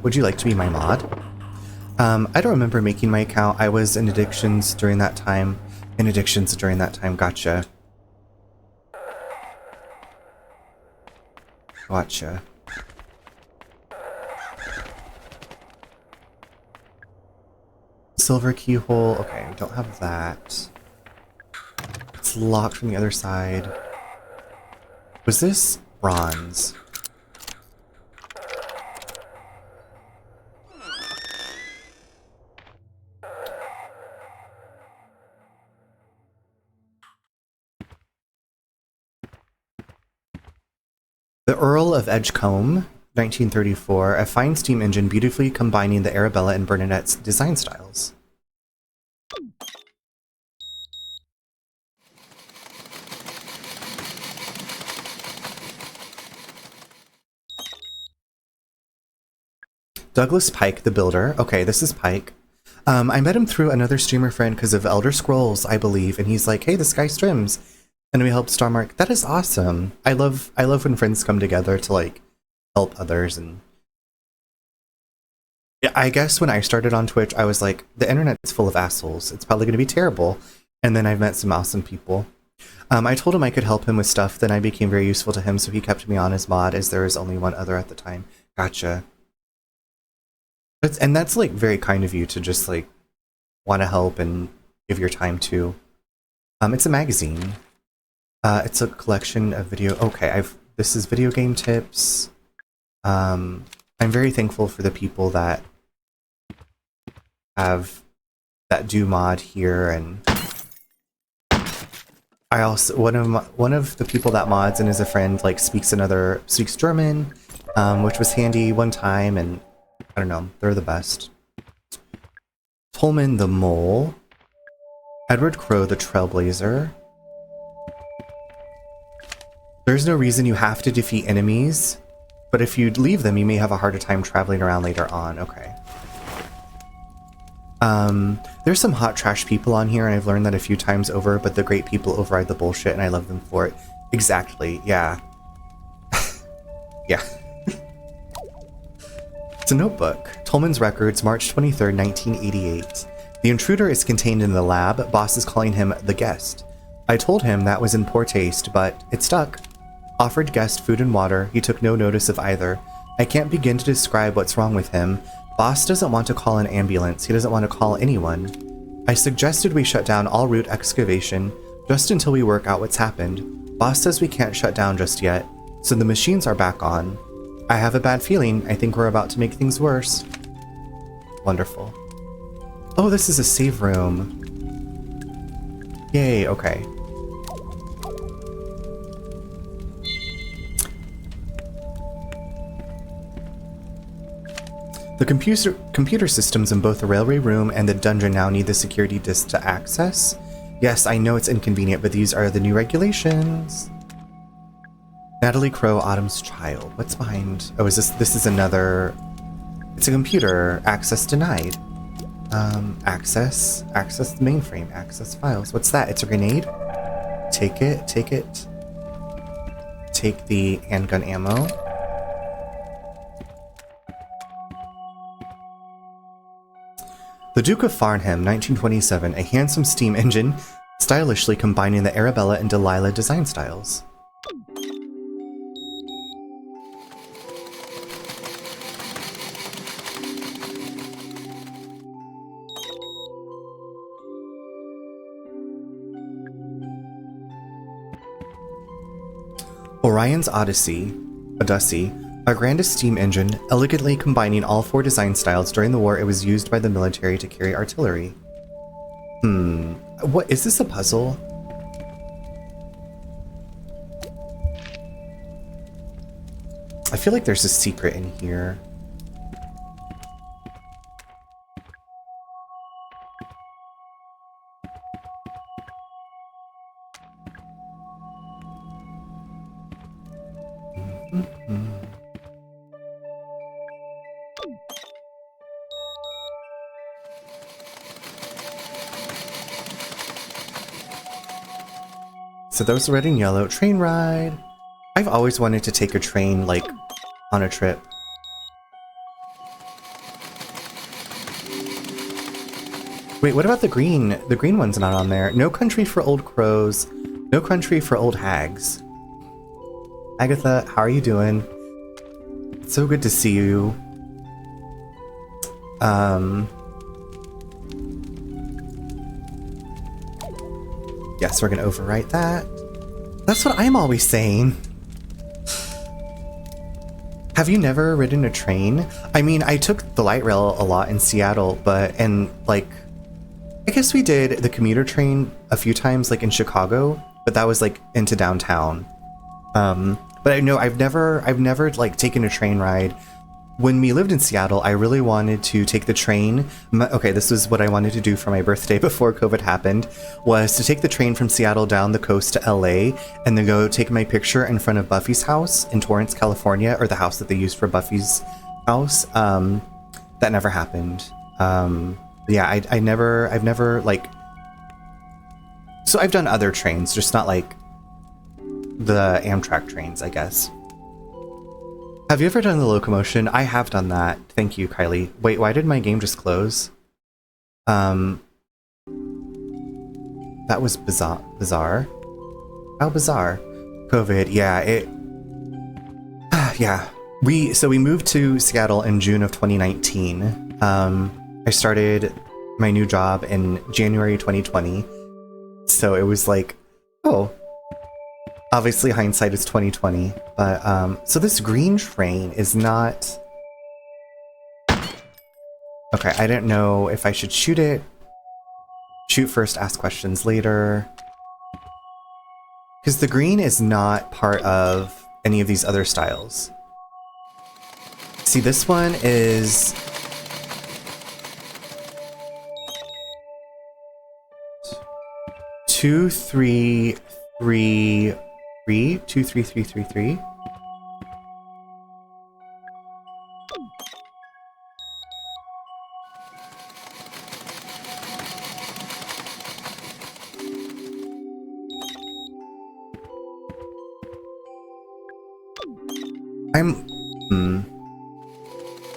Would you like to be my mod? I don't remember making my account. I was in addictions during that time. Gotcha. Gotcha. Silver keyhole. Okay, we don't have that. It's locked from the other side. Was this bronze? The Earl of Edgecombe, 1934, a fine steam engine beautifully combining the Arabella and Bernadette's design styles. Douglas Pike, the builder. Okay, this is Pike. I met him through another streamer friend because of Elder Scrolls, I believe, and he's like, hey, this guy streams. And we helped Starmark. That is awesome. I love when friends come together to like help others. And yeah, I guess when I started on Twitch, I was like, the internet's full of assholes. It's probably going to be terrible. And then I've met some awesome people. I told him I could help him with stuff. Then I became very useful to him, so he kept me on his mod, as there was only one other at the time. Gotcha. And that's like very kind of you to just like want to help and give your time to. It's a magazine. It's a collection of video. Okay, this is video game tips. I'm very thankful for the people that do mod here, and I also one of the people that mods and is a friend like speaks German, which was handy one time, and I don't know, they're the best. Tolman the Mole, Edward Crow the Trailblazer. There's no reason you have to defeat enemies, but if you leave them, you may have a harder time traveling around later on. Okay. There's some hot trash people on here, and I've learned that a few times over, but the great people override the bullshit, and I love them for it. Exactly, yeah. Yeah. It's a notebook. Tolman's Records, March 23rd, 1988. The intruder is contained in the lab. Boss is calling him the guest. I told him that was in poor taste, but it stuck. Offered guest food and water. He took no notice of either. I can't begin to describe what's wrong with him. Boss doesn't want to call an ambulance. He doesn't want to call anyone. I suggested we shut down all root excavation just until we work out what's happened. Boss says we can't shut down just yet, so the machines are back on. I have a bad feeling. I think we're about to make things worse. Wonderful. Oh, this is a save room. Yay, okay. The computer systems in both the railway room and the dungeon now need the security disk to access. Yes, I know it's inconvenient, but these are the new regulations. Natalie Crow, Autumn's Child. What's behind? Oh, this is another... It's a computer. Access denied. Access the mainframe. Access files. What's that? It's a grenade? Take it. Take the handgun ammo. The Duke of Farnham, 1927, a handsome steam engine, stylishly combining the Arabella and Delilah design styles. Orion's Odyssey, a grandest steam engine, elegantly combining all four design styles. During the war, it was used by the military to carry artillery. What is this, a puzzle? I feel like there's a secret in here. So that was red and yellow train ride. I've always wanted to take a train, like, on a trip. Wait, what about the green? The green one's not on there. No country for old crows. No country for old hags. Agatha, how are you doing? It's so good to see you. Yes, we're gonna overwrite that. That's what I'm always saying. Have you never ridden a train? I mean, I took the light rail a lot in Seattle, and like, I guess we did the commuter train a few times, like in Chicago, but that was like into downtown. But I know I've never like taken a train ride. When we lived in Seattle, I really wanted to take the train. Okay, this was what I wanted to do for my birthday before COVID happened, was to take the train from Seattle down the coast to LA and then go take my picture in front of Buffy's house in Torrance, California, or the house that they used for Buffy's house. That never happened. Yeah, I've never like, so I've done other trains, just not like the Amtrak trains, I guess. Have you ever done the locomotion? I have done that. Thank you, Kylie. Wait, why did my game just close? That was bizarre. How bizarre. COVID, yeah, yeah. We moved to Seattle in June of 2019. I started my new job in January 2020. So it was like, oh, obviously hindsight is 2020, but so this green train is not okay. I didn't know if I should shoot it. Shoot first, ask questions later. Because the green is not part of any of these other styles. See, this one is 2, 3, 3, 3, 2, 3, 3, 3, 3.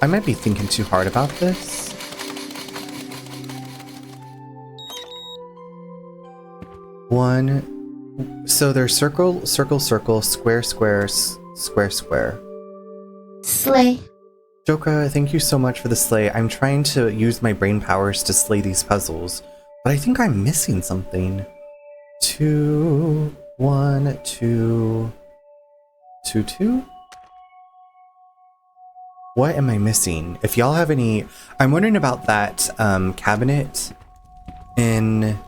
I might be thinking too hard about this. One, so there's circle, circle, circle, square, square, square, square. Slay. Joka, thank you so much for the slay. I'm trying to use my brain powers to slay these puzzles, but I think I'm missing something. 2, 1, 2, 2, 2? What am I missing? If y'all have any... I'm wondering about that cabinet in...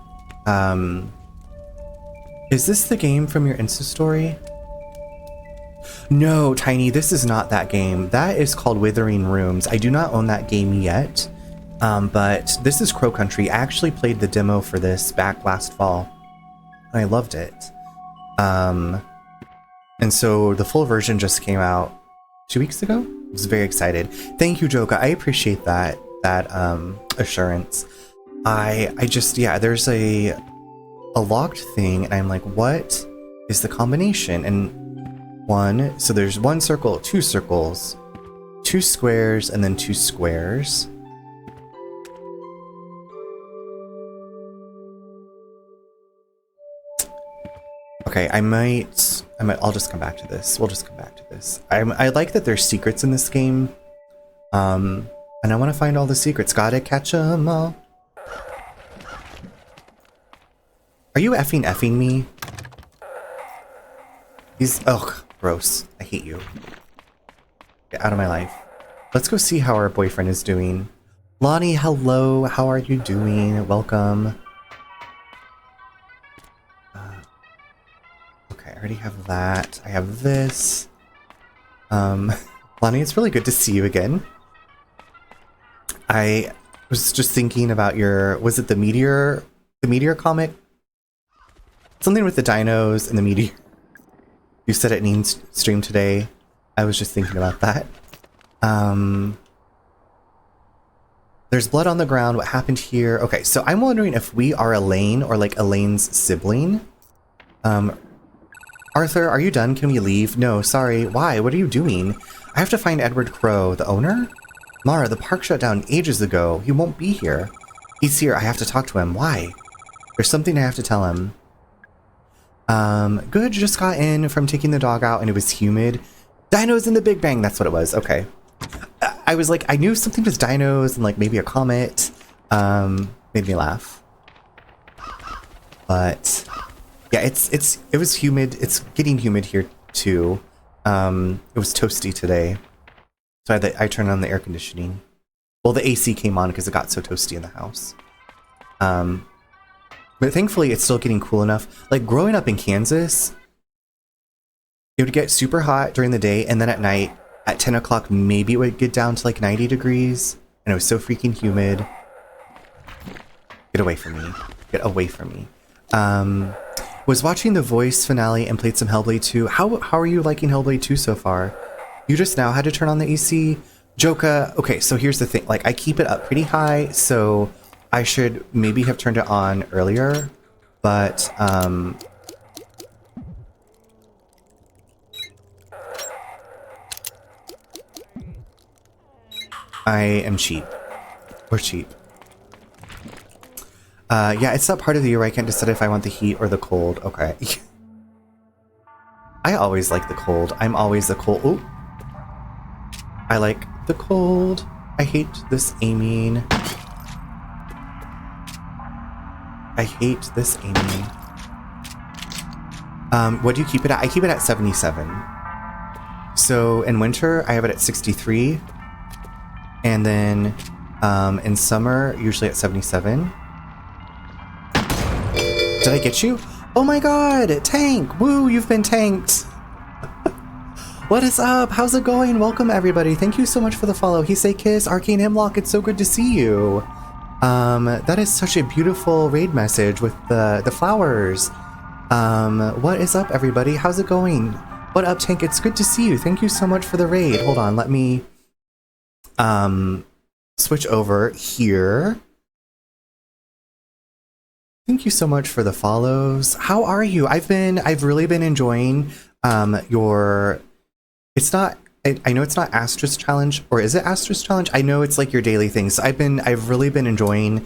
Is this the game from your Insta story? No, Tiny, this is not that game. That is called Withering Rooms. I do not own that game yet, but this is Crow Country. I actually played the demo for this back last fall, and I loved it. And so the full version just came out 2 weeks ago. I was very excited. Thank you, Joka. I appreciate that assurance. I just, yeah, there's a locked thing, and I'm like, what is the combination? And one, so there's one circle, two circles, two squares, and then two squares. Okay, I'll just come back to this. We'll just come back to this. I like that there's secrets in this game. And I want to find all the secrets. Gotta catch them all. Are you effing me? Ugh, gross. I hate you. Get out of my life. Let's go see how our boyfriend is doing. Lonnie, hello. How are you doing? Welcome. Okay, I already have that. I have this. Lonnie, it's really good to see you again. I was just thinking about was it the meteor comic? Something with the dinos and the meteor. You said it needs stream today. I was just thinking about that. There's blood on the ground. What happened here? Okay, so I'm wondering if we are Elaine or like Elaine's sibling. Arthur, are you done? Can we leave? No, sorry. Why? What are you doing? I have to find Edward Crow, the owner? Mara, the park shut down ages ago. He won't be here. He's here. I have to talk to him. Why? There's something I have to tell him. Good. Just got in from taking the dog out and it was humid. Dinos in the Big Bang. That's what it was. Okay. I was like, I knew something was dinos and like maybe a comet. Made me laugh. But yeah, it was humid. It's getting humid here too. It was toasty today. So I turned on the air conditioning. Well, the AC came on because it got so toasty in the house. But thankfully it's still getting cool enough. Like growing up in Kansas, it would get super hot during the day and then at night at 10 o'clock maybe it would get down to like 90 degrees and it was so freaking humid. Get away from me. Get away from me. Was watching The Voice finale and played some Hellblade 2. How are you liking Hellblade 2 so far? You just now had to turn on the AC? Joka, okay, so here's the thing. Like, I keep it up pretty high, so I should maybe have turned it on earlier, but, I am cheap. We're cheap. Yeah, it's that part of the year where I can't decide if I want the heat or the cold. Okay. I always like the cold. I'm always the cold. Ooh. I like the cold. I hate this aiming. I hate this aiming. What do you keep it at? I keep it at 77. So in winter, I have it at 63. And then in summer, usually at 77. Did I get you? Oh my god! Tank! Woo, you've been tanked! What is up? How's it going? Welcome everybody. Thank you so much for the follow. Hisei Kiss, Arcane Hemlock, it's so good to see you. That is such a beautiful raid message with the flowers. What is up everybody? How's it going? What up Tank? It's good to see you. Thank you so much for the raid. Hold on, let me switch over here. Thank you so much for the follows. How are you? I've really been enjoying your, it's not, I know it's not Asterisk Challenge, or is it Asterisk Challenge? I know it's like your daily things. I've really been enjoying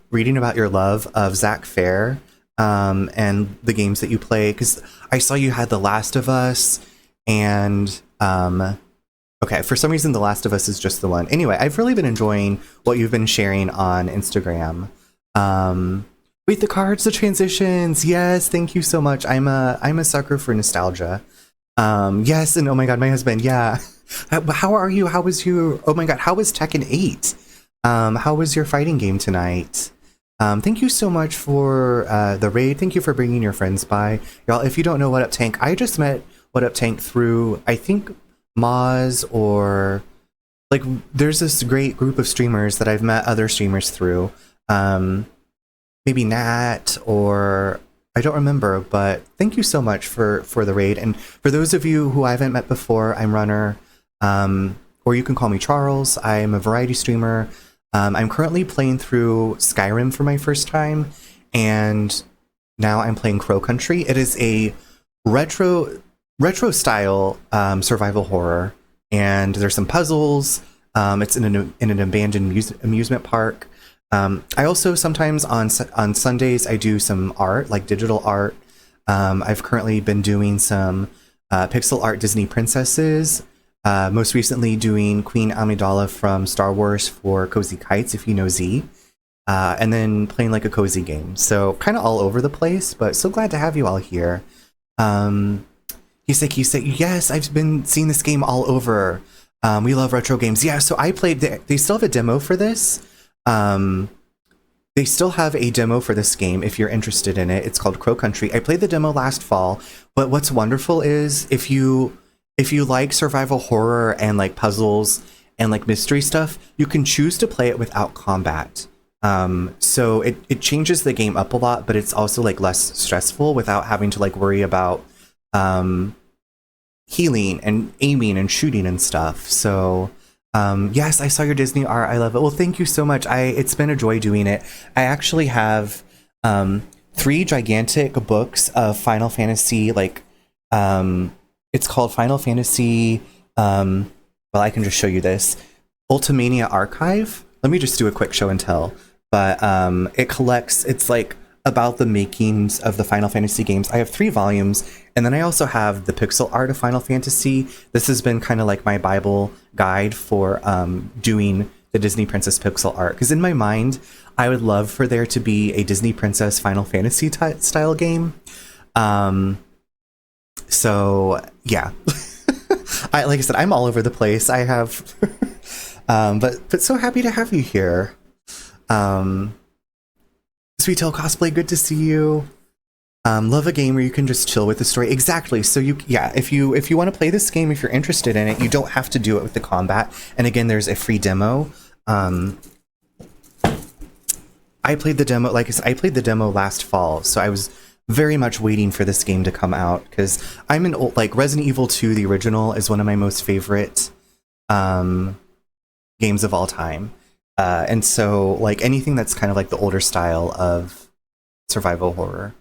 reading about your love of Zach Fair and the games that you play, because I saw you had The Last of Us and okay, for some reason The Last of Us is just the one. Anyway, I've really been enjoying what you've been sharing on Instagram. Wait, the cards, the transitions. Yes, thank you so much. I'm a sucker for nostalgia. Yes, and oh my god, my husband. Yeah. How are you? How was you? Oh my god, how was Tekken 8? How was your fighting game tonight? Thank you so much for the raid. Thank you for bringing your friends by. Y'all, if you don't know What Up Tank, I just met What Up Tank through, I think, Moz, or like there's this great group of streamers that I've met other streamers through. Maybe Nat, or I don't remember, but thank you so much for the raid. And for those of you who I haven't met before, I'm Runner, or you can call me Charles. I'm a variety streamer. I'm currently playing through Skyrim for my first time, and now I'm playing Crow Country. It is a retro style survival horror, and there's some puzzles. It's in an abandoned amusement park. I also sometimes on Sundays I do some art, like digital art. I've currently been doing some pixel art Disney princesses. Most recently doing Queen Amidala from Star Wars for Cozy Kites, if you know Z. And then playing like a cozy game. So kind of all over the place, but so glad to have you all here. Hisei, yes, I've been seeing this game all over. We love retro games. Yeah, so I played, they still have a demo for this. They still have a demo for this game if you're interested in it. It's called Crow Country. I played the demo last fall, but what's wonderful is if you like survival horror and like puzzles and like mystery stuff, you can choose to play it without combat. So it changes the game up a lot, but it's also like less stressful without having to like worry about healing and aiming and shooting and stuff. So yes, I saw your Disney art. I love it. Well, thank you so much. It's been a joy doing it. I actually have 3 gigantic books of Final Fantasy, like it's called Final Fantasy well, I can just show you this Ultimania Archive. Let me just do a quick show and tell. But it collects, it's like about the makings of the Final Fantasy games. I have 3 volumes, and then I also have the pixel art of Final Fantasy. This has been kind of like my Bible guide for doing the Disney Princess pixel art. Because in my mind, I would love for there to be a Disney Princess Final Fantasy style game. So yeah, like I said, I'm all over the place. I have, but so happy to have you here. Sweet Tail Cosplay, good to see you. Love a game where you can just chill with the story. Exactly. So if you want to play this game, if you're interested in it, you don't have to do it with the combat. And again, there's a free demo. I played the demo, like I said, I played the demo last fall, so I was very much waiting for this game to come out, because I'm an old, like Resident Evil 2, the original, is one of my most favorite games of all time. And so, like, anything that's kind of like the older style of survival horror.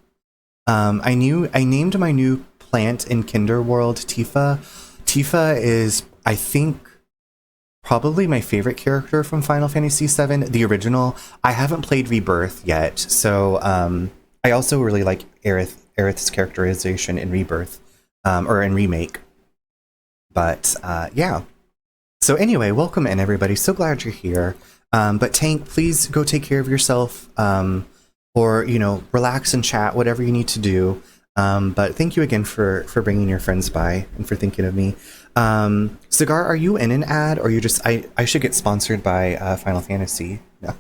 I named my new plant in Kinder World Tifa. Tifa is, I think, probably my favorite character from Final Fantasy VII, the original. I haven't played Rebirth yet, so I also really like Aerith's characterization in Rebirth, or in Remake. But yeah. So anyway, welcome in, everybody. So glad you're here. But Tank, please go take care of yourself, or, you know, relax and chat, whatever you need to do. But thank you again for bringing your friends by and for thinking of me. Cigar, are you in an ad, or you just, I should get sponsored by Final Fantasy? No.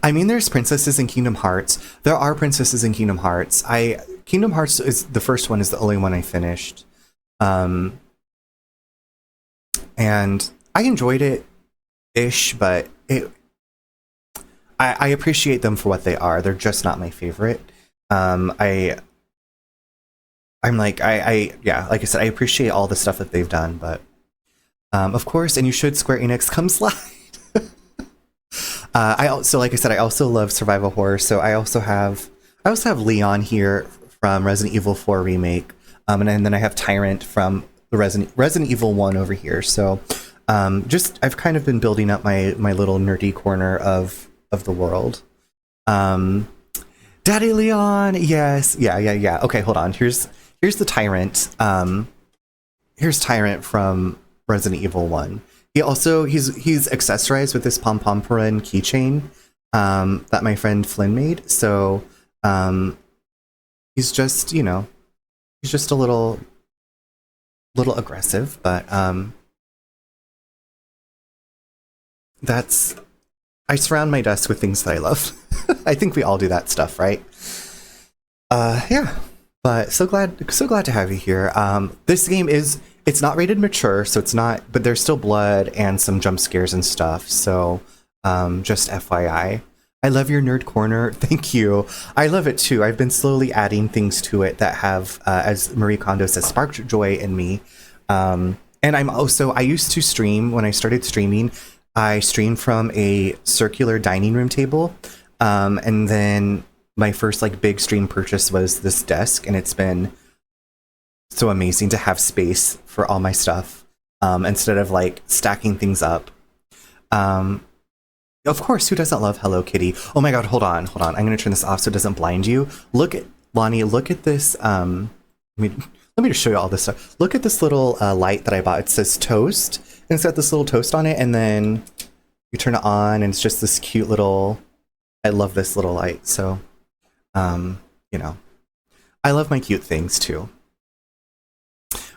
I mean, there's princesses in Kingdom Hearts. There are princesses in Kingdom Hearts. Kingdom Hearts is the first one, is the only one I finished. And I enjoyed it ish, but I appreciate them for what they are. They're just not my favorite. Yeah, like I said, I appreciate all the stuff that they've done, but of course, and you should, Square Enix, come slide. I also, like I said, I also love survival horror, so I also have Leon here from Resident Evil 4 Remake, and then I have Tyrant from the Resident Evil 1 over here. So I've kind of been building up my little nerdy corner of the world. Daddy Leon, yes, yeah. Okay, hold on. Here's the Tyrant. Here's Tyrant from Resident Evil 1. He's accessorized with this pom-pom-purin keychain that my friend Flynn made. So he's just, you know, he's just a little aggressive, but I surround my desk with things that I love. I think we all do that stuff, right? Yeah. But so glad to have you here. This game it's not rated mature, so it's not, but there's still blood and some jump scares and stuff. So just FYI. I love your nerd corner. Thank you. I love it too. I've been slowly adding things to it that have, as Marie Kondo says, sparked joy in me. And I used to stream, when I started streaming, I streamed from a circular dining room table. And then my first like big stream purchase was this desk, and it's been so amazing to have space for all my stuff, instead of like stacking things up. Of course, who doesn't love Hello Kitty? Oh my god, hold on. I'm gonna turn this off so it doesn't blind you. Look at this. Let me just show you all this stuff. Look at this little light that I bought. It says toast, and it's got this little toast on it, and then you turn it on, and it's just this cute little. I love this little light. So, you know, I love my cute things too.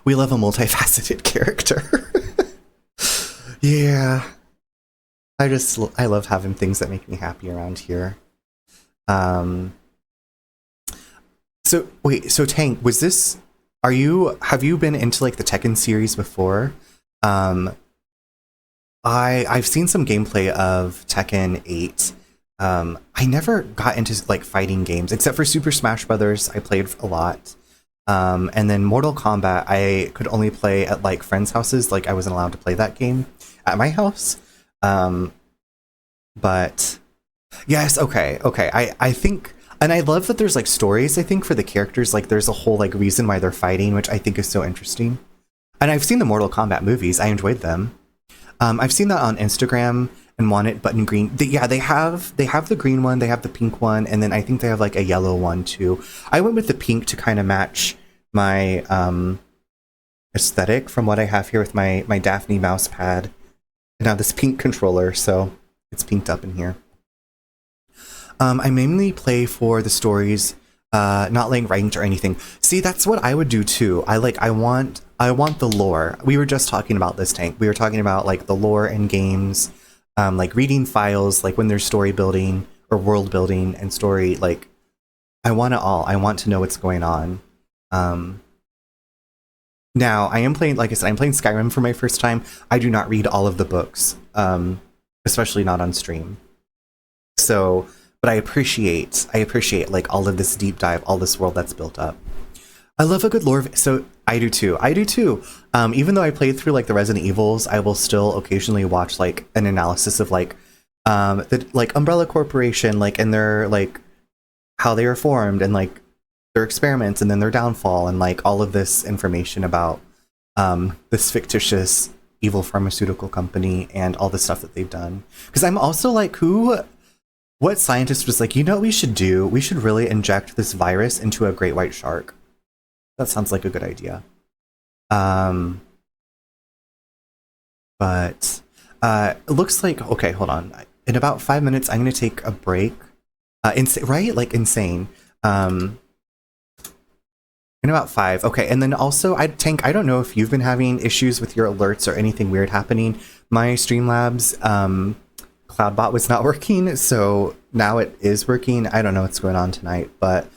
We love a multifaceted character. Yeah. I love having things that make me happy around here. So Tank, have you been into like the Tekken series before? I've seen some gameplay of Tekken 8. I never got into like fighting games except for Super Smash Brothers. I played a lot. And then Mortal Kombat, I could only play at like friends' houses. Like I wasn't allowed to play that game at my house. But yes, okay. I think, and I love that there's like stories, I think, for the characters. Like there's a whole like reason why they're fighting, which I think is so interesting. And I've seen the Mortal Kombat movies. I enjoyed them. I've seen that on Instagram and want it button green. They have the green one, they have the pink one, and then I think they have like a yellow one too. I went with the pink to kind of match my aesthetic from what I have here with my Daphne mouse pad. And now this pink controller, so it's pinked up in here. I mainly play for the stories, not laying ranked or anything. See, that's what I would do too. I want the lore. We were just talking about this, Tank. We were talking about like the lore in games, like reading files, like when there's story building or world building and story. Like, I want it all. I want to know what's going on. Now I am playing, like I said, I'm playing Skyrim for my first time. I do not read all of the books, especially not on stream. So, but I appreciate like all of this deep dive, all this world that's built up. I love a good lore. So I do too. Even though I played through like the Resident Evils, I will still occasionally watch like an analysis of like the like Umbrella Corporation, like, and their like how they were formed and like their experiments and then their downfall and like all of this information about this fictitious evil pharmaceutical company and all the stuff that they've done. Because I'm also like, what scientist was like, you know what we should do? We should really inject this virus into a great white shark. That sounds like a good idea. But it looks like, okay, hold on. In about 5 minutes, I'm going to take a break. Right? Like insane. In about 5. Okay, and then also, Tank, I don't know if you've been having issues with your alerts or anything weird happening. My Streamlabs CloudBot was not working, so now it is working. I don't know what's going on tonight, but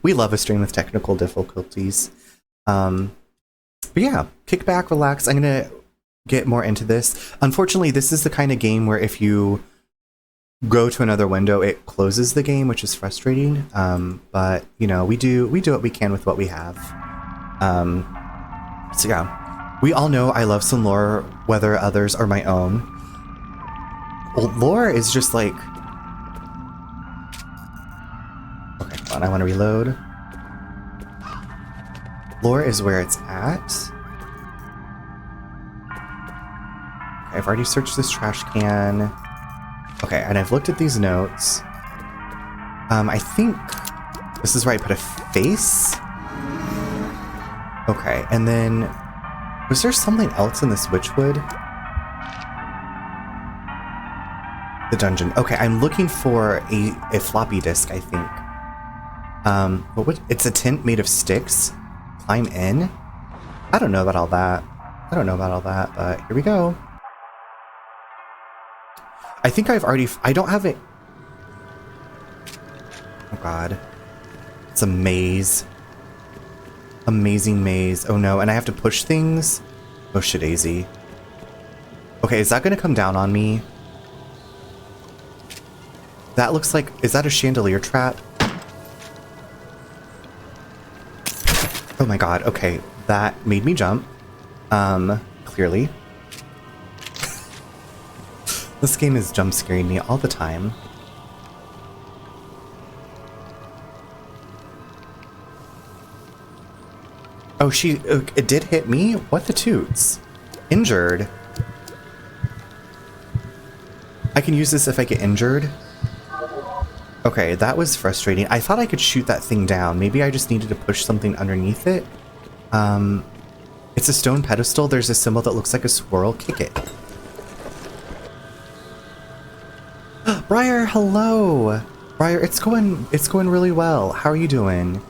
we love a stream with technical difficulties. But yeah, kick back, relax. I'm gonna get more into this. Unfortunately, this is the kind of game where if you go to another window, it closes the game, which is frustrating. But you know, we do what we can with what we have. So yeah, we all know I love some lore, whether others are my own. Well, lore is just like, okay, hold on, I want to reload. Lore is where it's at. Okay, I've already searched this trash can. Okay, and I've looked at these notes. I think this is where I put a face. Okay, and then was there something else in this Witchwood? The dungeon. Okay, I'm looking for a floppy disk, I think. But it's a tent made of sticks. Climb in? I don't know about all that. But here we go. I think I don't have it. Oh god. It's a maze. Amazing maze. Oh no, and I have to push things? Oh shit, daisy. Okay, is that gonna come down on me? That looks like, is that a chandelier trap? Oh my god, okay. That made me jump. Clearly. This game is jump scaring me all the time. Oh, it did hit me? What the toots? Injured. I can use this if I get injured. Okay, that was frustrating. I thought I could shoot that thing down. Maybe I just needed to push something underneath it. It's a stone pedestal. There's a symbol that looks like a swirl. Kick it. Briar, hello! Briar, it's going really well. How are you doing?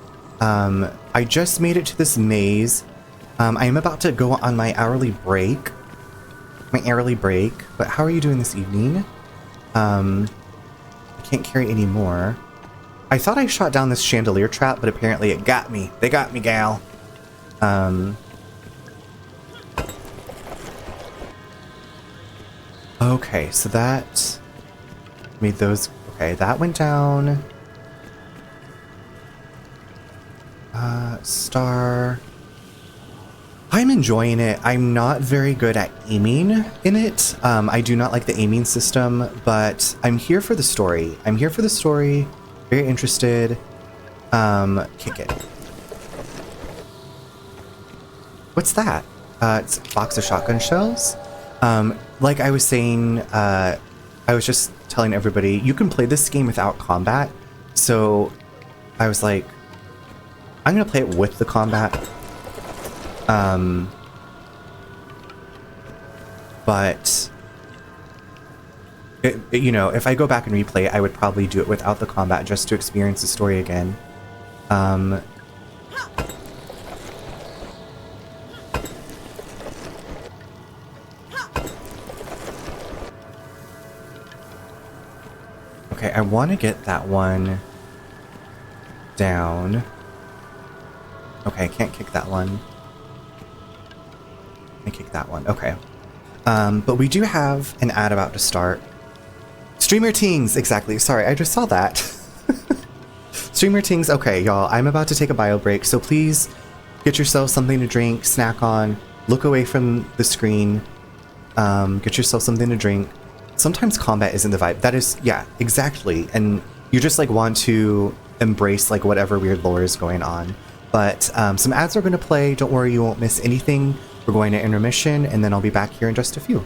I just made it to this maze. I am about to go on my hourly break. But how are you doing this evening? I can't carry any more. I thought I shot down this chandelier trap, but apparently it got me. They got me, gal. Okay, so that made those... Okay, that went down. Star. I'm enjoying it. I'm not very good at aiming in it. I do not like the aiming system, but I'm here for the story. I'm here for the story. Very interested. Kick it. What's that? It's a box of shotgun shells. Like I was saying, I was just telling everybody, you can play this game without combat. So I was like, I'm gonna play it with the combat. But you know, if I go back and replay it, I would probably do it without the combat just to experience the story again. Okay, I want to get that one down. Okay, I can't kick that one. I kick that one. Okay. But we do have an ad about to start. Streamer Tings, exactly. Sorry, I just saw that. Streamer Tings. Okay, y'all, I'm about to take a bio break, so please get yourself something to drink, snack on, look away from the screen, get yourself something to drink. Sometimes combat isn't the vibe. That is, yeah, exactly. And you just like want to embrace like whatever weird lore is going on. But some ads are going to play. Don't worry, you won't miss anything. We're going to intermission, and then I'll be back here in just a few.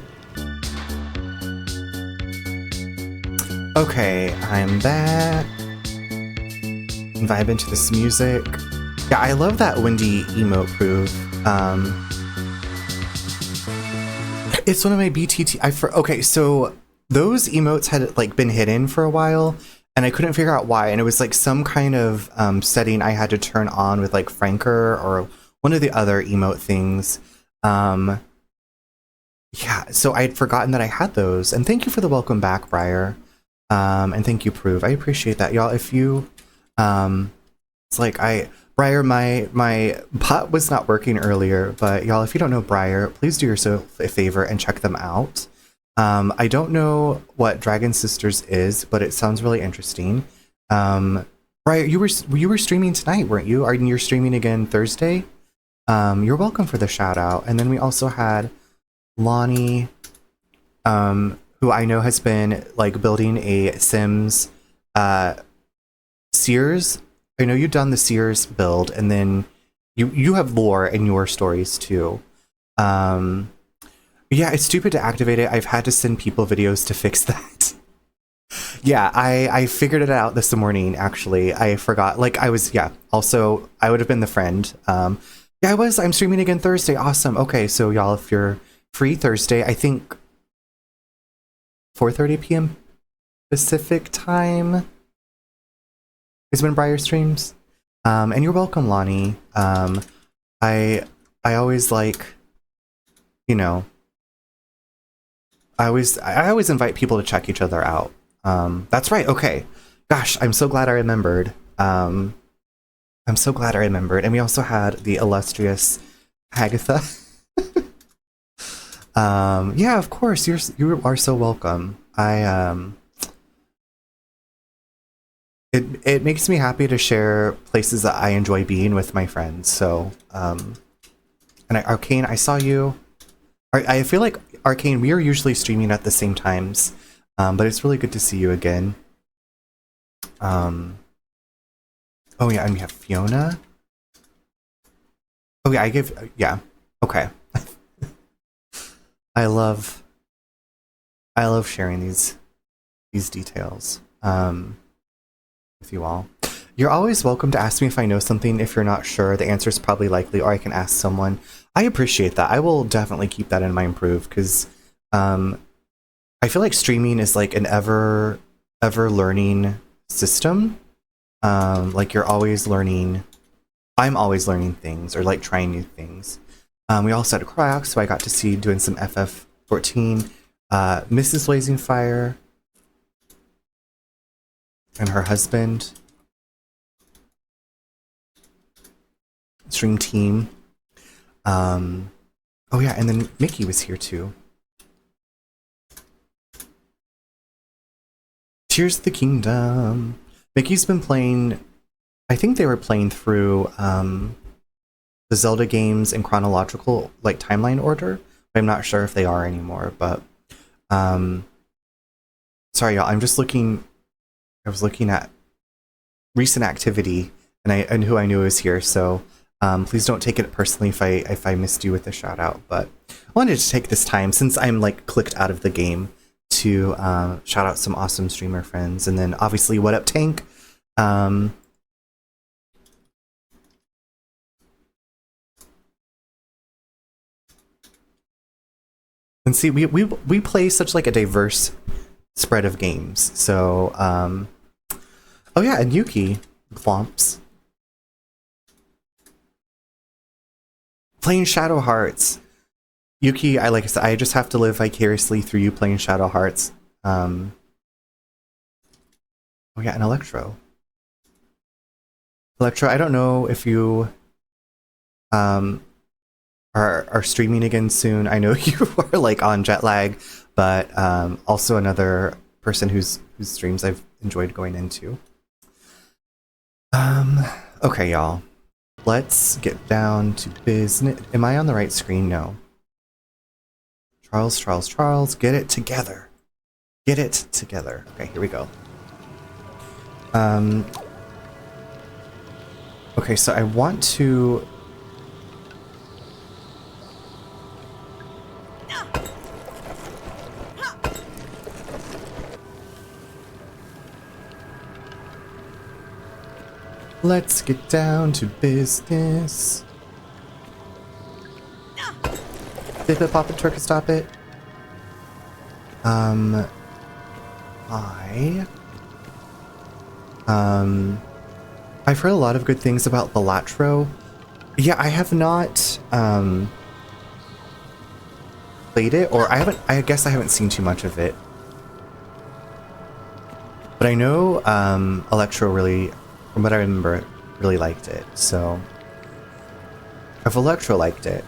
Okay, I'm back. Vibe into this music. Yeah, I love that windy emote proof. It's one of my BTT. Okay, so those emotes had like been hidden for a while, and I couldn't figure out why. And it was like some kind of setting I had to turn on with like Franker or one of the other emote things. Yeah, so I had forgotten that I had those. And thank you for the welcome back, Briar. And thank you, Prove. I appreciate that, y'all. If you, it's like Briar, my bot was not working earlier, but y'all, if you don't know Briar, please do yourself a favor and check them out. I don't know what Dragon Sisters is, but it sounds really interesting. Briar, you were streaming tonight, weren't you? You're streaming again Thursday? You're welcome for the shout out. And then we also had Lonnie, who I know has been like building a Sims Sears. I know you've done the Sears build, and then you have lore in your stories too. Yeah, it's stupid to activate it. I've had to send people videos to fix that. Yeah, I figured it out this morning, actually. I forgot. Like, also, I would have been the friend. Yeah, I'm streaming again Thursday. Awesome. Okay, so y'all, if you're free Thursday, I think 4:30 p.m. Pacific time is when Briar streams. And you're welcome, Lonnie. I always like, you know, I always invite people to check each other out. That's right. Okay. Gosh, I'm so glad I remembered. I'm so glad I remembered. And we also had the illustrious Agatha. Yeah, of course. You are so welcome. It makes me happy to share places that I enjoy being with my friends. So, and Arcane, I saw you. I feel like Arcane, we are usually streaming at the same times, but it's really good to see you again. Oh yeah, and we have Fiona. Oh yeah, yeah. Okay. I love sharing these details with you all. You're always welcome to ask me if I know something. If you're not sure, the answer is probably likely, or I can ask someone. I appreciate that. I will definitely keep that in my improve, because I feel like streaming is like an ever learning system. Like you're always learning. I'm always learning things, or like trying new things. We also had Croc, so I got to see doing some FF14. Mrs. Blazing Fire and her husband. Stream team. Oh yeah, and then Mickey was here too. Tears of the Kingdom. Mickey's been playing I think they were playing through the Zelda games in chronological like timeline order. I'm not sure if they are anymore, but sorry y'all, I was looking at recent activity and who I knew was here, so please don't take it personally if I missed you with the shout out, but I wanted to take this time since I'm like clicked out of the game to shout out some awesome streamer friends, and then obviously what up Tank. And see, we play such like a diverse spread of games. So, oh yeah, and Yuki, Glomps, playing Shadow Hearts. Yuki, like I said, I just have to live vicariously through you playing Shadow Hearts. Oh yeah, and Electro. Electro, I don't know if you are streaming again soon. I know you are like on jet lag, but also another person whose streams I've enjoyed going into. Okay, y'all. Let's get down to business. Am I on the right screen? No. Charles, get it together. Get it together. Okay, here we go. Okay, so I want to... Let's get down to business. Dip it, pop it, twerk it, stop it. I've heard a lot of good things about the Latro. Yeah, I have not played it, or I guess I haven't seen too much of it. But I know Electro really, from what I remember, really liked it. So if Electro liked it,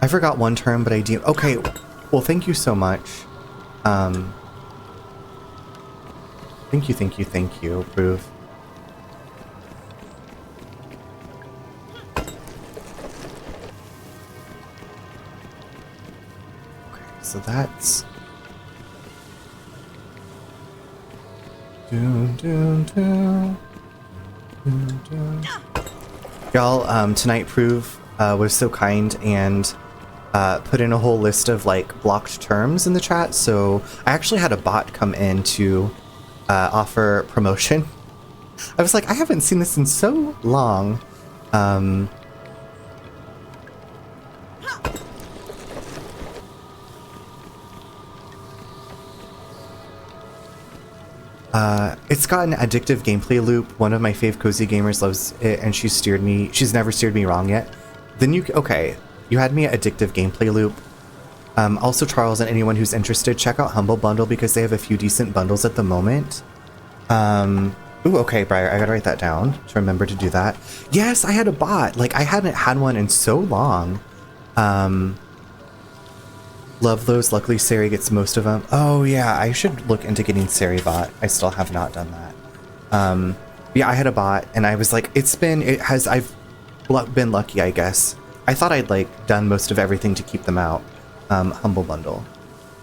I forgot one term, but I do. Okay, well, thank you so much. Thank you. Approve. Okay, so that's. Y'all, tonight Prove was so kind and put in a whole list of like blocked terms in the chat, so I actually had a bot come in to offer promotion. I was like, I haven't seen this in so long. It's got an addictive gameplay loop. One of my fave cozy gamers loves it, and she's never steered me wrong yet. Then okay, you had me at addictive gameplay loop. Also, Charles, and anyone who's interested, check out Humble Bundle because they have a few decent bundles at the moment. Ooh, okay, Briar, I gotta write that down to remember to do that. Yes, I had a bot. Like, I hadn't had one in so long. Love those. Luckily, Sari gets most of them. Oh, yeah, I should look into getting Sari bot. I still have not done that. Yeah, I had a bot, and I was like, I've been lucky, I guess. I thought I'd, like, done most of everything to keep them out. Humble Bundle.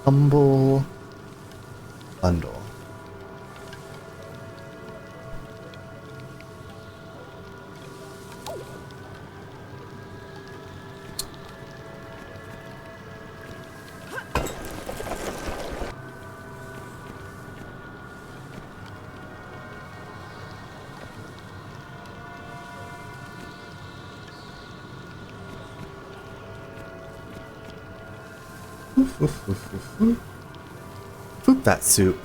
Humble Bundle. Poop that soup.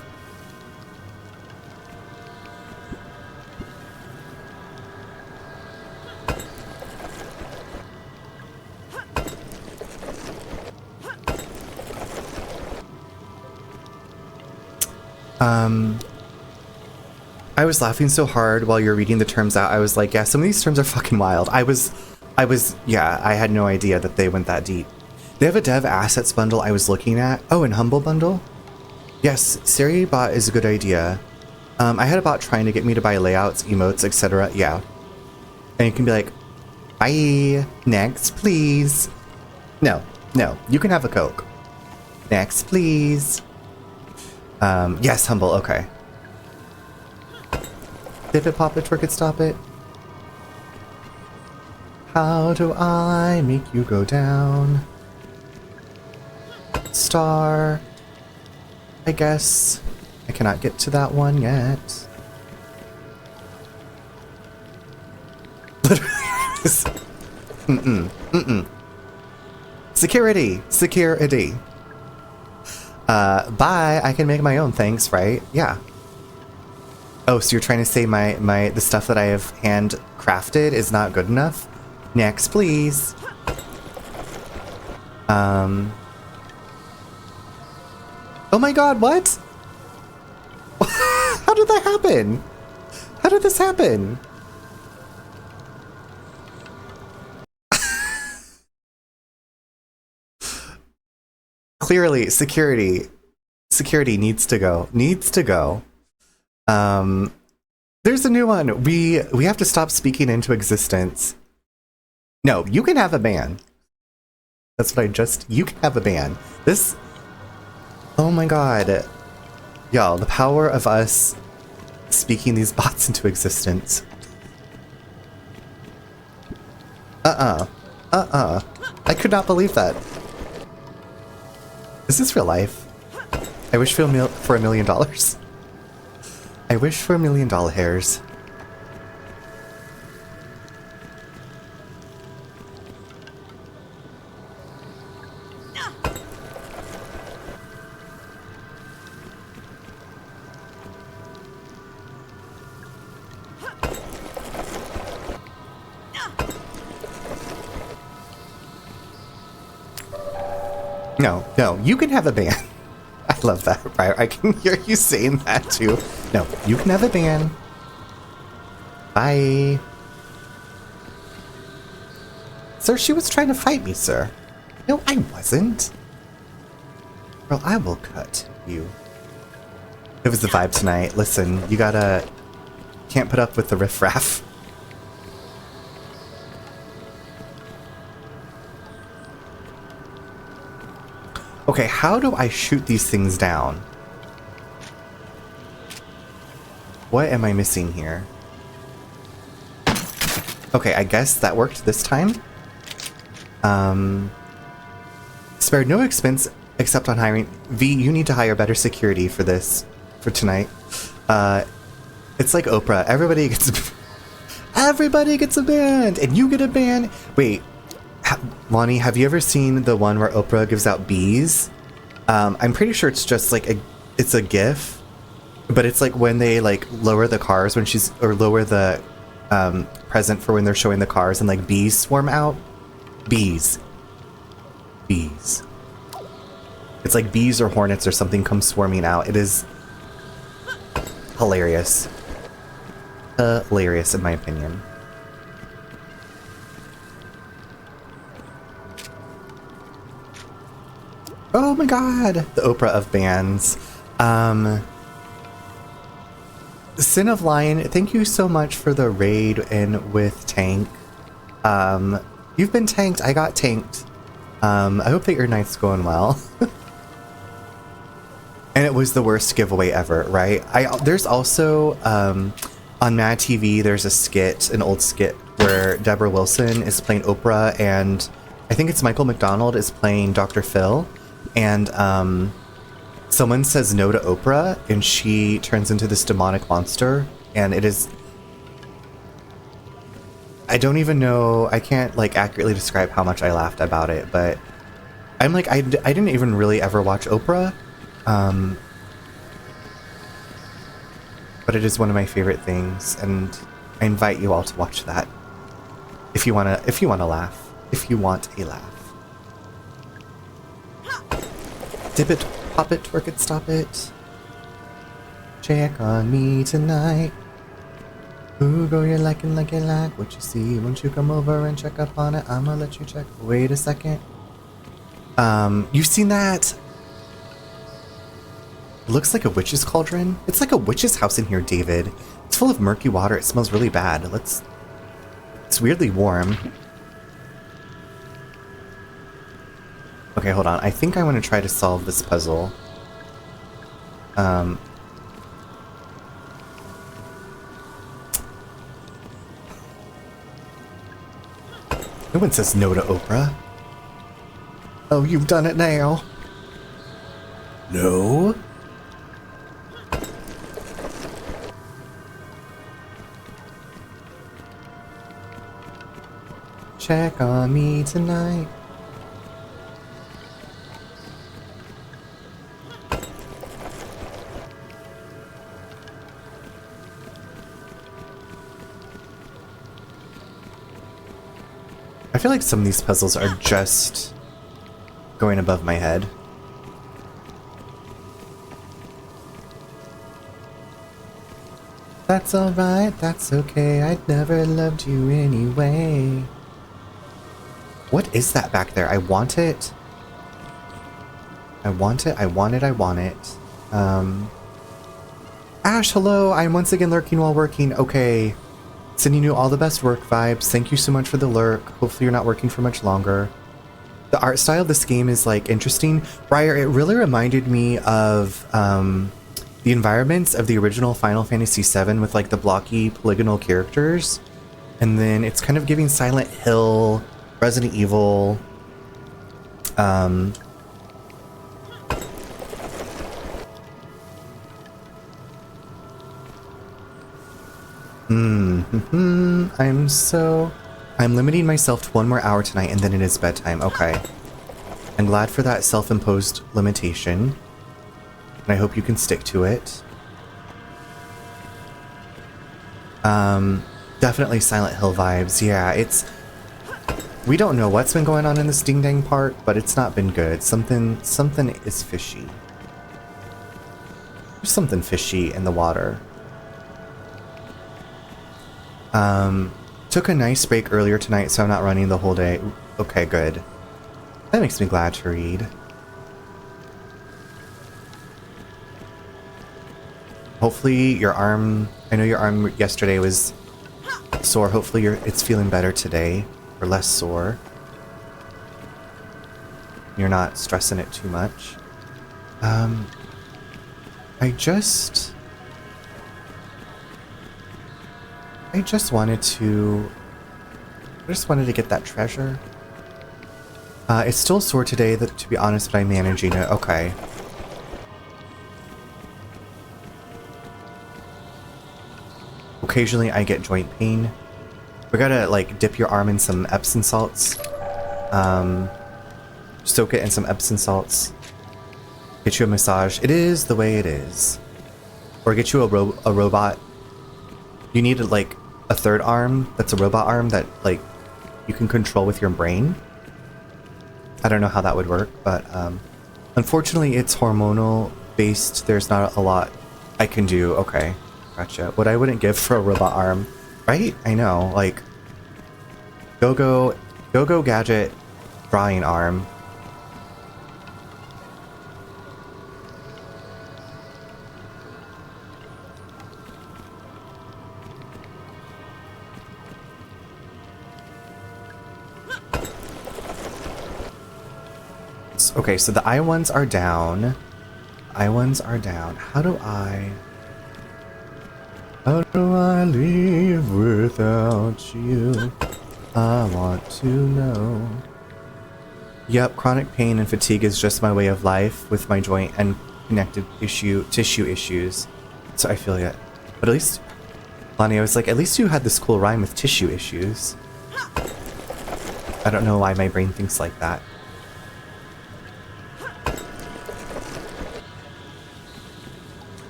I was laughing so hard while you're reading the terms out. I was like, yeah, some of these terms are fucking wild. Yeah, I had no idea that they went that deep. They have a dev assets bundle I was looking at. Oh, and Humble Bundle? Yes, Siri bot is a good idea. I had a bot trying to get me to buy layouts, emotes, etc. Yeah. And you can be like, bye, next, please. No, you can have a Coke. Next, please. Yes, humble, okay. Dip it, pop it, twerk it, stop it. How do I make you go down? Star. I guess. I cannot get to that one yet. Security! Security! Bye! I can make my own, thanks, right? Yeah. Oh, so you're trying to say the stuff that I have handcrafted is not good enough? Next, please. Oh my god, what? How did that happen? How did this happen? Clearly, security needs to go. Needs to go. There's a new one. We have to stop speaking into existence. No, you can have a ban. That's what you can have a ban. This, oh my god. Y'all, the power of us speaking these bots into existence. I could not believe that. Is this real life? I wish for $1 million. I wish for $1 million hairs. No, you can have a ban. I love that, right? I can hear you saying that too. No, you can have a ban. Bye. Sir, she was trying to fight me, sir. No, I wasn't. Girl, I will cut you. It was the vibe tonight. Listen, you can't put up with the riffraff. Okay, how do I shoot these things down? What am I missing here? Okay, I guess that worked this time. Spared no expense except on hiring. V, you need to hire better security for this, for tonight. It's like Oprah. Everybody gets a band, and you get a band. Wait. Lonnie, have you ever seen the one where Oprah gives out bees? I'm pretty sure it's just like it's a GIF, but it's like when they like lower the cars or lower the present for when they're showing the cars and like bees swarm out. Bees. It's like bees or hornets or something come swarming out. It is hilarious. Hilarious in my opinion. Oh my god! The Oprah of bands. Sin of Lion, thank you so much for the raid in with Tank. You've been tanked, I got tanked. I hope that your night's going well. And it was the worst giveaway ever, right? There's also, on Mad TV, there's a skit, an old skit, where Deborah Wilson is playing Oprah and I think it's Michael McDonald is playing Dr. Phil. And someone says no to Oprah and she turns into this demonic monster, and it is, I don't even know, I can't like accurately describe how much I laughed about it, but I'm like, I didn't even really ever watch Oprah, but it is one of my favorite things, and I invite you all to watch that if you want to laugh, if you want a laugh. Dip it, pop it, twerk it, stop it. Check on me tonight. Ooh, girl, you're liking like you like what you see. Won't you come over and check up on it? I'ma let you check. Wait a second. You've seen that? It looks like a witch's cauldron. It's like a witch's house in here, David. It's full of murky water. It smells really bad. It's weirdly warm. Okay, hold on. I think I want to try to solve this puzzle. No one says no to Oprah. Oh, you've done it now. No. Check on me tonight. I feel like some of these puzzles are just going above my head. That's alright, that's okay, I'd never loved you anyway. What is that back there? I want it. I want it, I want it, I want it. Ash, hello! I'm once again lurking while working. Okay. Sending you all the best work vibes. Thank you so much for the lurk. Hopefully you're not working for much longer. The art style of this game is like interesting. Briar, it really reminded me of the environments of the original Final Fantasy VII with like the blocky polygonal characters. And then it's kind of giving Silent Hill, Resident Evil, I'm limiting myself to 1 more hour tonight and then it is bedtime. Okay. I'm glad for that self-imposed limitation. And I hope you can stick to it. Definitely Silent Hill vibes. Yeah, we don't know what's been going on in this ding-dang park, but it's not been good. Something is fishy. There's something fishy in the water. Took a nice break earlier tonight, so I'm not running the whole day. Okay, good. That makes me glad to read. Hopefully your arm, I know your arm yesterday was sore. Hopefully it's feeling better today, or less sore. You're not stressing it too much. I just wanted to get that treasure. It's still sore today, to be honest, but I'm managing it. Okay. Occasionally I get joint pain. We gotta like dip your arm in some Epsom salts. Soak it in some Epsom salts. Get you a massage. It is the way it is. Or get you a robot. You need like a third arm that's a robot arm that like you can control with your brain. I don't know how that would work, but unfortunately it's hormonal based. There's not a lot I can do. Okay, gotcha. What I wouldn't give for a robot arm, right? I know, like go gadget drawing arm. Okay, so the I ones are down. I ones are down. How do I live without you? I want to know. Yep, chronic pain and fatigue is just my way of life with my joint and connective tissue issues. So I feel it. But at least, Lonnie, I was like, at least you had this cool rhyme with tissue issues. I don't know why my brain thinks like that.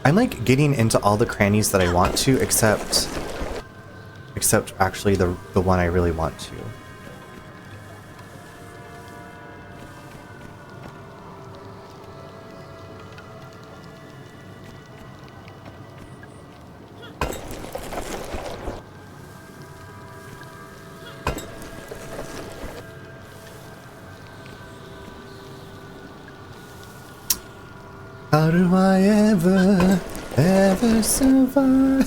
I'm like getting into all the crannies that I want to, except actually the one I really want to. How do I ever survive?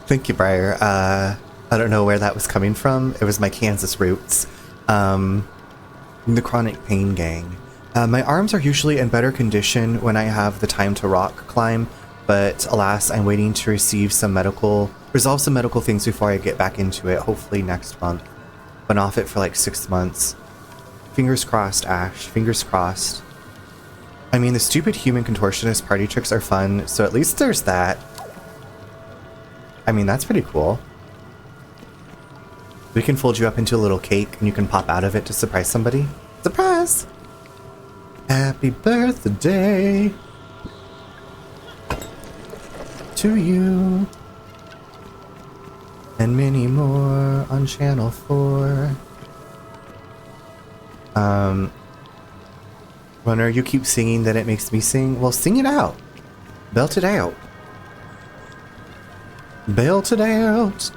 Thank you, Briar. I don't know where that was coming from. It was my Kansas roots. The Chronic Pain Gang. My arms are usually in better condition when I have the time to rock climb, but alas, I'm waiting to resolve some medical things before I get back into it, hopefully next month. Been off it for like 6 months. Fingers crossed, Ash. Fingers crossed. I mean, the stupid human contortionist party tricks are fun, so at least there's that. I mean, that's pretty cool. We can fold you up into a little cake and you can pop out of it to surprise somebody. Surprise! Happy birthday to you. And many more on Channel 4. Runner, you keep singing that it makes me sing. Well, sing it out. Belt it out. Belt it out.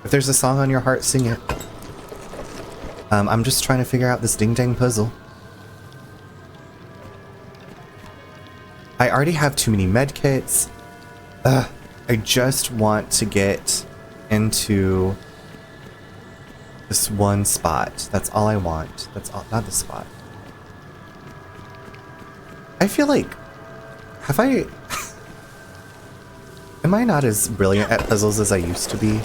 If there's a song on your heart, sing it. I'm just trying to figure out this ding-dang puzzle. I already have too many medkits. I just want to get into this one spot. That's all I want. That's all, not the spot. I feel like, am I not as brilliant at puzzles as I used to be?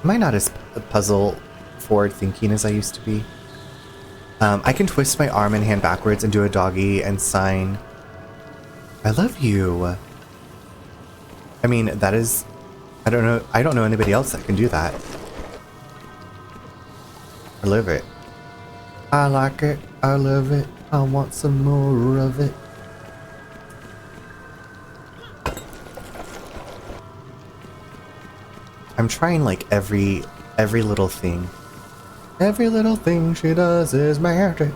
Am I not as puzzle forward thinking as I used to be? I can twist my arm and hand backwards and do a doggy and sign, I love you. I mean, that is, I don't know anybody else that can do that. I love it. I like it. I love it. I want some more of it. I'm trying like every little thing. Every little thing she does is magic.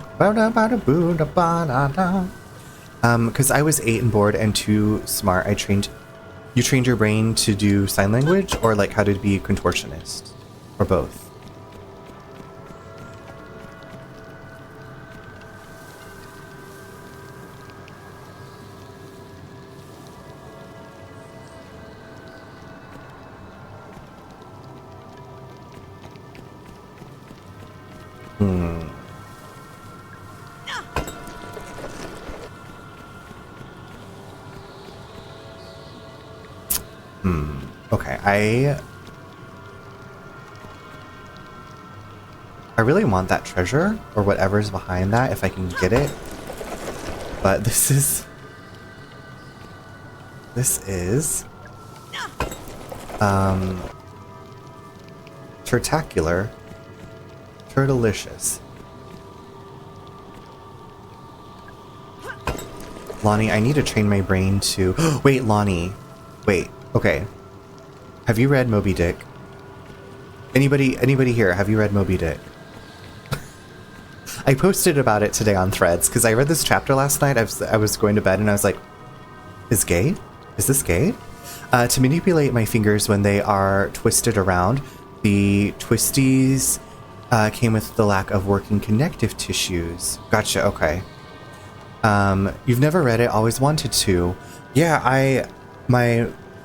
Because I was 8 and bored and too smart, you trained your brain to do sign language, or like how to be a contortionist, or both. Okay, I really want that treasure, or whatever's behind that, if I can get it. But this is turtacular, turtlicious. Lonnie, I need to train my brain to wait, Lonnie. Wait, okay. Have you read Moby Dick? Anybody here, have you read Moby Dick? I posted about it today on Threads because I read this chapter last night. I was going to bed and I was like, is this gay? To manipulate my fingers when they are twisted around, the twisties came with the lack of working connective tissues. Gotcha, okay. You've never read it, always wanted to. Yeah,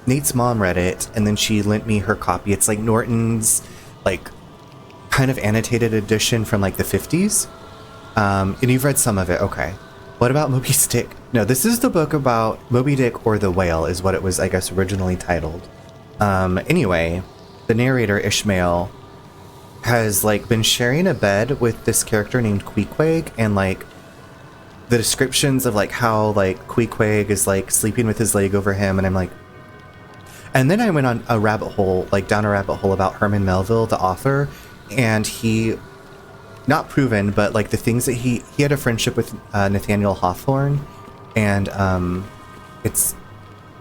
Nate's mom read it, and then she lent me her copy. It's like Norton's, like, kind of annotated edition from, like, the 50s. And you've read some of it, okay. What about Moby Dick? No, this is the book about Moby Dick or the Whale, is what it was, I guess, originally titled. Anyway, the narrator, Ishmael, has, like, been sharing a bed with this character named Queequeg, and, like, the descriptions of, like, how, like, Queequeg is, like, sleeping with his leg over him, and I'm like... And then I went on a rabbit hole, like down a rabbit hole about Herman Melville, the author, and he, not proven, but like the things that he had a friendship with Nathaniel Hawthorne, and it's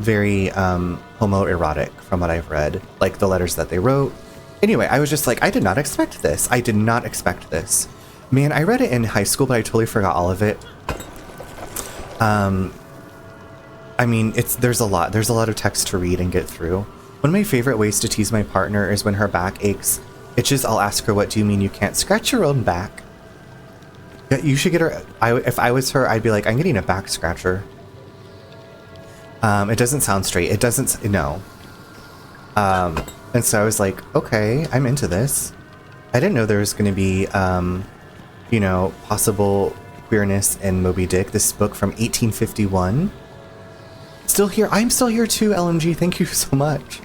very homoerotic from what I've read, like the letters that they wrote. Anyway, I was just like, I did not expect this. I did not expect this. Man, I read it in high school, but I totally forgot all of it. I mean, there's a lot of text to read and get through. One of my favorite ways to tease my partner is when her back aches. Itches, I'll ask her, what do you mean you can't scratch your own back? Yeah, you should get her. If I was her, I'd be like, I'm getting a back scratcher. It doesn't sound straight. It doesn't. No. And so I was like, okay, I'm into this. I didn't know there was going to be, you know, possible queerness in Moby Dick, this book from 1851. Still here. I'm still here too, LMG. Thank you so much.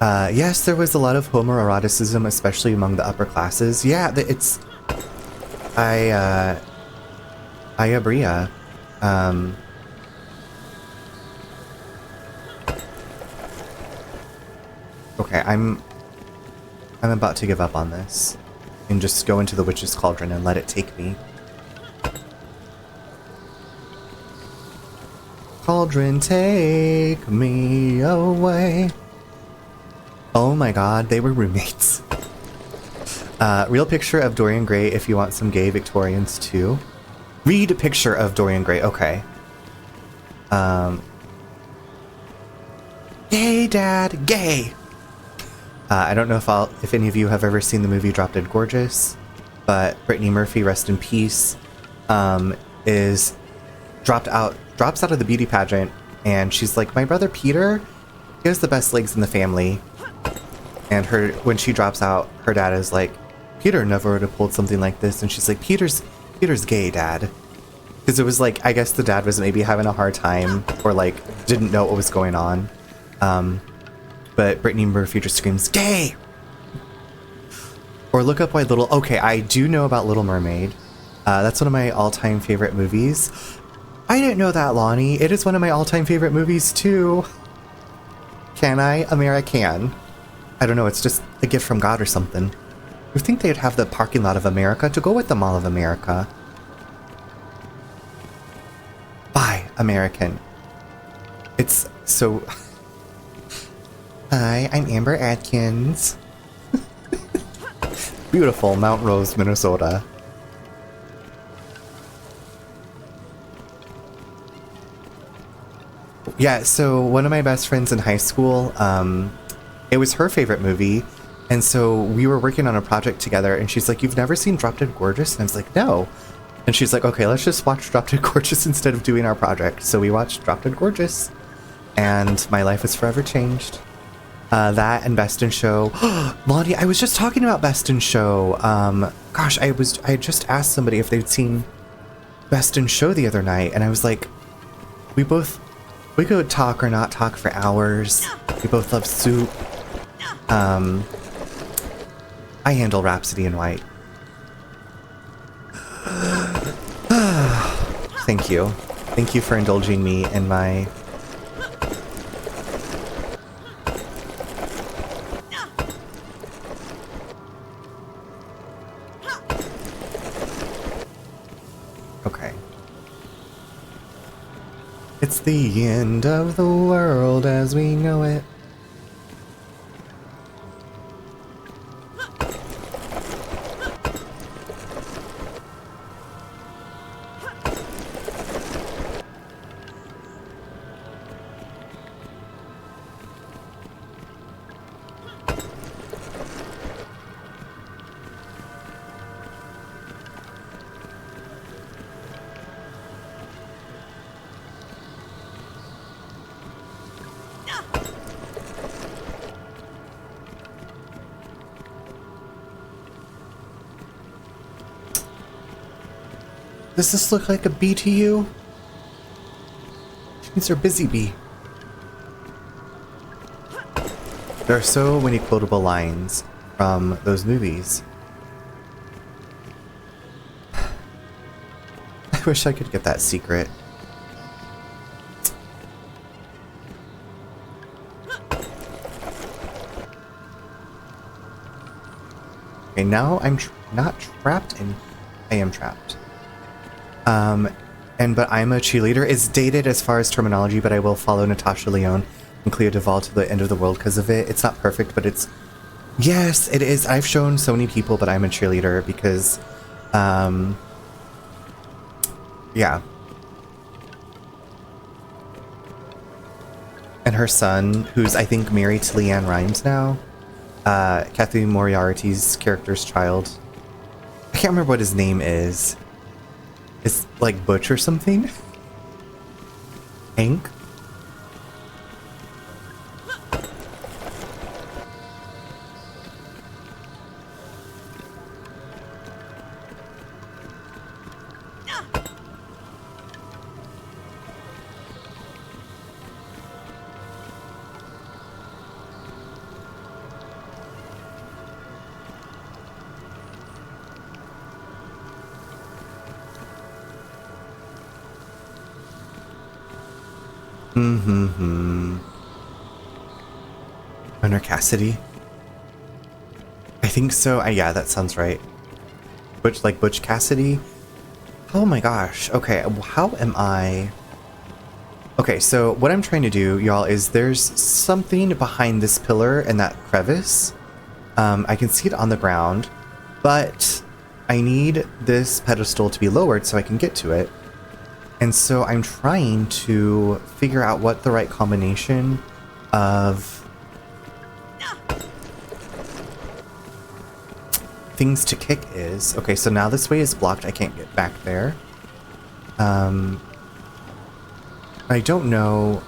Yes, there was a lot of homoeroticism, especially among the upper classes. Yeah, it's... I agree. Okay, I'm about to give up on this and just go into the witch's cauldron and let it take me. Cauldron, take me away. Oh my god, they were roommates. Real picture of Dorian Gray if you want some gay Victorians too. Read a picture of Dorian Gray, okay. Gay, Dad, gay! I don't know if any of you have ever seen the movie Drop Dead Gorgeous, but Brittany Murphy, rest in peace, is drops out of the beauty pageant, and she's like, my brother Peter, he has the best legs in the family. And when she drops out, her dad is like, Peter never would have pulled something like this, and she's like, Peter's gay, Dad. Because it was like, I guess the dad was maybe having a hard time, or like, didn't know what was going on. But Brittany Murphy just screams, gay! Or look up why okay, I do know about Little Mermaid. That's one of my all-time favorite movies. I didn't know that, Lonnie. It is one of my all-time favorite movies, too. Can I? Amira can. I don't know, it's just a gift from God or something. You'd think they'd have the parking lot of America to go with the Mall of America. Bye, American. It's so... Hi, I'm Amber Atkins. Beautiful, Mount Rose, Minnesota. Yeah, so one of my best friends in high school, it was her favorite movie, and so we were working on a project together, and she's like, you've never seen Drop Dead Gorgeous? And I was like, no. And she's like, okay, let's just watch Drop Dead Gorgeous instead of doing our project. So we watched Drop Dead Gorgeous, and my life was forever changed. That and Best in Show. Lonnie, I was just talking about Best in Show. Gosh, I just asked somebody if they'd seen Best in Show the other night, and I was like, we could talk or not talk for hours. We both love soup. I handle Rhapsody in White. Thank you. Thank you for indulging me in my... Okay. It's the end of the world as we know it. Does this look like a bee to you? These are busy bee. There are so many quotable lines from those movies. I wish I could get that secret. Okay, now I'm not trapped in... I am trapped. But I'm a cheerleader. It's dated as far as terminology, but I will follow Natasha Lyonne and Clea Duvall to the end of the world because of it. It's not perfect, but it's... Yes, it is. I've shown so many people that I'm a cheerleader because, yeah. And her son, who's, I think, married to Leanne Rimes now, Kathy Moriarty's character's child. I can't remember what his name is. It's like Butch or something? Hank? Hunter Cassidy? I think so. Yeah, that sounds right. Butch Cassidy? Oh my gosh. Okay, how am I... Okay, so what I'm trying to do, y'all, is there's something behind this pillar and that crevice. I can see it on the ground, but I need this pedestal to be lowered so I can get to it. And so I'm trying to figure out what the right combination of things to kick is. Okay, so now this way is blocked. I can't get back there. I don't know.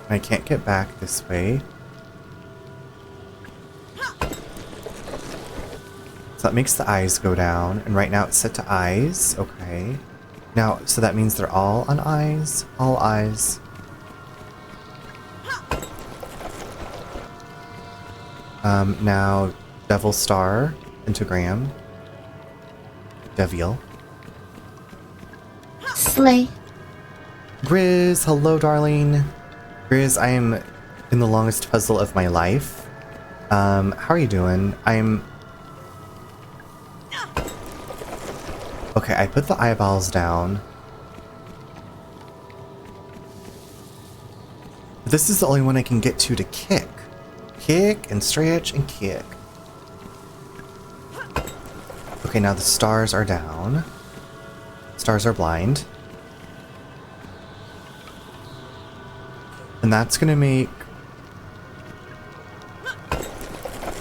I can't get back this way. So that makes the eyes go down, and right now it's set to eyes. Okay. Now, so that means they're all on eyes? All eyes. Now, Devil Star, Pentagram, Devil. Slay. Grizz, hello darling. Grizz, I am in the longest puzzle of my life. How are you doing? Okay, I put the eyeballs down. This is the only one I can get to kick. Kick and stretch and kick. Okay, now the stars are down. Stars are blind. And that's gonna make...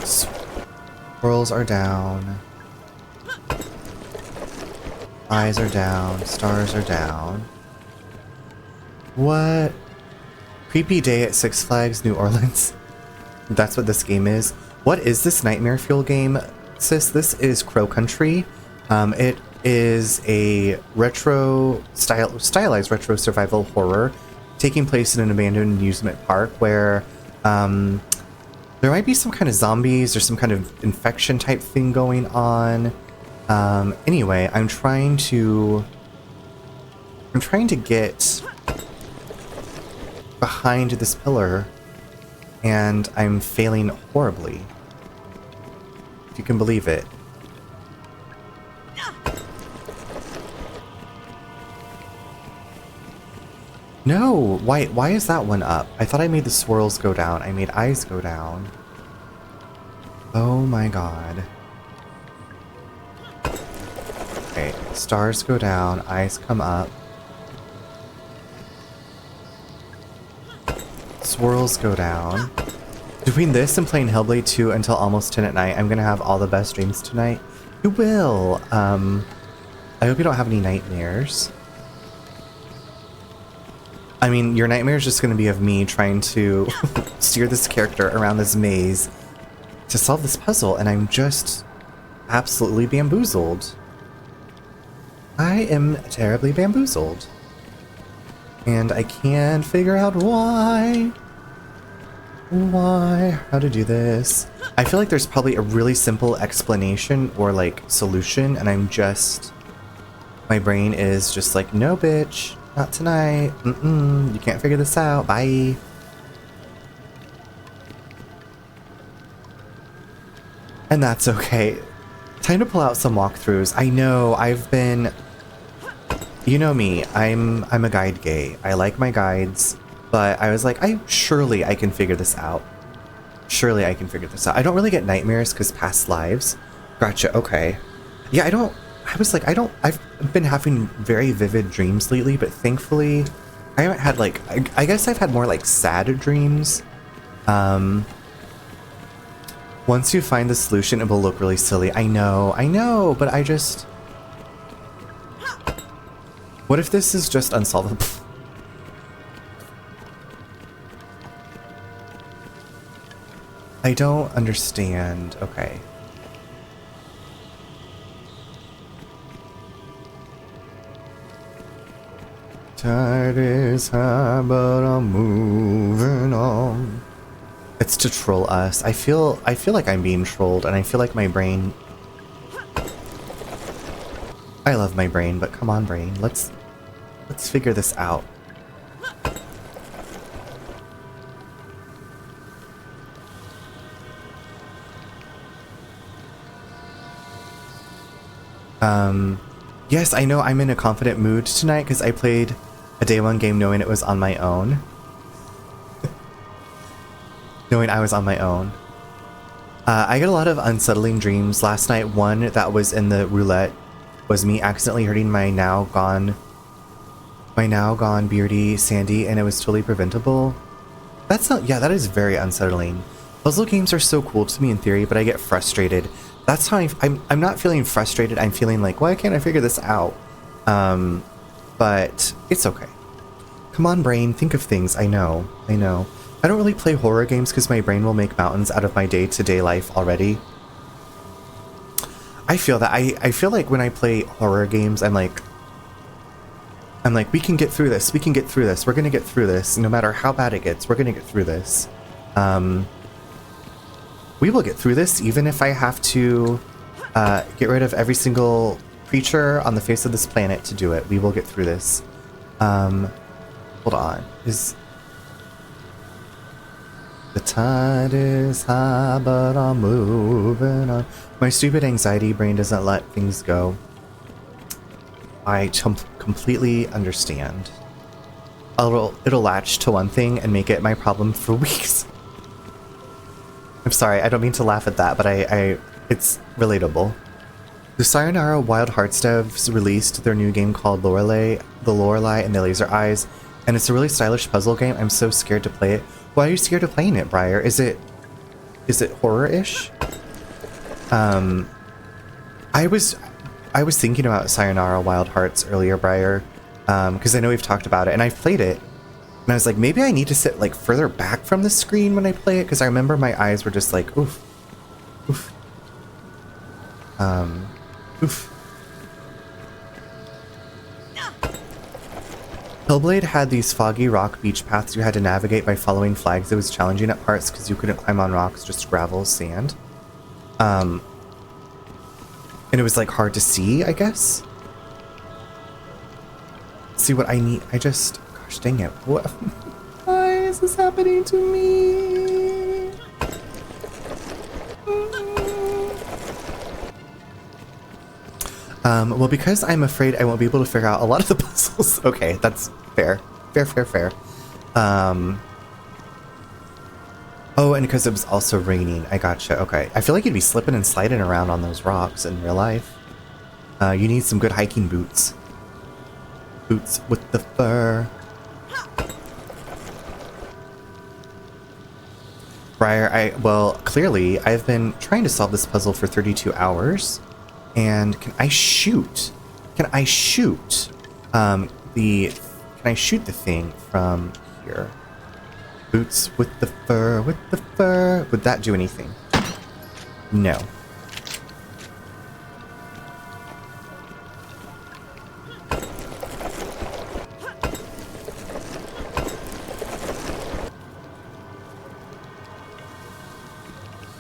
Swirls are down. Eyes are down. Stars are down. What? Creepy day at Six Flags New Orleans. That's what this game is. What is this Nightmare Fuel game, sis? This is Crow Country. It is a stylized retro survival horror taking place in an abandoned amusement park where there might be some kind of zombies or some kind of infection type thing going on. Anyway, I'm trying to get behind this pillar, and I'm failing horribly. If you can believe it. No! Why is that one up? I thought I made the swirls go down. I made eyes go down. Oh my god. Okay, stars go down, eyes come up. Swirls go down. Between this and playing Hellblade 2 until almost 10 at night, I'm gonna have all the best dreams tonight. You will! I hope you don't have any nightmares. I mean, your nightmare is just gonna be of me trying to steer this character around this maze to solve this puzzle, and I'm just absolutely bamboozled. I am terribly bamboozled. And I can't figure out why. How to do this. I feel like there's probably a really simple explanation or like solution, and I'm just... My brain is just like, no bitch, not tonight. You can't figure this out, bye. And that's okay. Time to pull out some walkthroughs. I know, I've been... You know me, I'm a guide gay. I like my guides, but I was like, surely I can figure this out. Surely I can figure this out. I don't really get nightmares because past lives. Gotcha, okay. Yeah, I've been having very vivid dreams lately, but thankfully I haven't had like, I guess I've had more like sad dreams. Once you find the solution, it will look really silly. I know, but I just... What if this is just unsolvable? I don't understand. Okay. Tide is high, but I'm moving on. It's to troll us. I feel like I'm being trolled, and I feel like my brain... I love my brain, but come on, brain. Let's figure this out. Yes, I know I'm in a confident mood tonight because I played a day one game knowing it was on my own. Knowing I was on my own. I get a lot of unsettling dreams. Last night, one that was in the roulette was me accidentally hurting my now gone beardy Sandy, and it was totally preventable. That's not, yeah, that is very unsettling. Puzzle games are so cool to me in theory, but I get frustrated. That's how I'm not feeling frustrated. I'm feeling like, why can't I figure this out? But it's okay. Come on, brain, think of things. I know. I don't really play horror games because my brain will make mountains out of my day-to-day life already. I feel that. I feel like when I play horror games, I'm like, we can get through this. We can get through this. We're gonna get through this. No matter how bad it gets, we're gonna get through this. We will get through this, even if I have to get rid of every single creature on the face of this planet to do it. We will get through this. Hold on. The tide is high, but I'm moving on. My stupid anxiety brain doesn't let things go. I completely understand. It'll latch to one thing and make it my problem for weeks. I'm sorry, I don't mean to laugh at that, but it's relatable. The Sayonara Wild Hearts devs released their new game called The Lorelei and the Laser Eyes, and it's a really stylish puzzle game. I'm so scared to play it. Why are you scared of playing it, Briar? Is it horror-ish? I was thinking about Sayonara Wild Hearts earlier, Briar, because I know we've talked about it, and I've played it. And I was like, maybe I need to sit like further back from the screen when I play it, because I remember my eyes were just like, oof, oof, oof. Hellblade had these foggy rock beach paths you had to navigate by following flags. It was challenging at parts because you couldn't climb on rocks, just gravel, sand. And it was like hard to see, I guess. See what I need. Gosh dang it. What? Why is this happening to me? Well, because I'm afraid I won't be able to figure out a lot of the puzzles. Okay, that's fair. Fair. Oh, and because it was also raining. I gotcha. Okay. I feel like you'd be slipping and sliding around on those rocks in real life. You need some good hiking boots. Boots with the fur. Briar, well, clearly, I've been trying to solve this puzzle for 32 hours. And can I shoot the thing from here? Boots with the fur, Would that do anything? No.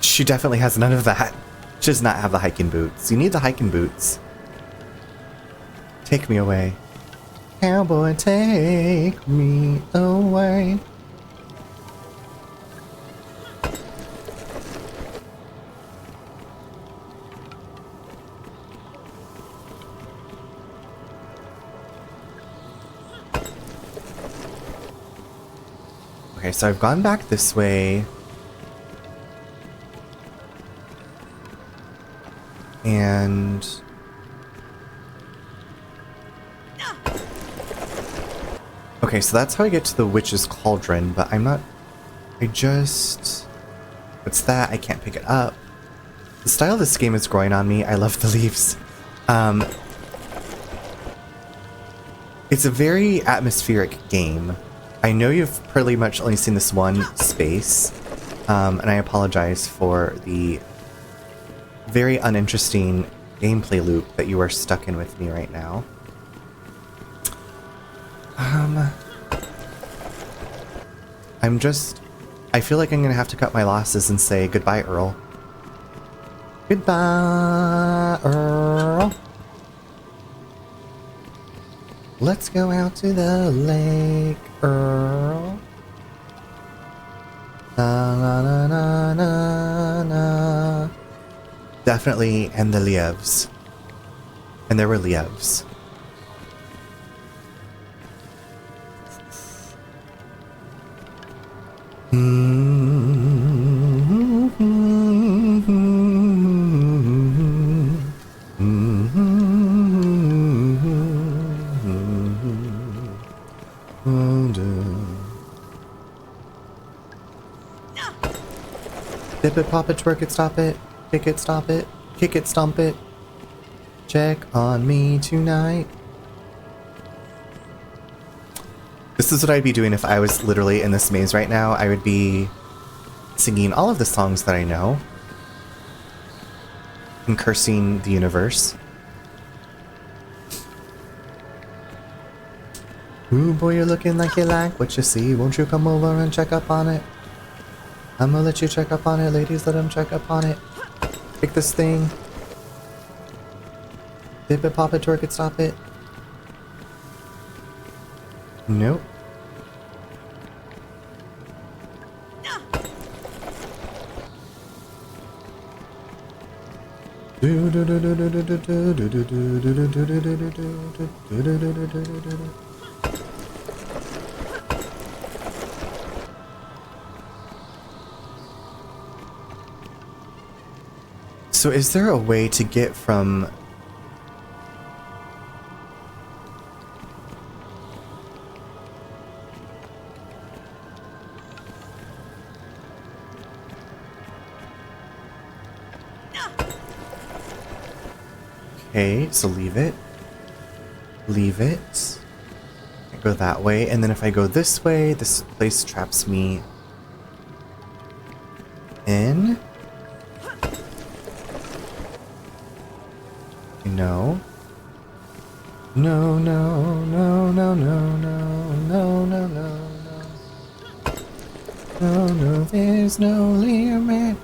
She definitely has none of that. She does not have the hiking boots. You need the hiking boots. Take me away. Cowboy, take me away. Okay, so I've gone back this way. And Okay, so that's how I get to the Witch's Cauldron, but I'm not... What's that? I can't pick it up. The style of this game is growing on me. I love the leaves. It's a very atmospheric game. I know you've pretty much only seen this one space, and I apologize for the very uninteresting gameplay loop that you are stuck in with me right now. I feel like I'm gonna have to cut my losses and say goodbye, Earl. Goodbye, Earl. Let's go out to the lake, Earl. Na na na na na na. Definitely, and the lievs. And there were lievs. Dip it, pop it, twerk it, stop it, kick it, stop it, kick it, stomp it. Check on me tonight. This is what I'd be doing if I was literally in this maze right now. I would be singing all of the songs that I know and cursing the universe. Ooh, boy, you're looking like you like what you see. Won't you come over and check up on it? I'm gonna let you check up on it, ladies. Let them check up on it. Pick this thing. Dip it, pop it, twerk it, stop it. Nope. So is there a way to get from... Okay, so leave it. Leave it. I go that way, and then if I go this way, this place traps me in. No. No, no, no, no, no, no, no, no, no, no. No, no, there's no limit.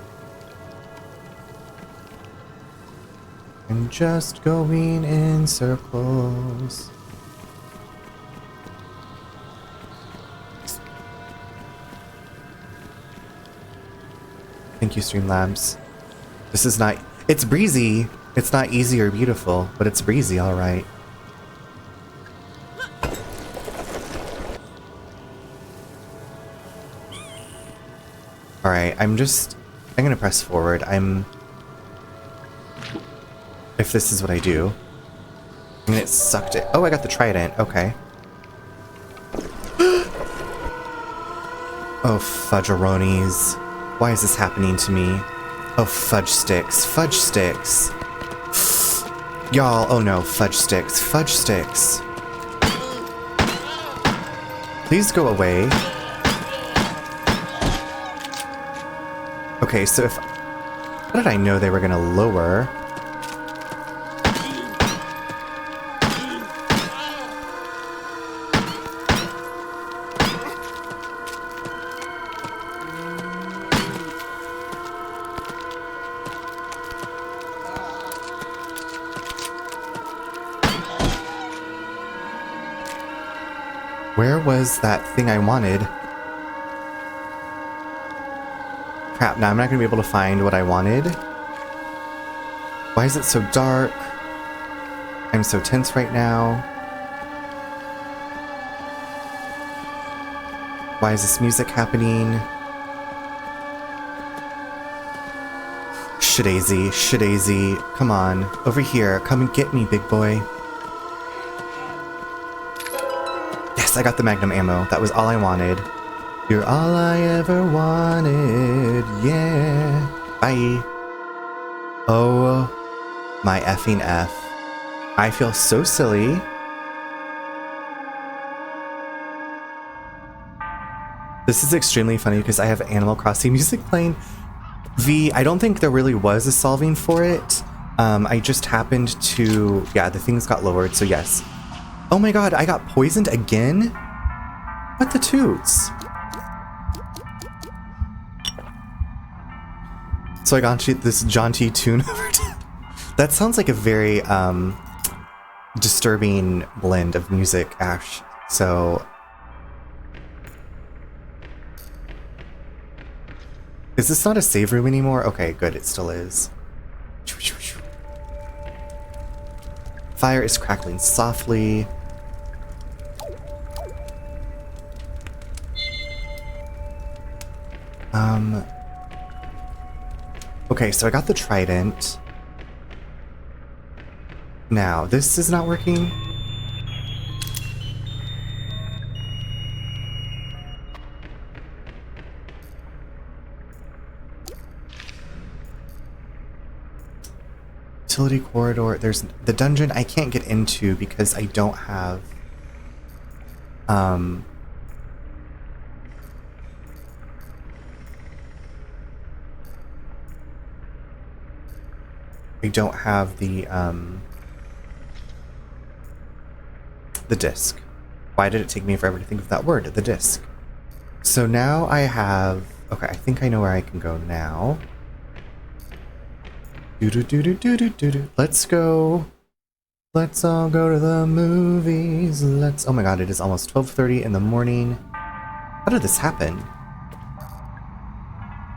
I'm just going in circles. Thank you, Streamlabs. This is not... It's breezy. It's not easy or beautiful, but it's breezy, alright. Alright, I'm gonna press forward. If this is what I do. I mean, it sucked it. Oh, I got the trident. Okay. Oh, fudgeronies. Why is this happening to me? Oh, fudge sticks. Fudge sticks. Y'all, oh no, fudge sticks. Fudge sticks. Please go away. Okay, so if... How did I know they were gonna lower? Where was that thing I wanted? Crap, now I'm not gonna be able to find what I wanted. Why is it so dark? I'm so tense right now. Why is this music happening? Shadazy, Shadazy, come on, over here, come and get me, big boy. Yes! Yes, I got the magnum ammo. That was all I wanted. You're all I ever wanted. Yeah. Bye. Oh, my effing F. I feel so silly. This is extremely funny because I have Animal Crossing music playing. I don't think there really was a solving for it. I just happened to... Yeah, the things got lowered, so yes. Oh my god, I got poisoned again? What the toots? So I got this jaunty tune over to... That sounds like a very disturbing blend of music, Ash. So... Is this not a save room anymore? Okay, good, it still is. Fire is crackling softly. Okay, so I got the trident. Now, this is not working. Utility corridor. There's the dungeon I can't get into because I don't have the disc. Why did it take me forever to think of that word? The disc. So now I have... Okay, I think I know where I can go now. Let's go. Let's all go to the movies. Oh my god, it is almost 12:30 in the morning. How did this happen?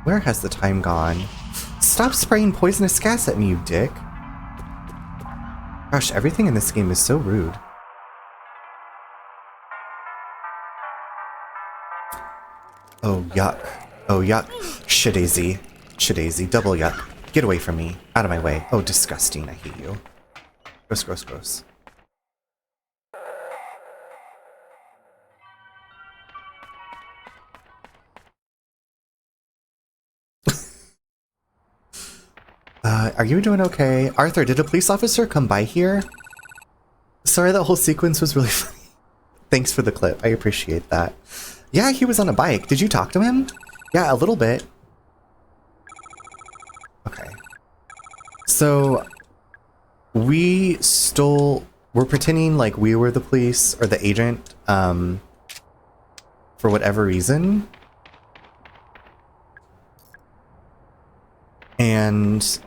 Where has the time gone? Stop spraying poisonous gas at me, you dick. Gosh, everything in this game is so rude. Oh, yuck. Oh, yuck. Shadaisy. Shadaisy. Double yuck. Get away from me. Out of my way. Oh, disgusting. I hate you. Gross, gross, gross. Are you doing okay? Arthur, did a police officer come by here? Sorry, that whole sequence was really funny. Thanks for the clip. I appreciate that. Yeah, he was on a bike. Did you talk to him? Yeah, a little bit. Okay. So, we're pretending like we were the police or the agent, for whatever reason. And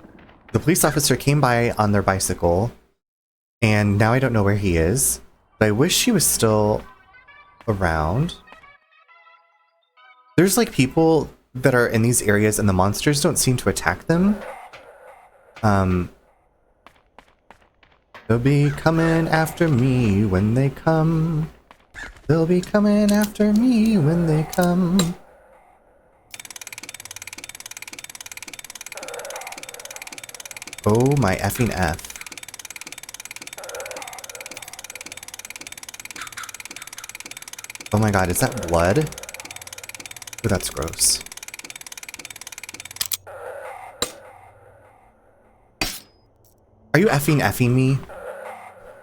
the police officer came by on their bicycle, and now I don't know where he is, but I wish he was still around. There's like people that are in these areas and the monsters don't seem to attack them. They'll be coming after me when they come. They'll be coming after me when they come. Oh my effing F. Oh my god, is that blood? Oh, that's gross. Are you effing me?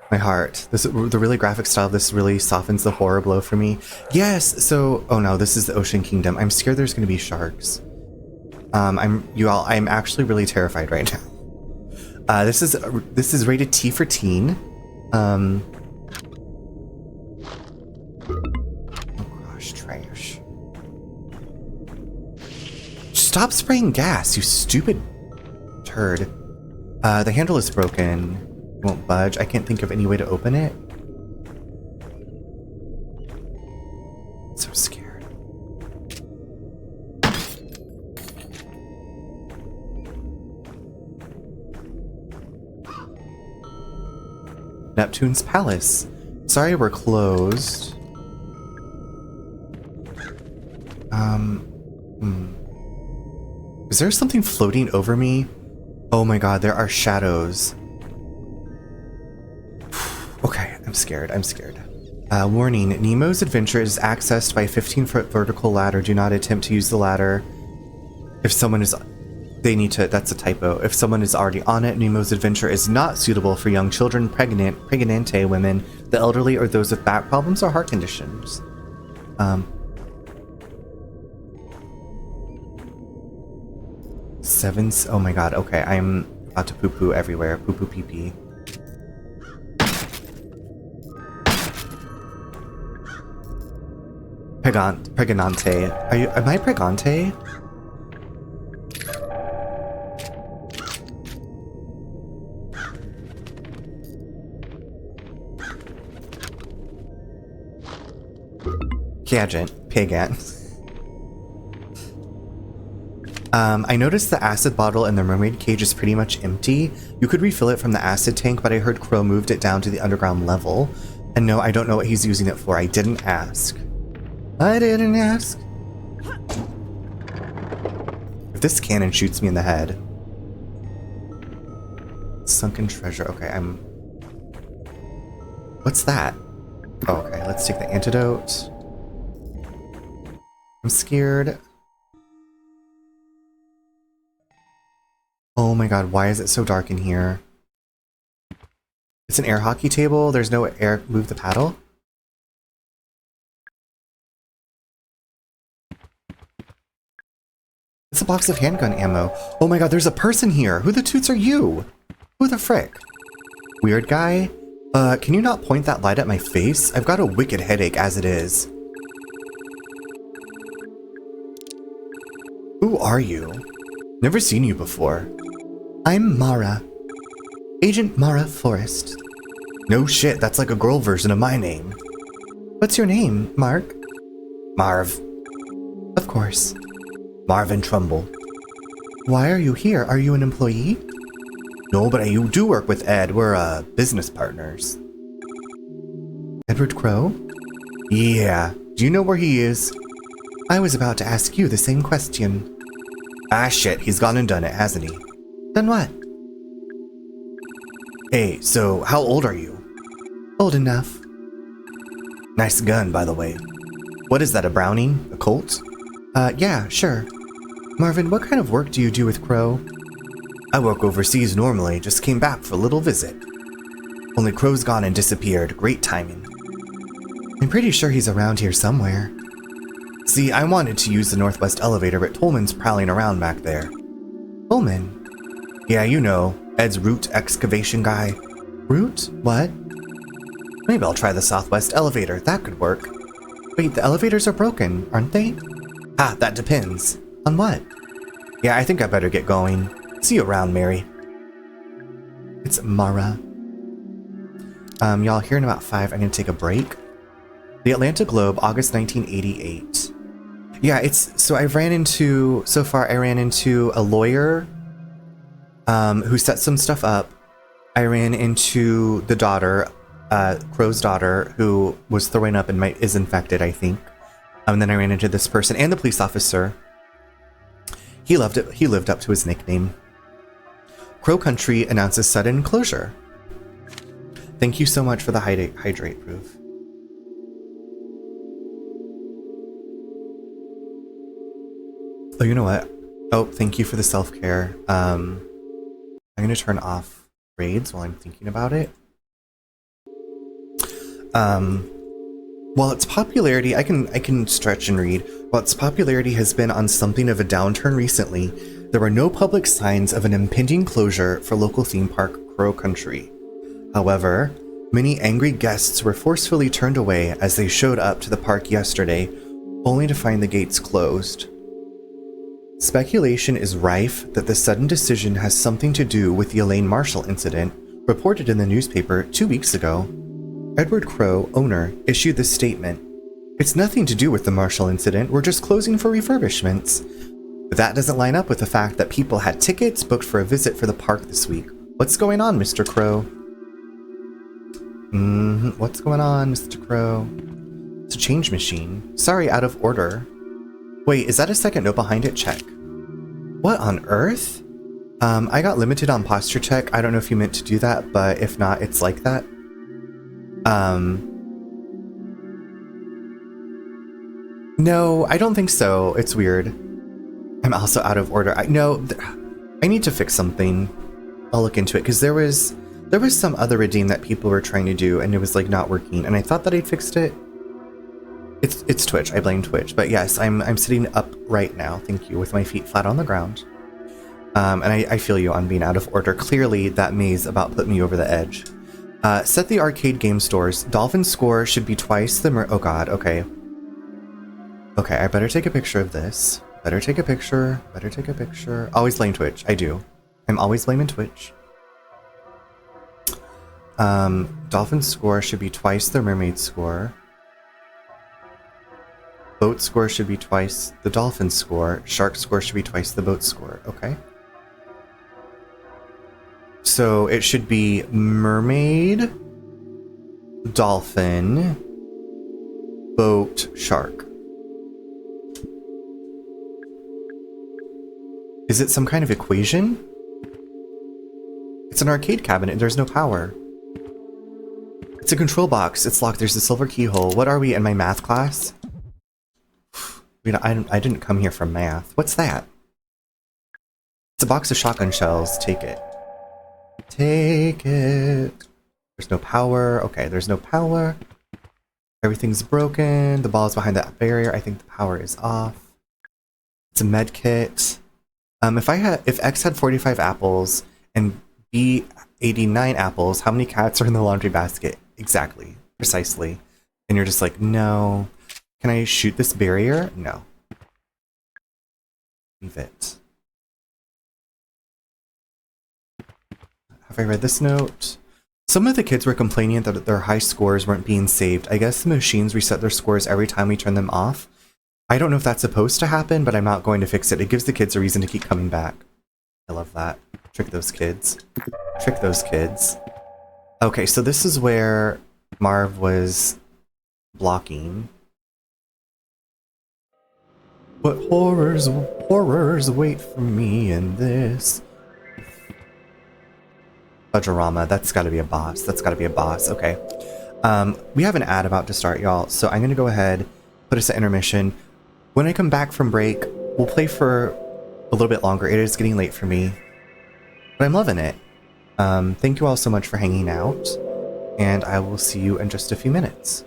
My heart. The really graphic style of this really softens the horror blow for me. Yes, so... Oh no, this is the Ocean Kingdom. I'm scared there's gonna be sharks. I'm actually really terrified right now. This is rated T for teen. Oh gosh, trash. Stop spraying gas, you stupid turd. The handle is broken. It won't budge. I can't think of any way to open it. So scared. Neptune's Palace. Sorry, we're closed. Is there something floating over me? Oh my god, there are shadows. Okay, I'm scared. I'm scared. Warning, Nemo's adventure is accessed by a 15-foot vertical ladder. Do not attempt to use the ladder. If someone is... that's a typo. If someone is already on it, Nemo's adventure is not suitable for young children, pregnante women, the elderly, or those with back problems or heart conditions. Oh my god, okay, I'm about to poo-poo everywhere. Poo-poo pee-pee. Pregnante. Am I pregnante? Pagant. I noticed the acid bottle in the mermaid cage is pretty much empty. You could refill it from the acid tank, but I heard Crow moved it down to the underground level. And no, I don't know what he's using it for. I didn't ask. If this cannon shoots me in the head. Sunken treasure. Okay, What's that? Oh, okay, let's take the antidote. I'm scared. Oh my god, why is it so dark in here? It's an air hockey table. There's no air. Move the paddle. It's a box of handgun ammo. Oh my god, there's a person here. Who the toots are you? Who the frick? Weird guy? Can you not point that light at my face? I've got a wicked headache as it is. Who are you? Never seen you before. I'm Mara. Agent Mara Forrest. No shit, that's like a girl version of my name. What's your name, Mark? Marv. Of course. Marvin Trumbull. Why are you here? Are you an employee? No, but I do work with Ed. We're, business partners. Edward Crow? Yeah. Do you know where he is? I was about to ask you the same question. Ah shit, he's gone and done it, hasn't he? Done what? Hey, so how old are you? Old enough. Nice gun, by the way. What is that, a Browning? A Colt? Yeah, sure. Marvin, what kind of work do you do with Crow? I work overseas normally, just came back for a little visit. Only Crow's gone and disappeared. Great timing. I'm pretty sure he's around here somewhere. See, I wanted to use the northwest elevator, but Tolman's prowling around back there. Tolman? Yeah, you know, Ed's root excavation guy. Root? What? Maybe I'll try the southwest elevator. That could work. Wait, the elevators are broken, aren't they? Ah, that depends. On what? Yeah, I think I better get going. See you around, Mary. It's Mara. Y'all, here in about 5, I'm gonna take a break. The Atlanta Globe, August 1988. Yeah, so I ran into a lawyer who set some stuff up. I ran into the daughter, Crow's daughter, who was throwing up and is infected, I think. And then I ran into this person and the police officer. He lived up to his nickname. Crow Country announces sudden closure. Thank you so much for the hydrate proof. Oh, you know what? Oh, thank you for the self-care. I'm going to turn off raids while I'm thinking about it. While its popularity, I can stretch and read. While its popularity has been on something of a downturn recently, there were no public signs of an impending closure for local theme park Crow Country. However, many angry guests were forcefully turned away as they showed up to the park yesterday, only to find the gates closed. Speculation is rife that the sudden decision has something to do with the Elaine Marshall incident, reported in the newspaper 2 weeks ago. Edward Crow, owner, issued this statement. It's nothing to do with the Marshall incident, we're just closing for refurbishments. But that doesn't line up with the fact that people had tickets booked for a visit for the park this week. What's going on, Mr. Crow? What's going on, Mr. Crow? It's a change machine. Sorry, out of order. Wait, is that a second note behind it? Check. What on earth? I got limited on posture check. I don't know if you meant to do that, but if not, it's like that. No, I don't think so. It's weird. I'm also out of order. I need to fix something. I'll look into it because there was some other redeem that people were trying to do and it was like not working, and I thought that I'd fixed it. It's Twitch. I blame Twitch. But yes, I'm sitting up right now. Thank you, with my feet flat on the ground. And I feel you on being out of order. Clearly, that maze about put me over the edge. Set the arcade game stores. Dolphin score should be twice the oh god, okay. Okay, I better take a picture of this. Better take a picture. Better take a picture. Always blame Twitch. I do. I'm always blaming Twitch. Dolphin score should be twice the mermaid score. Boat score should be twice the dolphin score. Shark score should be twice the boat score. Okay. So it should be mermaid, dolphin, boat, shark. Is it some kind of equation? It's an arcade cabinet. There's no power. It's a control box. It's locked. There's a silver keyhole. What are we in my math class? I didn't come here for math. What's that? It's a box of shotgun shells. Take it. Take it. There's no power. Okay, there's no power. Everything's broken. The ball is behind that barrier. I think the power is off. It's a med kit. If X had 45 apples and B 89 apples, how many cats are in the laundry basket? Exactly. Precisely. And you're just like, no. Can I shoot this barrier? No. Leave it. Have I read this note? Some of the kids were complaining that their high scores weren't being saved. I guess the machines reset their scores every time we turn them off. I don't know if that's supposed to happen, but I'm not going to fix it. It gives the kids a reason to keep coming back. I love that. Trick those kids. Trick those kids. Okay, so this is where Marv was blocking. What horrors wait for me in this Fudgerama. That's gotta be a boss. That's gotta be a boss. Okay. We have an ad about to start, y'all, so I'm gonna go ahead, put us at intermission. When I come back from break, we'll play for a little bit longer. It is getting late for me, but I'm loving it. Thank you all so much for hanging out, and I will see you in just a few minutes.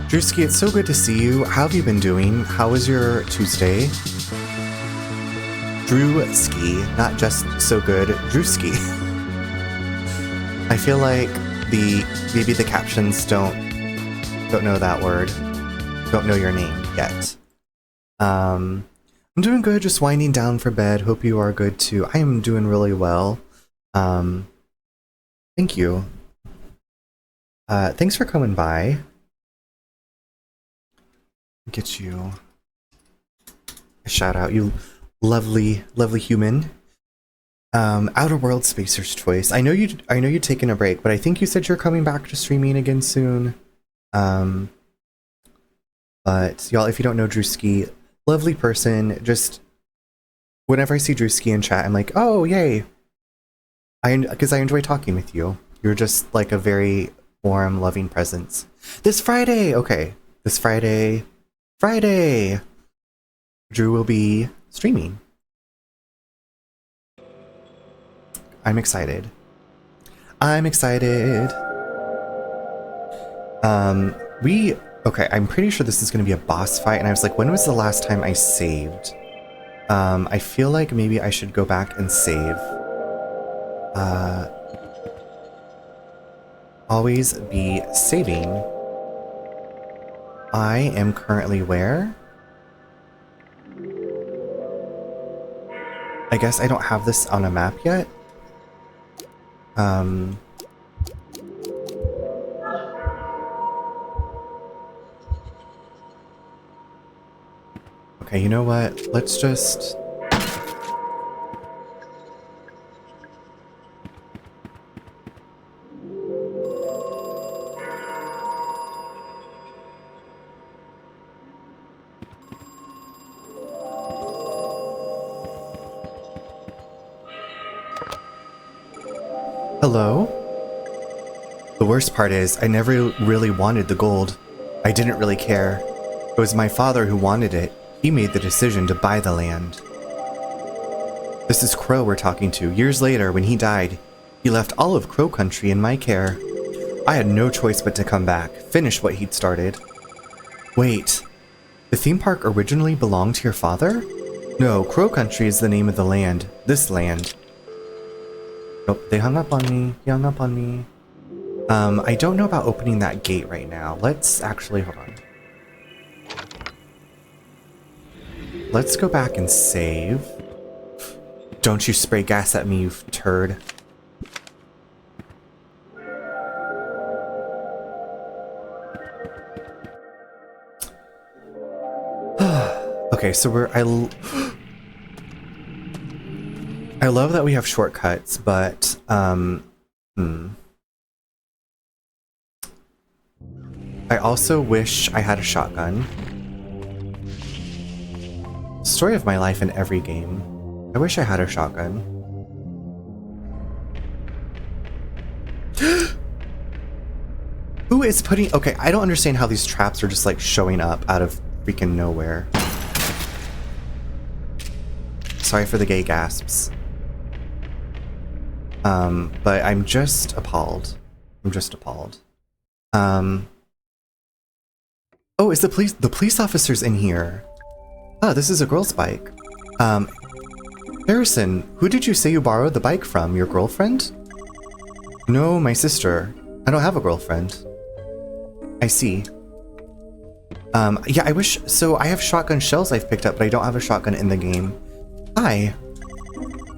Drewski, it's so good to see you. How have you been doing? How was your Tuesday? Drewski, not just so good, Drewski. I feel like maybe the captions don't know that word. Don't know your name yet. I'm doing good, just winding down for bed. Hope you are good too. I am doing really well. Thank you. Thanks for coming by. Get you a shout out, you lovely human. Outer World Spacer's Choice. I know you're taking a break, but I think you said you're coming back to streaming again soon. But y'all, if you don't know Drewski, lovely person. Just whenever I see Drewski in chat, I'm like, oh yay! Because I enjoy talking with you. You're just like a very warm, loving presence. This Friday, okay. This Friday, Drew will be streaming. I'm excited. Okay, I'm pretty sure this is gonna be a boss fight, and I was like, when was the last time I saved? I feel like maybe I should go back and save. Always be saving. I am currently where? I guess I don't have this on a map yet. Okay, you know what? Let's just... Hello? The worst part is, I never really wanted the gold. I didn't really care. It was my father who wanted it. He made the decision to buy the land. This is Crow we're talking to. Years later, when he died, he left all of Crow Country in my care. I had no choice but to come back, finish what he'd started. Wait, the theme park originally belonged to your father? No, Crow Country is the name of the land. This land. Nope, they hung up on me. He hung up on me. I don't know about opening that gate right now. Let's actually, hold on. Let's go back and save. Don't you spray gas at me, you turd. Okay, so I love that we have shortcuts, but I also wish I had a shotgun. Story of my life in every game. I wish I had a shotgun. Who is putting... Okay, I don't understand how these traps are just like showing up out of freaking nowhere. Sorry for the gay gasps. But I'm just appalled. I'm just appalled. Oh, is the police officer's in here? Oh, this is a girl's bike. Harrison, who did you say you borrowed the bike from? Your girlfriend? No, my sister. I don't have a girlfriend. I see. Yeah, I wish... So, I have shotgun shells I've picked up, but I don't have a shotgun in the game. Hi.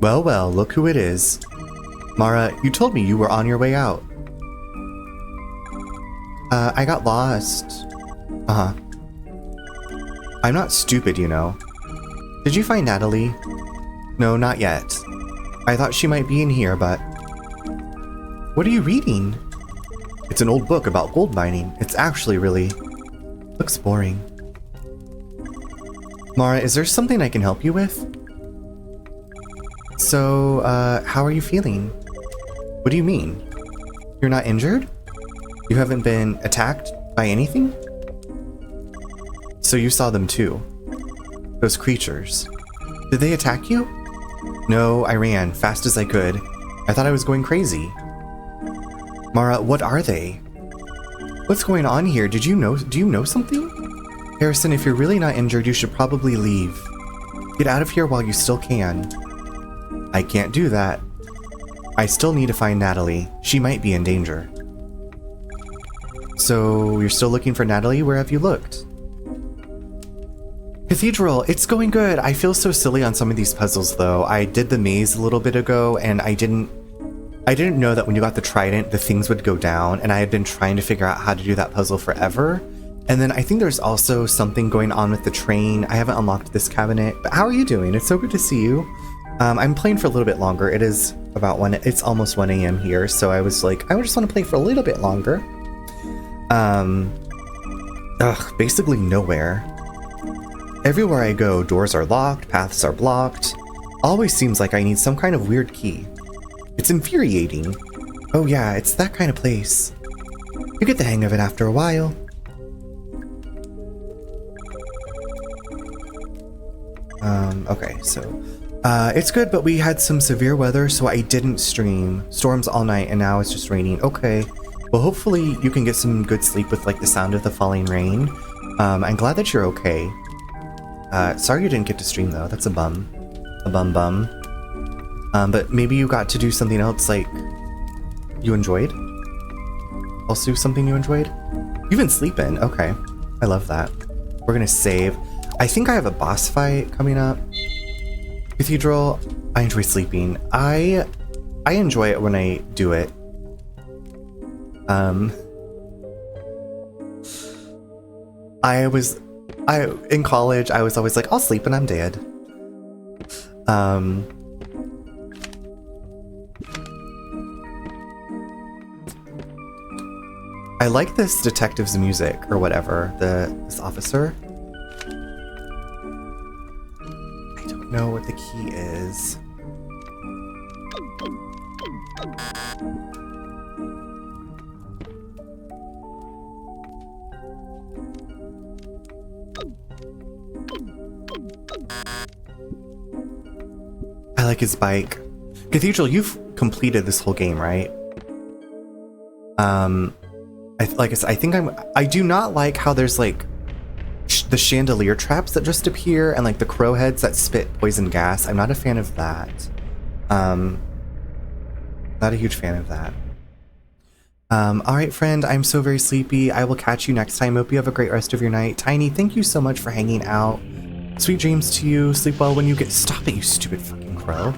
Well, well, look who it is. Mara, you told me you were on your way out. I got lost. Uh-huh. I'm not stupid, you know. Did you find Natalie? No, not yet. I thought she might be in here, but... What are you reading? It's an old book about gold mining. It's actually really... looks boring. Mara, is there something I can help you with? So, how are you feeling? What do you mean? You're not injured? You haven't been attacked by anything? So you saw them too. Those creatures. Did they attack you? No, I ran fast as I could. I thought I was going crazy. Mara, what are they? What's going on here? Do you know something? Harrison, if you're really not injured, you should probably leave. Get out of here while you still can. I can't do that. I still need to find Natalie. She might be in danger. So, you're still looking for Natalie? Where have you looked? Cathedral, it's going good. I feel so silly on some of these puzzles though. I did the maze a little bit ago and I didn't know that when you got the trident, the things would go down, and I had been trying to figure out how to do that puzzle forever. And then I think there's also something going on with the train. I haven't unlocked this cabinet, but how are you doing? It's so good to see you. I'm playing for a little bit longer. It is about it's almost 1 a.m. here, so I was like, I just want to play for a little bit longer. Basically nowhere. Everywhere I go, doors are locked, paths are blocked. Always seems like I need some kind of weird key. It's infuriating. Oh yeah, it's that kind of place. You get the hang of it after a while. Okay, so it's good, but we had some severe weather, so I didn't stream. Storms all night, and now it's just raining. Okay, well, hopefully you can get some good sleep with like the sound of the falling rain. I'm glad that you're okay. Sorry you didn't get to stream though. That's a bum. A bum. But maybe you got to do something else like you enjoyed? Also something you enjoyed? You've been sleeping. Okay, I love that. We're gonna save. I think I have a boss fight coming up. Cathedral, I enjoy sleeping. I enjoy it when I do it. In college, I was always like, I'll sleep when I'm dead. I like this detective's music, or whatever, this officer. I don't know what the key is. I like his bike. Cathedral, you've completed this whole game, right? I do not like how there's like the chandelier traps that just appear and like the crow heads that spit poison gas. I'm not a fan of that. Not a huge fan of that. All right, friend, I'm so very sleepy. I will catch you next time. Hope you have a great rest of your night. Tiny, thank you so much for hanging out. Sweet dreams to you. Sleep well when you get... Stop it, you stupid fucking crow.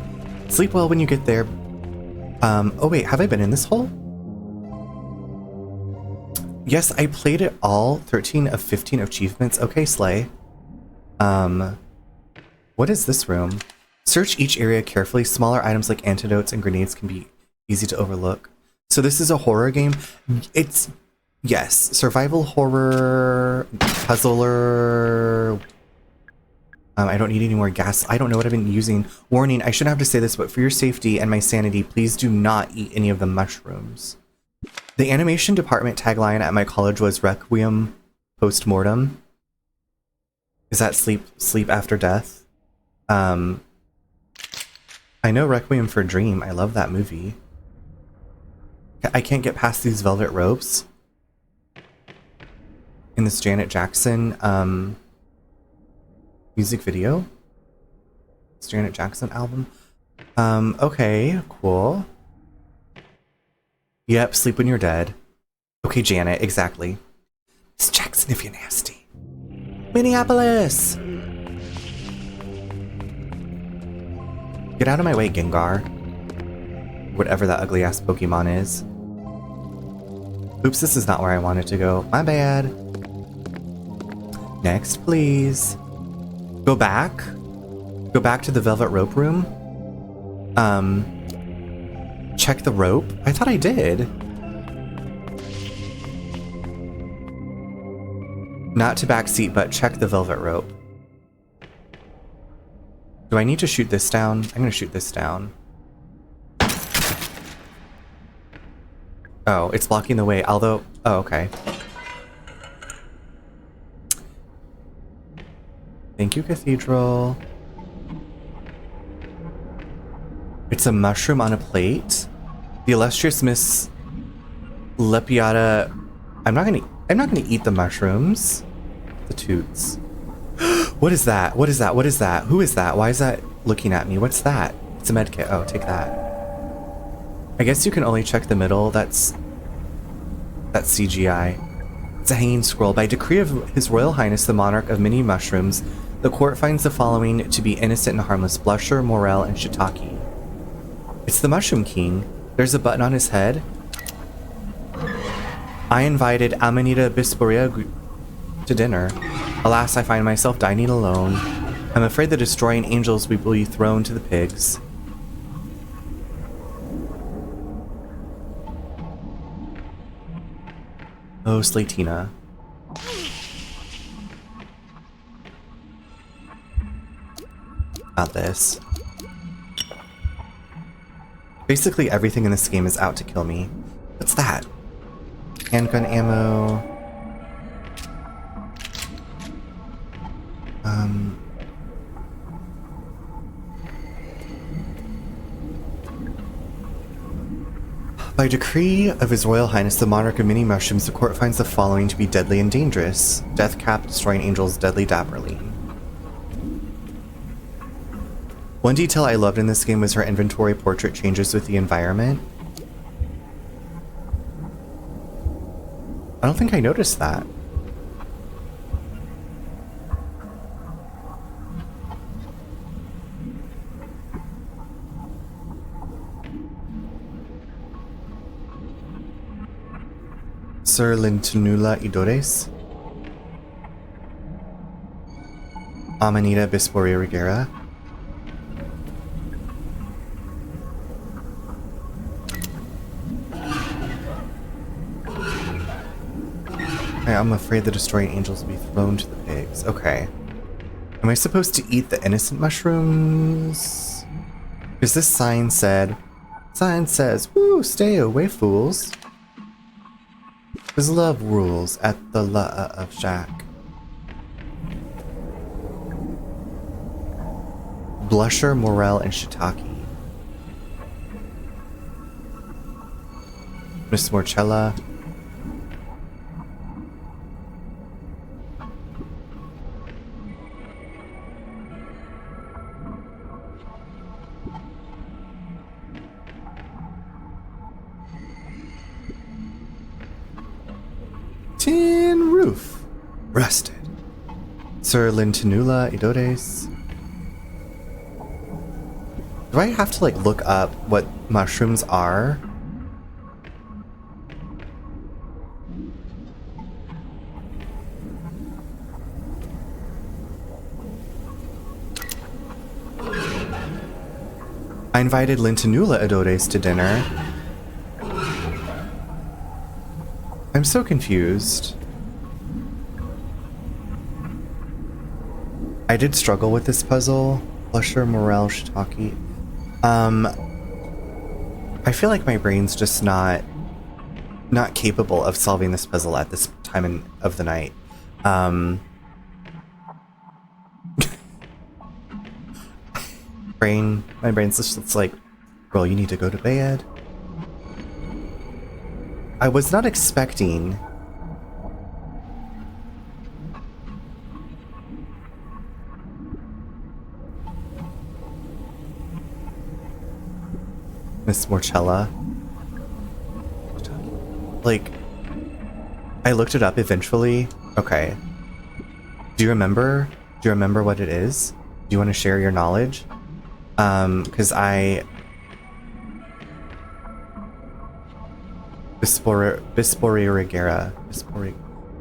Sleep well when you get there. Oh wait, have I been in this hole? Yes, I played it all. 13 of 15 achievements. Okay, slay. What is this room? Search each area carefully. Smaller items like antidotes and grenades can be easy to overlook. So this is a horror game. It's, yes, survival horror, puzzler. I don't need any more gas. I don't know what I've been using. Warning, I shouldn't have to say this, but for your safety and my sanity, please do not eat any of the mushrooms. The animation department tagline at my college was Requiem Post-Mortem. Is that sleep after death? I know Requiem for a Dream. I love that movie. I can't get past these velvet ropes. In this Janet Jackson music video. This Janet Jackson album. Okay, cool. Yep, sleep when you're dead. Okay, Janet, exactly. Miss Jackson if you're nasty. Minneapolis! Get out of my way, Gengar. Whatever that ugly ass Pokemon is. Oops, this is not where I wanted to go. My bad. Next, please. Go back. Go back to the Velvet Rope room. Check the rope? I thought I did. Not to backseat, but check the velvet rope. Do I need to shoot this down? I'm gonna shoot this down. Oh, it's blocking the way, although... Oh, okay. Thank you, Cathedral. It's a mushroom on a plate. The illustrious Miss Lepiata. I'm not gonna eat the mushrooms. The toots. What is that? What is that? What is that? Who is that? Why is that looking at me? What's that? It's a med kit. Oh, take that. I guess you can only check the middle. That's CGI. It's a hanging scroll. By decree of His Royal Highness the Monarch of Many Mushrooms, the court finds the following to be innocent and harmless: Blusher, Morel, and Shiitake. It's the Mushroom King. There's a button on his head. I invited Amanita Bisporia to dinner. Alas, I find myself dining alone. I'm afraid the destroying angels will be thrown to the pigs. Oh, Slatina. Not this. Basically everything in this game is out to kill me. What's that? Handgun ammo. By decree of His Royal Highness the Monarch of Many Mushrooms, the court finds the following to be deadly and dangerous: Death Cap, Destroying Angels, Deadly Dapperline. One detail I loved in this game was her inventory portrait changes with the environment. I don't think I noticed that. Sir Lintunula Idores. Amanita Bisporia Rigera. I'm afraid the destroying angels will be thrown to the pigs. Okay. Am I supposed to eat the innocent mushrooms? Because this sign says, woo, stay away, fools. Because love rules at the La of Jack. Blusher, morel, and shiitake. Miss Morcella. Tin roof. Rusted. Sir Lintinula Idores. Do I have to like look up what mushrooms are? I invited Lintinula Idores to dinner. I'm so confused. I did struggle with this puzzle. Blusher, morel, shiitake. I feel like my brain's just not capable of solving this puzzle at this time of the night. My brain's just it's like, girl, you need to go to bed. I was not expecting Miss Morcella. Like, I looked it up eventually. Okay. Do you remember what it is? Do you want to share your knowledge? Because Bisporirigera.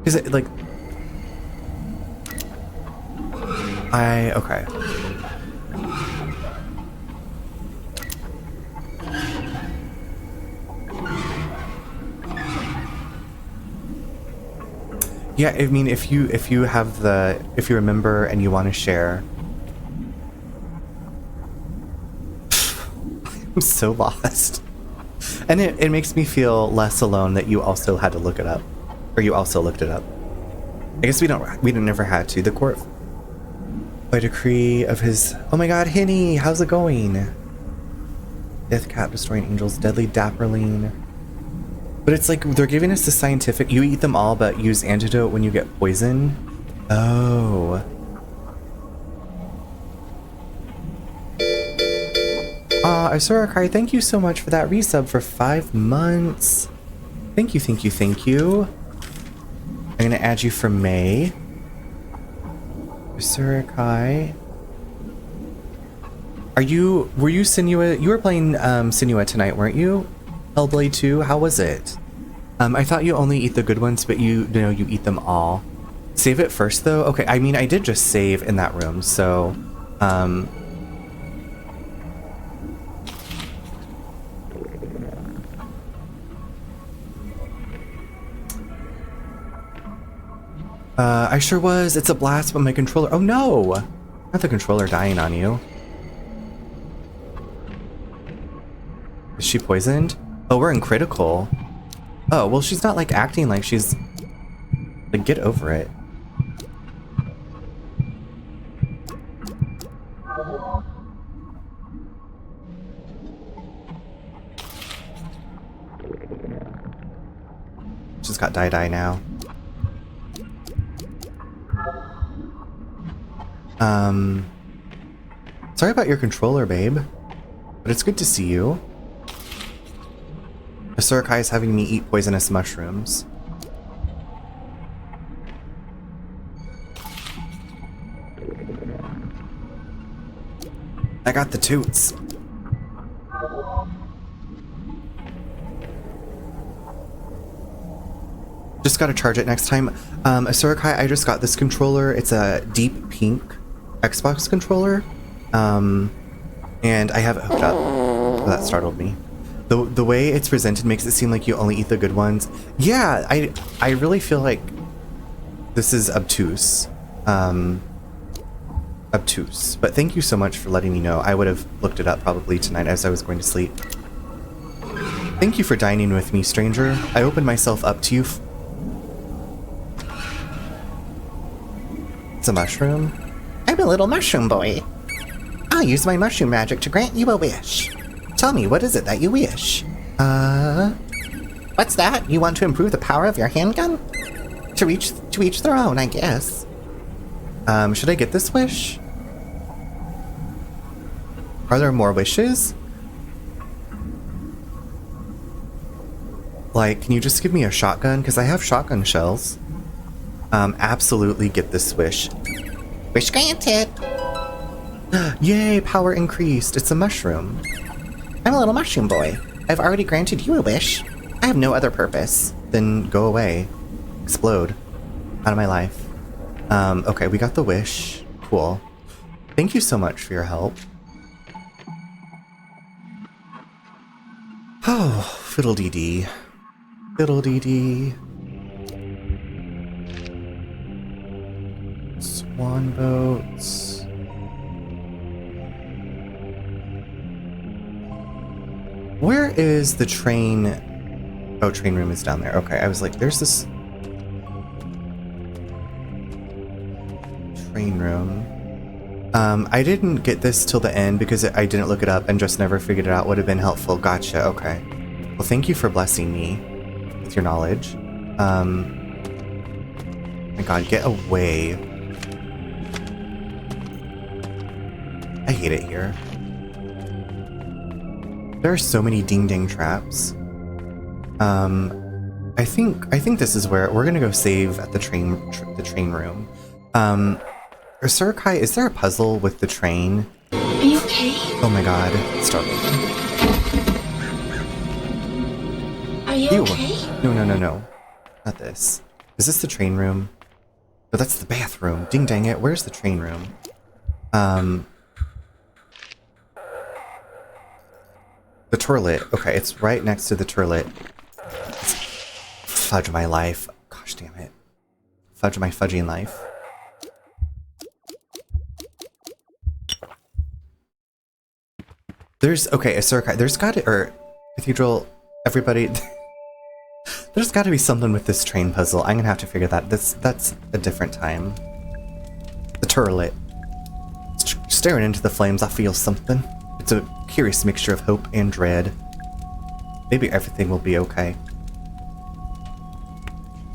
Is it like... Okay. Yeah, I mean, if you remember and you want to share. I'm so lost. And it makes me feel less alone that you also had to look it up. Or you also looked it up. I guess we never had to. The court, by decree of his... Oh my god, Henny, how's it going? Death Cat, Destroying Angels, Deadly Dapperline. But it's like, they're giving us the scientific... You eat them all, but use antidote when you get poisoned? Oh. Asurakai, thank you so much for that resub for 5 months. Thank you, thank you, thank you. I'm gonna add you for May. Asurakai. Were you Sinua? You were playing Sinua tonight, weren't you? Hellblade 2, how was it? I thought you only eat the good ones, but you eat them all. Save it first though? Okay, I mean, I did just save in that room, so... I sure was. It's a blast, but my controller... Oh no! Not the controller dying on you. Is she poisoned? Oh, we're in critical. Oh, well, she's not, like, acting like she's... Like, get over it. She's got die now. Sorry about your controller, babe. But it's good to see you. Asurakai is having me eat poisonous mushrooms. I got the toots. Just gotta charge it next time. Asurakai, I just got this controller. It's a deep pink Xbox controller. And I have it hooked up. Oh, that startled me. The way it's presented makes it seem like you only eat the good ones. Yeah, I really feel like this is obtuse. Obtuse. But thank you so much for letting me know. I would have looked it up probably tonight as I was going to sleep. Thank you for dining with me, stranger. I opened myself up to you. It's a mushroom. I'm a little mushroom boy. I'll use my mushroom magic to grant you a wish. Tell me, what is it that you wish? What's that? You want to improve the power of your handgun? To each their own, I guess. Should I get this wish? Are there more wishes? Like, can you just give me a shotgun? Because I have shotgun shells. Absolutely get this wish. Wish granted! Yay, power increased. It's a mushroom. I'm a little mushroom boy. I've already granted you a wish. I have no other purpose. Then go away. Explode. Out of my life. Okay, we got the wish. Cool. Thank you so much for your help. Oh, fiddle-dee-dee. Fiddle-dee-dee. Swan boats. Where is the train? Oh, train room is down there. Okay, I was like, there's this train room. I didn't get this till the end because I didn't look it up and just never figured it out. Would have been helpful. Gotcha. Okay. Well, thank you for blessing me with your knowledge. My God, get away. I hate it here. There are so many ding-ding traps. I think this is where we're gonna go save at the train room. Usurkai, is there a puzzle with the train? Are you okay? Oh my God, stop. Are you Ew. okay? No. Not this. Is this the train room? No, that's the bathroom. Ding dang it, where's the train room? The toilet. Okay, it's right next to the toilet. Fudge my life. Gosh damn it. Fudge my fudging life. Okay, Usurkai, there's gotta, or Cathedral, everybody, there's gotta be something with this train puzzle. I'm gonna have to figure that. That's a different time. The toilet. Staring into the flames, I feel something. It's a curious mixture of hope and dread. Maybe everything will be okay.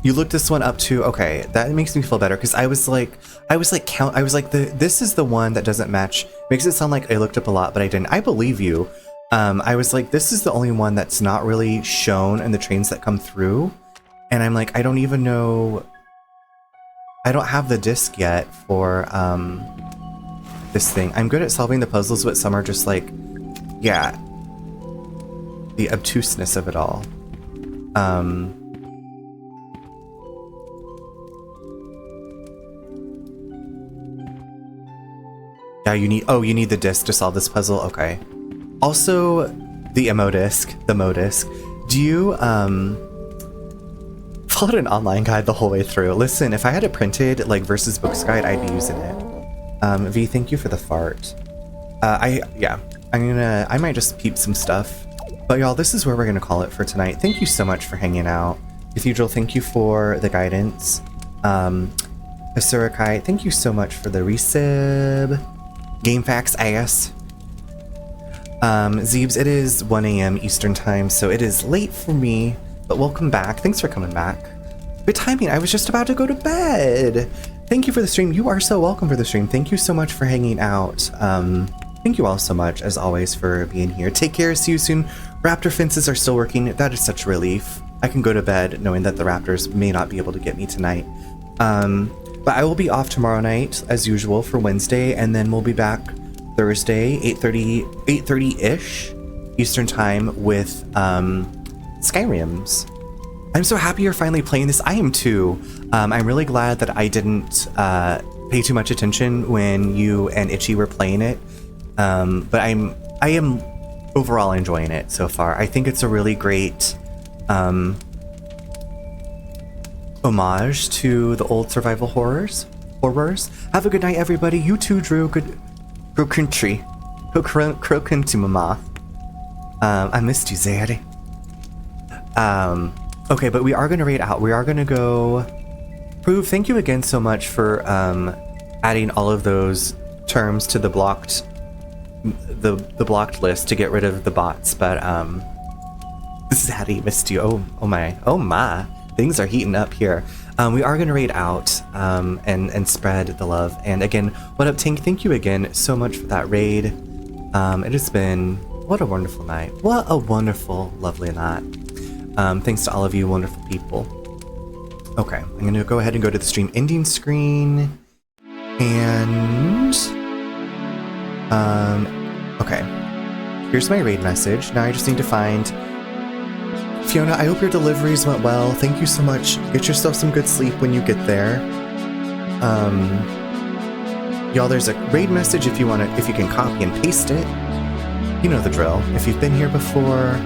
You looked this one up too? Okay, that makes me feel better because I was like, this is the one that doesn't match. Makes it sound like I looked up a lot, but I didn't. I believe you. I was like, this is the only one that's not really shown in the trains that come through. And I'm like, I don't even know. I don't have the disc yet for this thing. I'm good at solving the puzzles, but some are just like, yeah, the obtuseness of it all. Yeah, you need the disc to solve this puzzle. Okay. Also, the Mo disc. Do you followed an online guide the whole way through? Listen, if I had it printed like versus books guide, I'd be using it. V, thank you for the fart. I might just peep some stuff. But y'all, this is where we're gonna call it for tonight. Thank you so much for hanging out. Cathedral, thank you for the guidance. Asurukai, thank you so much for the resub. GameFAQs ass. Zeebs, it is 1 a.m. Eastern time, so it is late for me, but welcome back. Thanks for coming back. Good timing, I was just about to go to bed. Thank you for the stream. You are so welcome for the stream. Thank you so much for hanging out. Thank you all so much, as always, for being here. Take care, see you soon. Raptor fences are still working. That is such relief. I can go to bed knowing that the Raptors may not be able to get me tonight. But I will be off tomorrow night, as usual, for Wednesday, and then we'll be back Thursday, 8:30-ish Eastern time with Skyrims. I'm so happy you're finally playing this. I am too. I'm really glad that I didn't pay too much attention when you and Itchy were playing it. But I am overall enjoying it so far. I think it's a really great homage to the old survival horrors. Have a good night, everybody. You too, Drew. Good country. Country, mama. I missed you, Zaddy. Okay, but we are gonna raid out. We are gonna go. Prove, thank you again so much for adding all of those terms to the blocked the blocked list to get rid of the bots, but this is Hattie, missed you. Oh my, things are heating up here. We are gonna raid out and spread the love. And again, what up, Tink? Thank you again so much for that raid. It has been what a wonderful night. What a wonderful, lovely night. Thanks to all of you wonderful people. Okay, I'm gonna go ahead and go to the stream ending screen. And okay. Here's my raid message. Now I just need to find Fiona. I hope your deliveries went well. Thank you so much. Get yourself some good sleep when you get there. Y'all, there's a raid message if you if you can copy and paste it. You know the drill. If you've been here before,